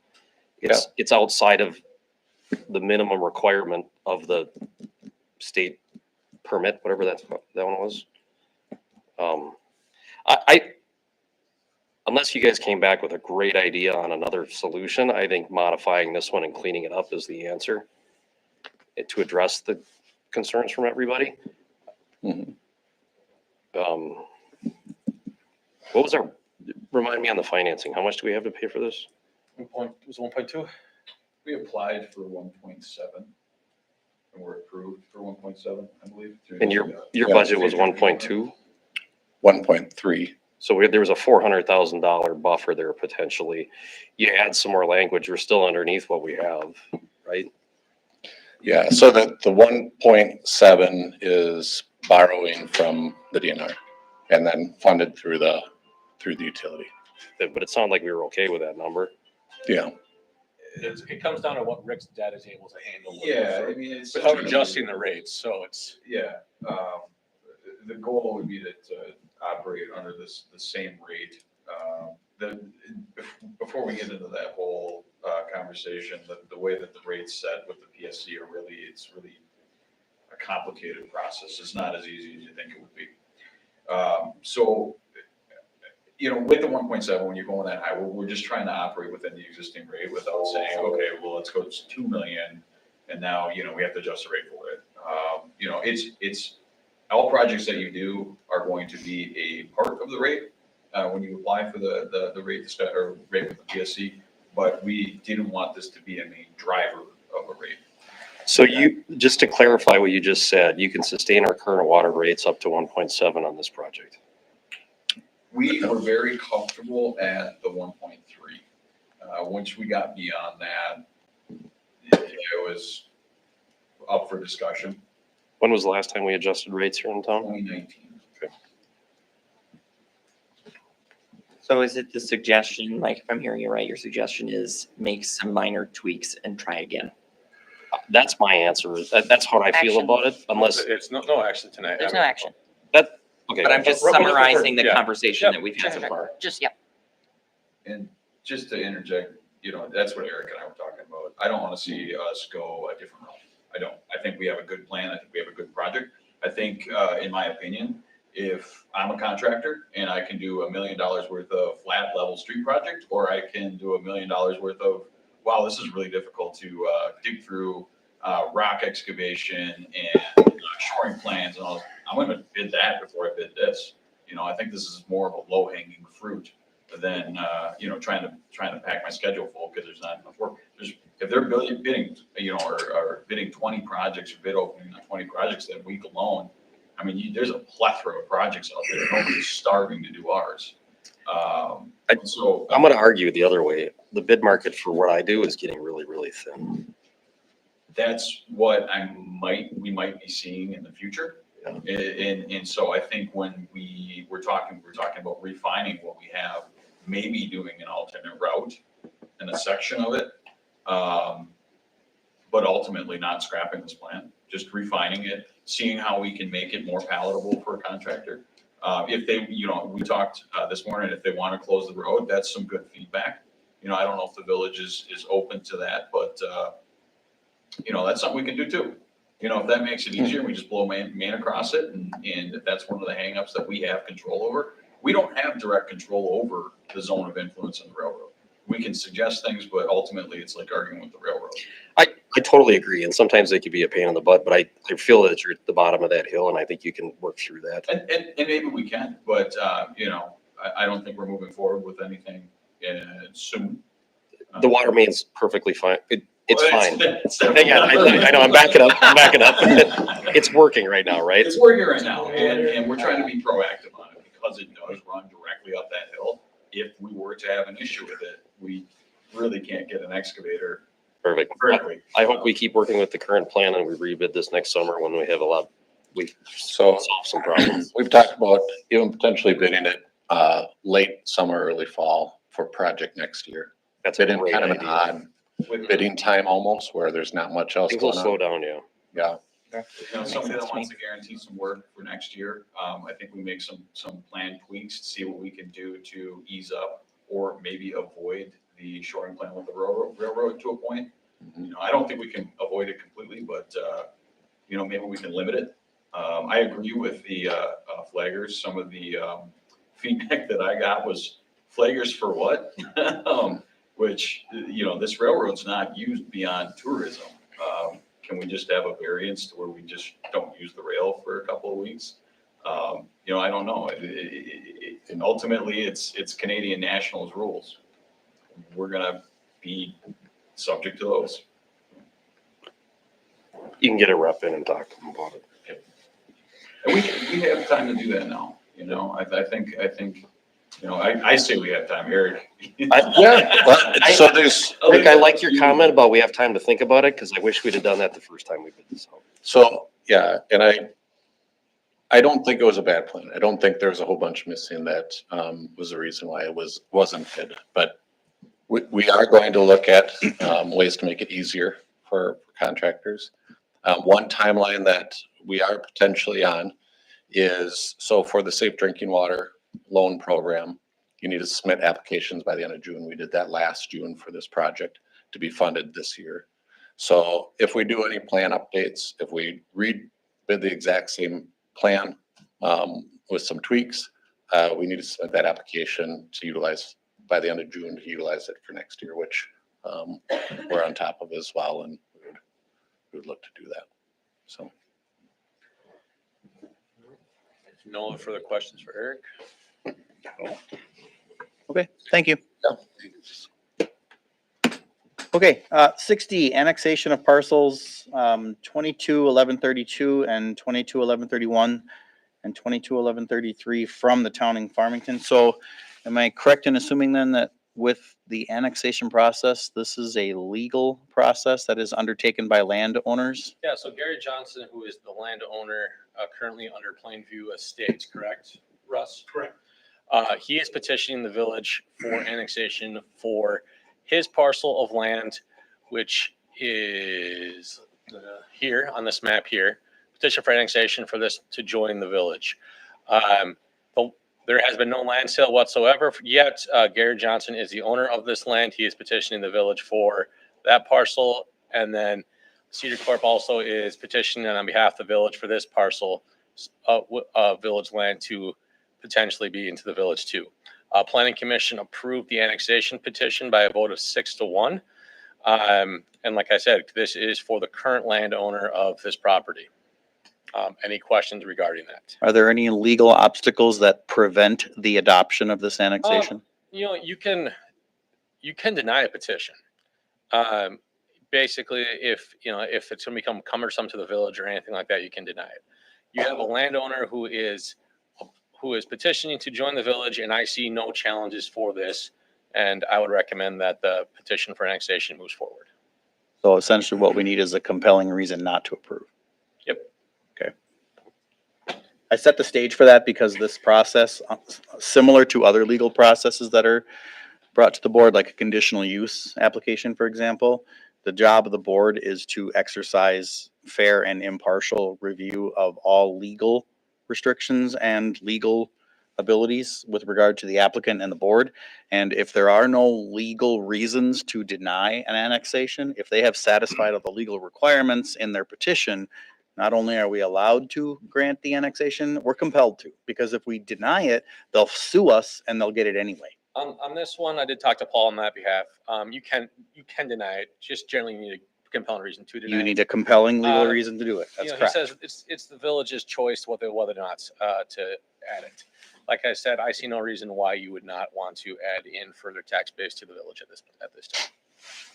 It's outside of the minimum requirement of the state permit, whatever that one was. Unless you guys came back with a great idea on another solution, I think modifying this one and cleaning it up is the answer to address the concerns from everybody. Mhm. What was remind me on the financing, how much do we have to pay for this? It was 1.2? We applied for 1.7 and were approved for 1.7, I believe. through And the, your yeah, budget was through the- 1.2? 1.3. So there was a $400,000 buffer there potentially. You add some more language, we're still underneath what we have, right? Yeah, so the 1.7 is borrowing from the DNR and then funded through the utility. But it sounded like we were okay with that number. Yeah. It comes down to what Rick's debt is able to handle. Yeah, I mean, it's. Without adjusting the rates, so it's. Yeah, the goal would be to operate under the same rate. Before we get into that whole conversation, the way that the rate's set with the PSC it's really a complicated process. It's not as easy as you think it would be. So, you know, with the 1.7, when you're going that high, we're just trying to operate within the existing rate without saying, okay, well, let's go to 2 million. And now, you know, we have to adjust the rate for it. You know, it's all projects that you do are going to be a part of the rate. when you apply for the rate, or rate with the PSC, but we didn't want this to be a main driver of a rate. So you, just to clarify what you just said, you can sustain our current water rates up to 1.7 on this project. We were very comfortable at the 1.3. Once we got beyond that, it was up for discussion. When was the last time we adjusted rates here in town? 2019. So is it the suggestion, like if I'm hearing you right, your suggestion is make some minor tweaks and try again? That's my answer. That's how I feel Action. about it, unless, It's no action tonight. There's no action. okay. But I'm just We're looking for- summarizing the yeah. conversation Yep. that we've had so far. Just, yep. And just to interject, that's what Eric and I were talking about. I don't want to see us go a different route. I don't. I think we have a good plan. I think we have a good project. I think, in my opinion, if I'm a contractor and I can do $1 million worth of flat level street project, or I can do $1 million worth of, wow, this is really difficult to dig through rock excavation and shoring plans and all. I'm going to bid that before I bid this. I think this is more of a low hanging fruit than trying to pack my schedule full because there's not enough work. If they're bidding, or bidding 20 projects or bid opening on 20 projects that week alone, I mean, there's a plethora of projects out there. Nobody's starving to do ours. So I'm going to argue the other way. The bid market for what I do is getting really, really thin. that's what we might be seeing in the future. And so I think when we're talking about refining what we have, maybe doing an alternate route in a section of it. But ultimately not scrapping this plan, just refining it, seeing how we can make it more palatable for a contractor. If they, we talked this morning, if they want to close the road, that's some good feedback. I don't know if the village is open to that, but that's something we can do too. If that makes it easier, we just blow main across it, and if that's one of the hangups that we have control over. We don't have direct control over the zone of influence in the railroad. We can suggest things, but ultimately it's like arguing with the railroad. I totally agree, and sometimes they can be a pain in the butt, but I feel that you're at the bottom of that hill, and I think you can work through that. And maybe we can, but I don't think we're moving forward with anything soon. The water main's perfectly fine. It's Well, fine. it's- Hang on, I know, I'm backing up. It's working right now, right? It's working right now, and we're trying to be proactive on it because it does run directly up that hill. If we were to have an issue with it, we really can't get an excavator. Perfect. Vertically. I hope we keep working with the current plan and we rebid this next summer when we have we So solve some problems. we've talked about even potentially bidding it late summer, early fall for project next year. That's a Bidding great kind of an idea. odd bidding time almost where there's not much else Things will going slow on. down, yeah. Yeah. Somebody that wants to guarantee some work for next year, I think we make some plan tweaks to see what we can do to ease up or maybe avoid the shoring plan with the railroad to a point. I don't think we can avoid it completely, but maybe we can limit it. I agree with the flaggers. Some of the feedback that I got was flaggers for what? Which, this railroad's not used beyond tourism. Can we just have a variance to where we just don't use the rail for a couple of weeks? I don't know. And ultimately, it's Canadian Nationals rules. We're gonna be subject to those. You can get a rep in and talk to them about it. And we have time to do that now, I think, I say we have time, Eric. So there's, Rick, I like your comment about we have time to think about it, because I wish we'd have done that the first time we did this. So, yeah, and I don't think it was a bad plan. I don't think there was a whole bunch missing that was the reason why it wasn't bid. But we are going to look at ways to make it easier for contractors. One timeline that we are potentially on is, so for the Safe Drinking Water Loan Program, you need to submit applications by the end of June. We did that last June for this project to be funded this year. So if we do any plan updates, if we rebid the exact same plan with some tweaks, we need to submit that application to utilize by the end of June to utilize it for next year, which we're on top of as well, and we would look to do that. So. No further questions for Eric? Okay, thank you. Okay, 6D, annexation of parcels 221132 and 221131 and 221133 from the town in Farmington. So am I correct in assuming then that with the annexation process, this is a legal process that is undertaken by landowners? Yeah, so Gary Johnson, who is the landowner currently under Plainview Estates, correct, Russ? Correct. He is petitioning the village for annexation for his parcel of land, which is here on this map here. Petition for annexation for this to join the village. But there has been no land sale whatsoever yet. Gary Johnson is the owner of this land. He is petitioning the village for that parcel. And then Cedar Corp also is petitioning on behalf of the village for this parcel of village land to potentially be into the village too. Planning Commission approved the annexation petition by a vote of 6-1. And like I said, this is for the current landowner of this property. Any questions regarding that? Are there any legal obstacles that prevent the adoption of this annexation? You know, you can deny a petition. Basically, if it's going to become cumbersome to the village or anything like that, you can deny it. You have a landowner who is petitioning to join the village, and I see no challenges for this. And I would recommend that the petition for annexation moves forward. So essentially what we need is a compelling reason not to approve. Yep. Okay. I set the stage for that because this process, similar to other legal processes that are brought to the board, like a conditional use application, for example, the job of the board is to exercise fair and impartial review of all legal restrictions and legal abilities with regard to the applicant and the board. And if there are no legal reasons to deny an annexation, if they have satisfied all the legal requirements in their petition, not only are we allowed to grant the annexation, we're compelled to, because if we deny it, they'll sue us and they'll get it anyway. On this one, I did talk to Paul on that behalf. You can deny it. Just generally you need a compelling reason to deny it. You need a compelling legal reason to do it. That's He correct. says it's the village's choice whether or not to add it. Like I said, I see no reason why you would not want to add in further tax base to the village at this time.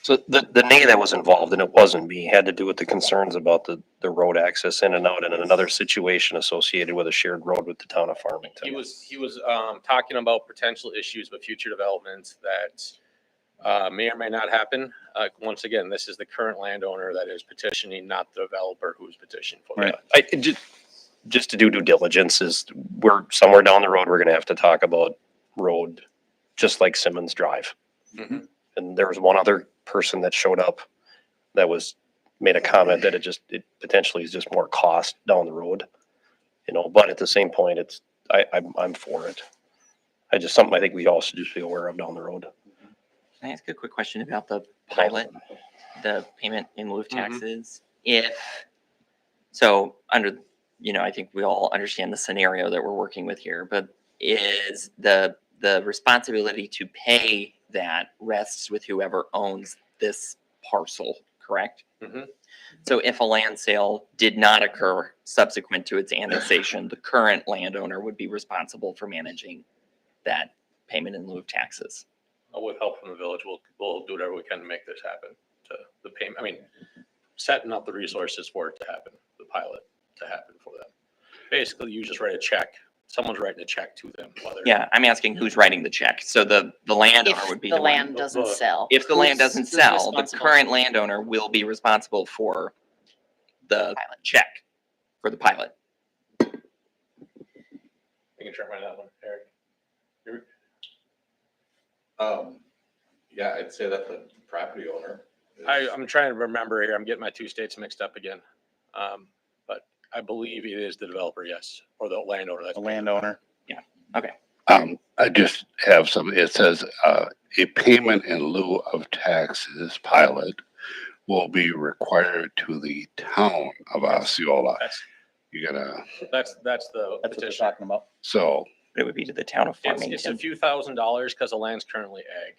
So the nay that was involved, and it wasn't me, had to do with the concerns about the road access in and out and another situation associated with a shared road with the town of Farmington. He was talking about potential issues with future developments that may or may not happen. Once again, this is the current landowner that is petitioning, not the developer who's petitioning for Right. it. Just to do due diligence is we're somewhere down the road, we're gonna have to talk about road, just like Simmons Drive. Mhm. And there was one other person that showed up that made a comment that it potentially is just more cost down the road. But at the same point, I'm for it. Something I think we all should just be aware of down the road. Can I ask a quick question about the pilot, the payment in lieu of taxes? I think we all understand the scenario that we're working with here, but is the responsibility to pay that rests with whoever owns this parcel, correct? Mhm. So if a land sale did not occur subsequent to its annexation, the current landowner would be responsible for managing that payment in lieu of taxes. With help from the village, we'll do whatever we can to make this happen. To the payment, I mean, setting up the resources for it to happen, the pilot to happen for them. Basically, you just write a check. Someone's writing a check to them. Yeah, I'm asking who's writing the check. So the landowner would be The one- land doesn't sell. If the land doesn't Who's sell, the responsible? current landowner will be responsible for the check for the pilot. You can try to find that one, Eric. Yeah, I'd say that the property owner. I'm trying to remember here. I'm getting my two states mixed up again. But I believe it is the developer, yes, or the landowner. That's The landowner. Yeah. Okay. I just have some, it says, a payment in lieu of taxes pilot will be required to the town of Osceola. You gotta, That's the That's what they're petition. talking about. so, It would be to the town of Farmington. It's a few $1,000s because the land's currently ag.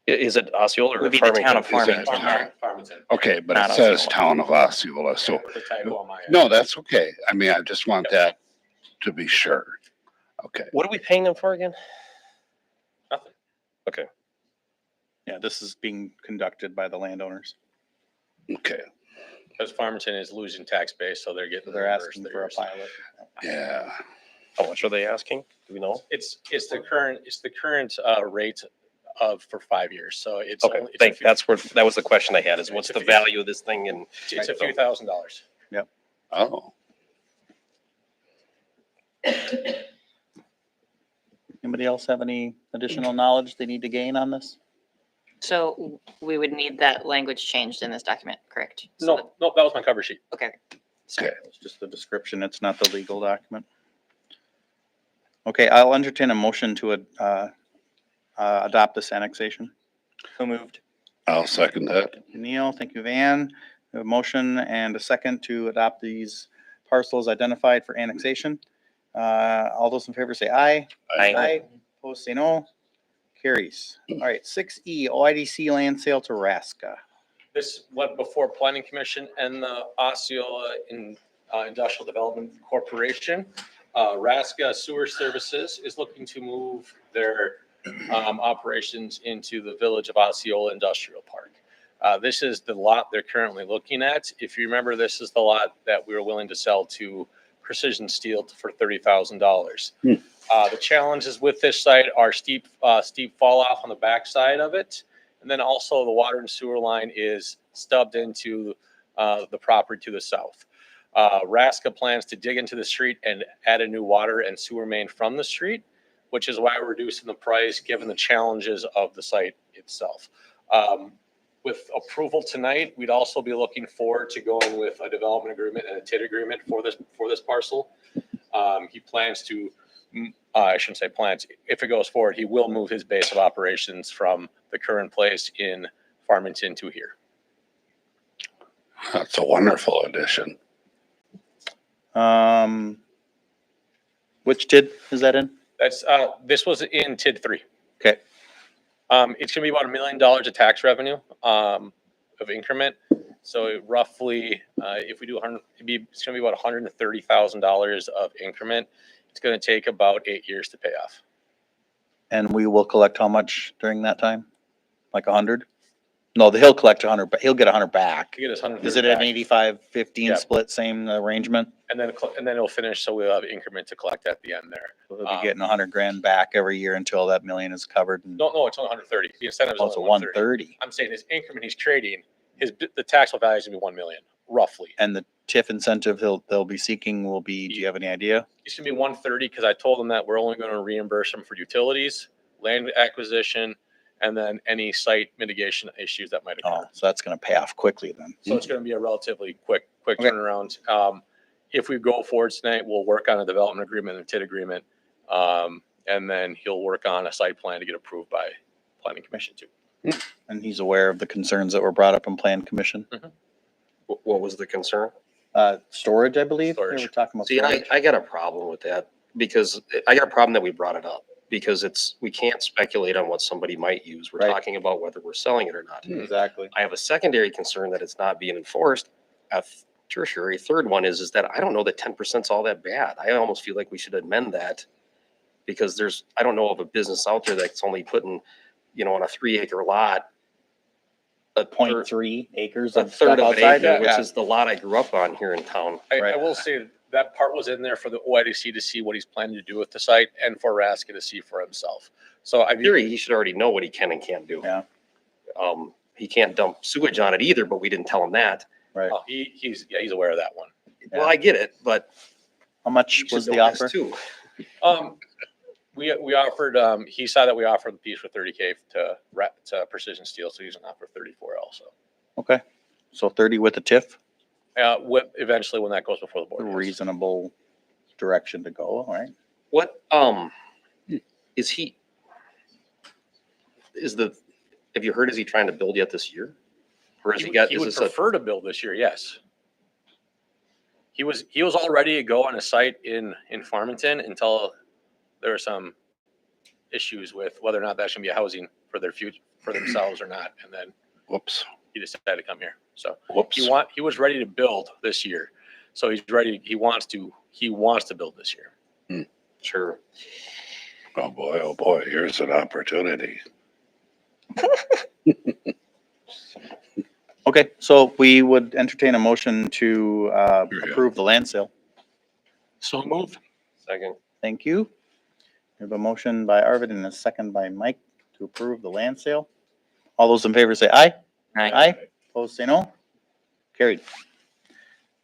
Is it Osceola It or would be the town of Farmington? Farmington. Farmington. okay, but Not it says Osceola. town of Osceola, so, The typo on my end. no, that's okay. I mean, I just want that to be sure. Okay. What are we paying them for again? Nothing. Okay. Yeah, this is being conducted by the landowners. Okay. Because Farmington is losing tax base, so they're getting. They're reimbursed asking their for a years. pilot. Yeah. How much are they asking? Do we know? It's the current rate of for 5 years. So it's Okay, only, it's a few, that was the question I had is what's It's a the few- value of this thing and. it's a few $1,000s. Oh, Anybody else have any additional knowledge they need to gain on this? So we would need that language changed in this document, correct? So that- No, that was my cover sheet. Okay. okay. It's just the description. It's not the legal document. Okay, I'll entertain a motion to adopt this annexation. So moved. I'll second that. Neil, thank you, Van. A motion and a second to adopt these parcels identified for annexation. All those in favor say aye. Aye. Opposed, say no. Carries. All right, 6E, OIDC land sale to Raska. This went before Planning Commission and the Osceola Industrial Development Corporation. Raska Sewer Services is looking to move their operations into the village of Osceola Industrial Park. This is the lot they're currently looking at. If you remember, this is the lot that we were willing to sell to Precision Steel for $30,000. The challenges with this site are steep fall off on the backside of it. And then also the water and sewer line is stubbed into the property to the south. Raska plans to dig into the street and add a new water and sewer main from the street, which is why we're reducing the price given the challenges of the site itself. With approval tonight, we'd also be looking forward to going with a development agreement and a TID agreement for this parcel. He plans to, I shouldn't say plans, if it goes forward, he will move his base of operations from the current place in Farmington to here. That's a wonderful addition. Which TID is that in? That's, this was in TID 3. Okay. It's gonna be about $1 million of tax revenue, of increment. So roughly, if we do 100, it's gonna be about $130,000 of increment. It's gonna take about 8 years to pay off. And we will collect how much during that time? Like 100? No, he'll collect 100, but he'll get 100 back. You get us 130 Is it an back. 85-15 Yeah. split, same arrangement? And then it'll finish, so we'll have increment to collect at the end there. So he'll be getting 100 grand back every year until that million is covered. And No, it's only 130. The incentive is also only 130. 130. I'm saying his increment he's trading, the taxable value is gonna be 1 million, roughly. And the TIF incentive they'll be seeking will be, do you have any idea? It's gonna be 130 because I told him that we're only gonna reimburse him for utilities, land acquisition, and then any site mitigation issues that might Oh, occur. so that's gonna pay off quickly then. So it's gonna be a relatively quick Okay. turnaround. If we go forward tonight, we'll work on a development agreement and a TID agreement. And then he'll work on a site plan to get approved by Planning Commission too. And he's aware of the concerns that were brought up in Plan Commission. What was the concern? Storage, I believe. They Storage. were talking about See, and storage. I got a problem with that because I got a problem that we brought it up because we can't speculate on what somebody might use. We're Right. talking about whether we're selling it or not. Exactly. I have a secondary concern that it's not being enforced. A tertiary third one is that I don't know that 10% is all that bad. I almost feel like we should amend that because I don't know of a business out there that's only putting, on a 3-acre lot, a 0.3 acres a of stuff third of an outside acre, that. which Yeah. is the lot I grew up on here in town. I will say that part was in there for the OIDC to see what he's planning to do with the site and for Raska to see for himself. So I In theory, he should already know what he can and can't do. Yeah. He can't dump sewage on it either, but we didn't tell him that. Right. he's aware of that one. Well, I get it, but How much you should was the know this offer? too. We offered, he saw that we offered the piece for 30K to Precision Steel, so he's gonna offer 34 also. Okay. So 30 with the TIF, Eventually when that goes before the a board. yes. reasonable direction to go, all right? What, have you heard, is he trying to build yet this year? Or has he got, He is would this a, prefer to build this year, yes. He was all ready to go on a site in Farmington until there were some issues with whether or not that should be a housing for their future, for themselves or not. And then Whoops. he decided to come here. So Whoops. he was ready to build this year. So he's ready. He wants to build this year. Sure. Oh, boy, here's an opportunity. Okay, so we would entertain a motion to approve the land sale. So moved. Second. Thank you. We have a motion by Arvid and a second by Mike to approve the land sale. All those in favor say aye. Aye. Opposed, say no. Carried.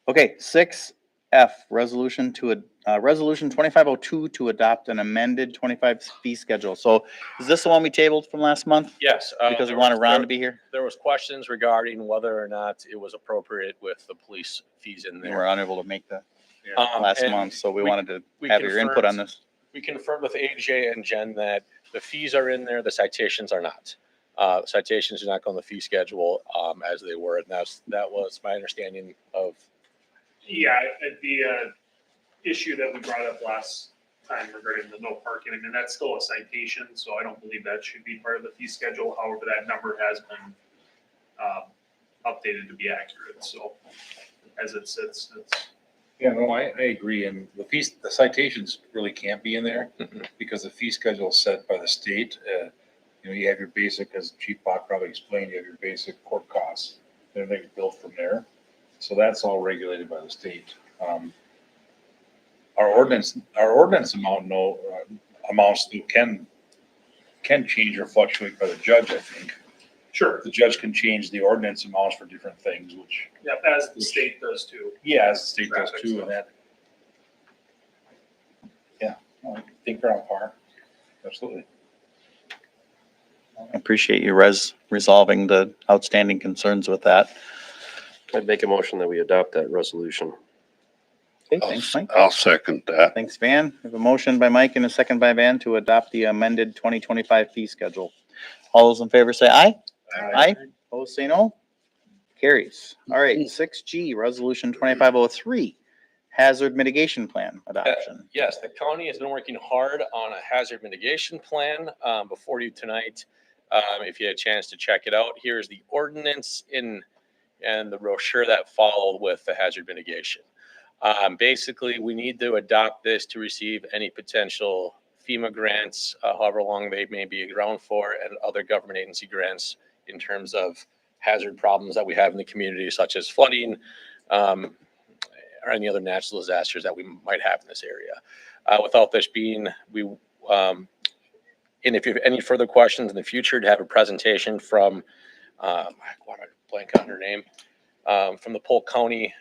Okay, 6F, resolution 2502 to adopt an amended 25 fee schedule. So is this the one we tabled from last month? Yes. Because we there wanted was- Ron to be here? There was questions regarding whether or not it was appropriate with the police fees in We there. were unable to make that Um, last and month, so we we- wanted to we have your input on confirmed- this. We confirmed with AJ and Jen that the fees are in there, the citations are not. Citations do not go on the fee schedule as they were, and that was my understanding of. Yeah, the issue that we brought up last time regarding the no parking, I mean, that's still a citation, so I don't believe that should be part of the fee schedule. However, that number has been updated to be accurate, so as it sits, it's. Yeah, no, I agree. And the fees, the citations really can't be in there because the fee schedule is set by the state. You know, you have your basic, as Chief Bach probably explained, you have your basic court costs, and everything's built from there. So that's all regulated by the state. Our ordinance amounts to can change or fluctuate by the judge, I think. Sure. The judge can change the ordinance amounts for different things, which, Yep, as the state does too. yeah, as the state does Traffic too, stuff. and that. Yeah, I think they're on par. Absolutely. I appreciate you resolving the outstanding concerns with that. I'd make a motion that we adopt that resolution. Okay, thanks, Mike. I'll second that. Thanks, Van. We have a motion by Mike and a second by Van to adopt the amended 2025 fee schedule. All those in favor say aye. Aye. Opposed, say no. Carries. All right, 6G, resolution 2503, hazard mitigation plan adoption. Yes, the county has been working hard on a hazard mitigation plan before you tonight. If you had a chance to check it out, here's the ordinance and the brochure that followed with the hazard mitigation. Basically, we need to adopt this to receive any potential FEMA grants, however long they may be around for, and other government agency grants in terms of hazard problems that we have in the community, such as flooding, or any other natural disasters that we might have in this area. Without this being, and if you have any further questions in the future, to have a presentation from, why am I blank on her name? From the Polk County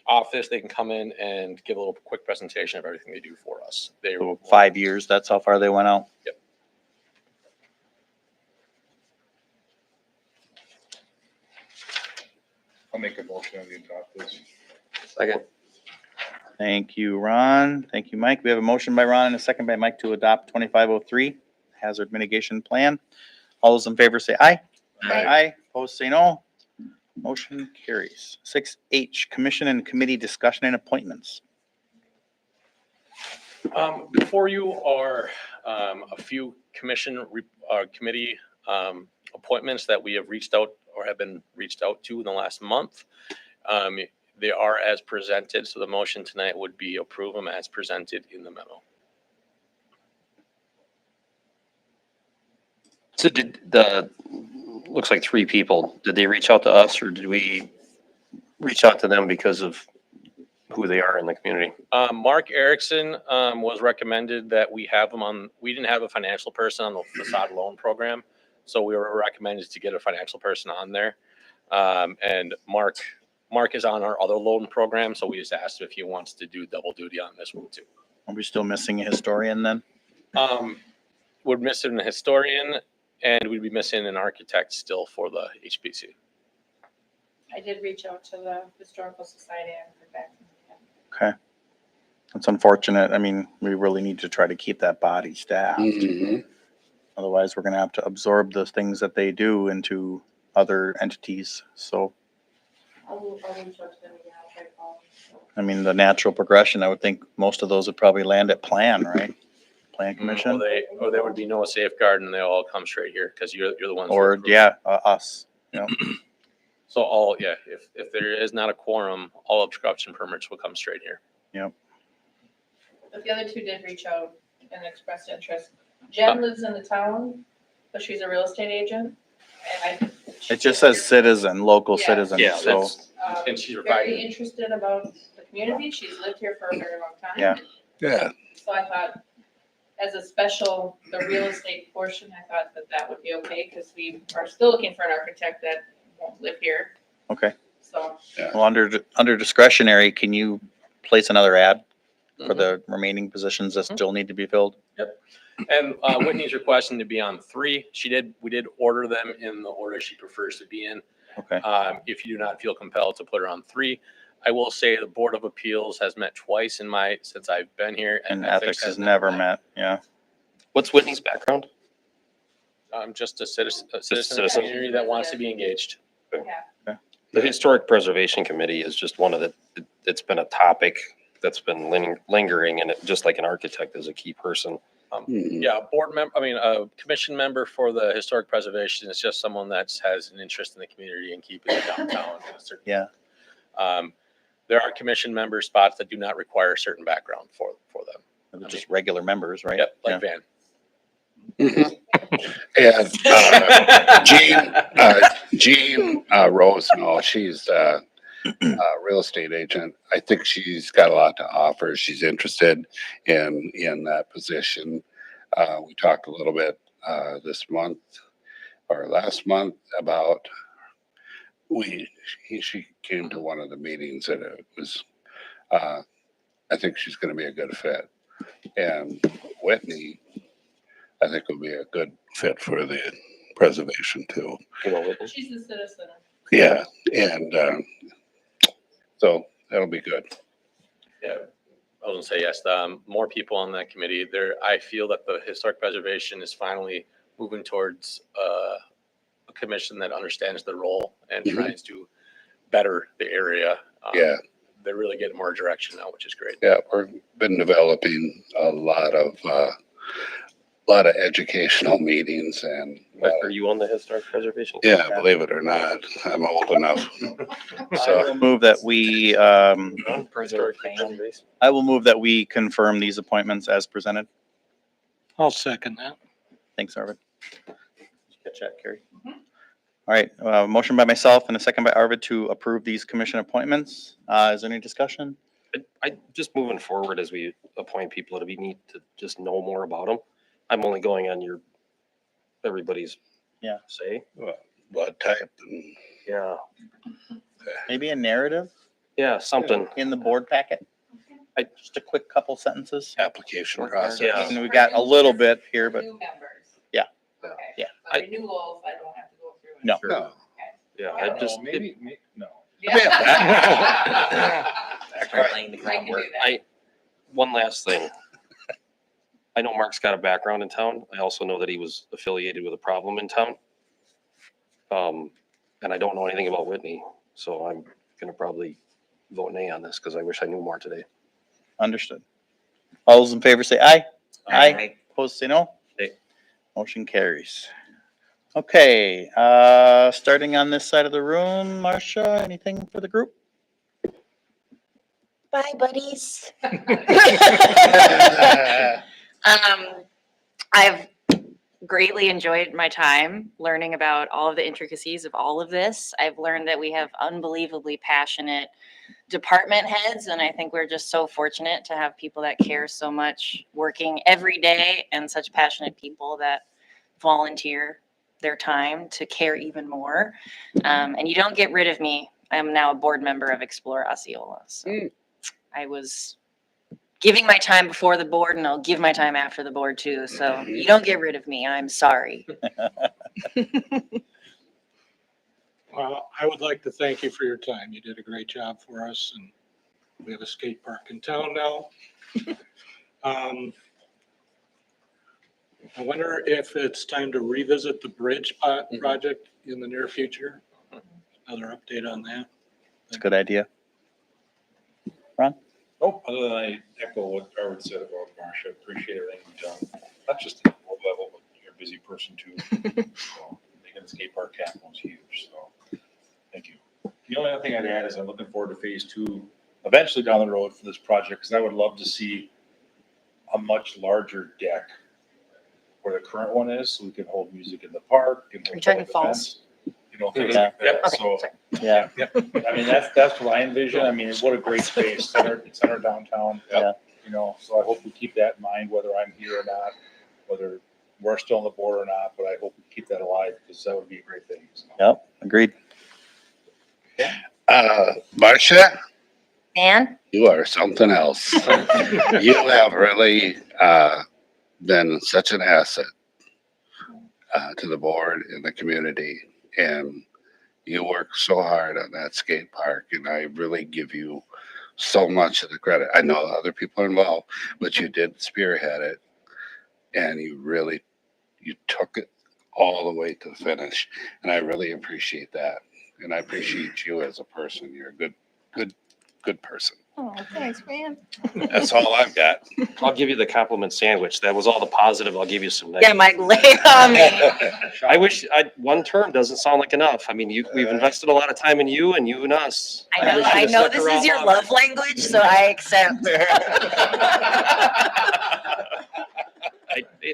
office, they can come in and give a little quick presentation of everything they do for us. They So 5 years, that's how far they went out? Yep. I'll make a motion that we adopt this. Second. Thank you, Ron. Thank you, Mike. We have a motion by Ron and a second by Mike to adopt 2503, hazard mitigation plan. All those in favor say aye. Aye. Opposed, say no. Motion carries. 6H, commission and committee discussion and appointments. Before you are a few committee appointments that we have reached out or have been reached out to in the last month. They are as presented, so the motion tonight would be approve them as presented in the memo. So looks like 3 people, did they reach out to us or did we reach out to them because of who they are in the community? Mark Erickson was recommended that we have him on, we didn't have a financial person on the facade loan program, so we were recommended to get a financial person on there. And Mark is on our other loan program, so we just asked if he wants to do double duty on this one too. Are we still missing a historian then? We're missing a historian and we'd be missing an architect still for the HPC. I did reach out to the Historical Society and heard back from them. Okay. That's unfortunate. I mean, we really need to try to keep that body staffed. Otherwise, we're gonna have to absorb the things that they do into other entities. So, I'll reach out to them again. I'll try to call them. I mean, the natural progression, I would think most of those would probably land at plan, right? Plan commission, Or there would be no safeguard and they all come straight here because you're the ones. or that- yeah, us. You know, So if there is not a quorum, all obstruction permits will come straight here. Yep. but the other two did reach out and express interest. Jen lives in the town, but she's a real estate agent, and It just says citizen, local Yeah. citizen, Yeah, so, that's, and she's very providing, interested about the community. She's lived here for a very long time. yeah. Yeah. So I thought, as a special, the real estate portion, I thought that that would be okay, because we are still looking for an architect that won't live here, Okay. so. Well, under discretionary, can you place another ad for the remaining positions that still need to be filled? Yep. And Whitney's requesting to be on 3. We did order them in the order she prefers to be in. Okay. If you do not feel compelled to put her on 3, I will say the Board of Appeals has met twice since I've been here. And ethics has never met, yeah. What's Whitney's background? I'm just a citizen of the citizen. community that wants to be engaged. The Historic Preservation Committee is just one of it's been a topic that's been lingering, and it, just like an architect is a key person. Yeah, a commission member for the historic preservation is just someone that has an interest in the community and keeping it downtown. Yeah. There are commission member spots that do not require a certain background for them. Just regular members, right? Yep, like Yeah. Van. And Jean Rosenau, she's a real estate agent. I think she's got a lot to offer. She's interested in that position. We talked a little bit this month or last month about she came to one of the meetings and it was I think she's going to be a good fit. And Whitney, I think will be a good fit for the preservation too. She's a citizen. Yeah, and so that'll be good. Yeah, I was gonna say yes. More people on that committee. I feel that the historic preservation is finally moving towards a commission that understands the role and tries to better the area. Yeah. They're really getting more direction now, which is great. Yeah, we've been developing a lot of educational meetings and. Are you on the Historic Preservation? Yeah, believe it or not, I'm old enough. I will move that we, I will move that we confirm these appointments as presented. I'll second that. Thanks, Arvid. Catch that, Carrie. All right, motion by myself and a second by Arvid to approve these commission appointments. Is there any discussion? I just moving forward as we appoint people, we need to just know more about them. I'm only going on everybody's say. Blood type. Yeah. Maybe a narrative Yeah, something. in the board packet? Just a quick couple sentences. Application process. Yeah. And we got a little bit here, but New members. yeah. Okay. Yeah. For renewals, I don't have to go through. No. No. Yeah, I just, no. I can do that. one last thing. I know Mark's got a background in town. I also know that he was affiliated with a problem in town. And I don't know anything about Whitney, so I'm gonna probably vote nay on this because I wish I knew more today. Understood. All those in favor say aye. Aye. Opposed, say no. Aye. Motion carries. Okay, starting on this side of the room, Marcia, anything for the group? Bye, buddies. I've greatly enjoyed my time learning about all of the intricacies of all of this. I've learned that we have unbelievably passionate department heads, and I think we're just so fortunate to have people that care so much working every day and such passionate people that volunteer their time to care even more. And you don't get rid of me. I'm now a board member of Explore Osceola. So I was giving my time before the board, and I'll give my time after the board too. So you don't get rid of me. I'm sorry. Well, I would like to thank you for your time. You did a great job for us, and we have a skate park in town now. I wonder if it's time to revisit the bridge project in the near future. Another update on that. It's a good idea. Nope, other than I echo what Arvid said about Marcia, appreciate everything you've done, not just at the board level, but you're a busy person too. So, making the skate park happen was huge, so, thank you. The only other thing I'd add is I'm looking forward to phase 2, eventually down the road for this project, because I would love to see much larger deck where the current one is, so we can hold music in the park and Are you hold talking public falls? events. You know, things Yeah. like that. Okay, So, sorry. Yeah. I mean, that's what I envision. I mean, what a great space, center downtown. Yeah. You know, so I hope we keep that in mind, whether I'm here or not, whether we're still on the board or not, but I hope we keep that alive because that would be a great thing. So. Yep, agreed. Marcia, Dan? you are something else. You have really been such an asset to the board and the community, and you work so hard on that skate park, and I really give you so much of the credit. I know other people are involved, but you did spearhead it, and you took it all the way to the finish, and I really appreciate that, and I appreciate you as a person. You're a good person. Oh, thanks, man. That's all I've got. I'll give you the compliment sandwich. That was all the positive. I'll give you some Yeah, negative. Mike, lay it on me. I wish one term doesn't sound like enough. I mean, we've invested a lot of time in you and you and us. I wish you'd have know stuck this around is your longer. love language, so I accept.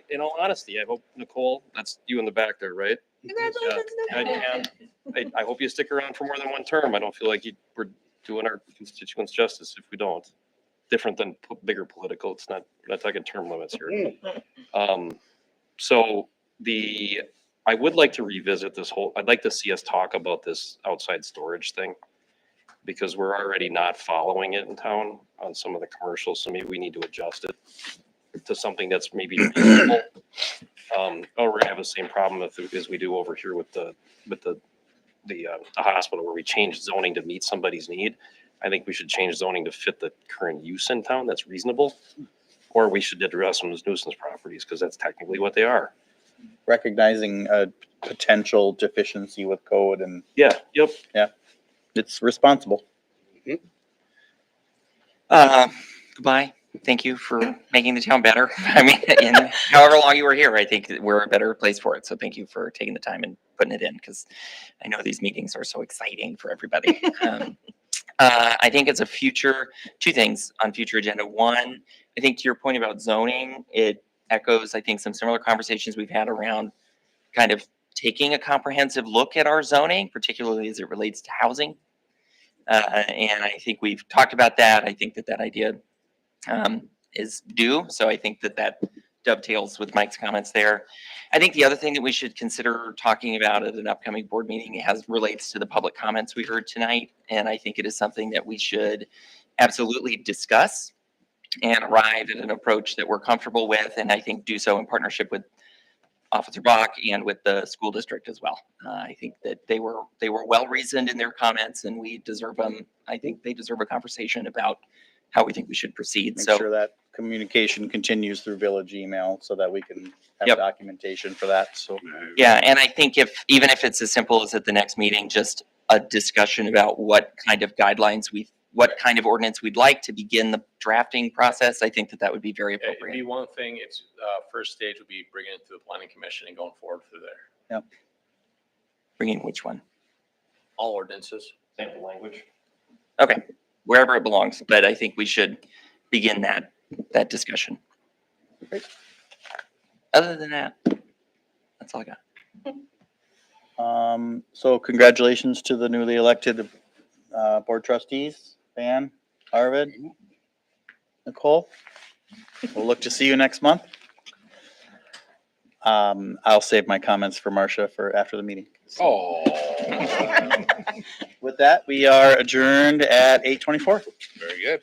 In all honesty, I hope Nicole, that's you in the back there, right? Congratulations, I hope you stick around for more than one term. I don't feel like we're doing our constituents justice if we don't. Different than bigger political. It's not, we're not talking term limits here. So I would like to revisit I'd like to see us talk about this outside storage thing because we're already not following it in town on some of the commercials. So maybe we need to adjust it to something that's maybe reasonable. Or we're gonna have the same problem as we do over here with the hospital where we change zoning to meet somebody's need. I think we should change zoning to fit the current use in town that's reasonable. Or we should address them as nuisance properties because that's technically what they are. Recognizing a potential deficiency with code and Yeah, yep. yeah, it's responsible. Goodbye. Thank you for making the town better. I mean, in however long you were here, I think that we're a better place for it. So thank you for taking the time and putting it in because I know these meetings are so exciting for everybody. I think it's two things on future agenda. One, I think to your point about zoning, it echoes, I think, some similar conversations we've had around kind of taking a comprehensive look at our zoning, particularly as it relates to housing. And I think we've talked about that. I think that idea is due. So I think that dovetails with Mike's comments there. I think the other thing that we should consider talking about at an upcoming board meeting relates to the public comments we heard tonight. And I think it is something that we should absolutely discuss and arrive at an approach that we're comfortable with. And I think do so in partnership with Officer Bach and with the school district as well. I think that they were well reasoned in their comments and we deserve them. I think they deserve a conversation about how we think we should proceed. Make So sure that communication continues through village email so that we can have Yep. documentation for that. So yeah, and I think even if it's as simple as at the next meeting, just a discussion about what kind of guidelines what kind of ordinance we'd like to begin the drafting process, I think that would be very It'd appropriate. be one thing, it's, first stage would be bringing it to the planning commission and going forward through there. Bringing which one? All ordinances. Sample language. Okay, wherever it belongs, but I think we should begin that discussion. Other than that, that's all I got. so congratulations to the newly elected board trustees, Van, Arvid, Nicole. We'll look to see you next month. I'll save my comments for Marcia for after the meeting. Oh, With that, we are adjourned at 8:24. very good.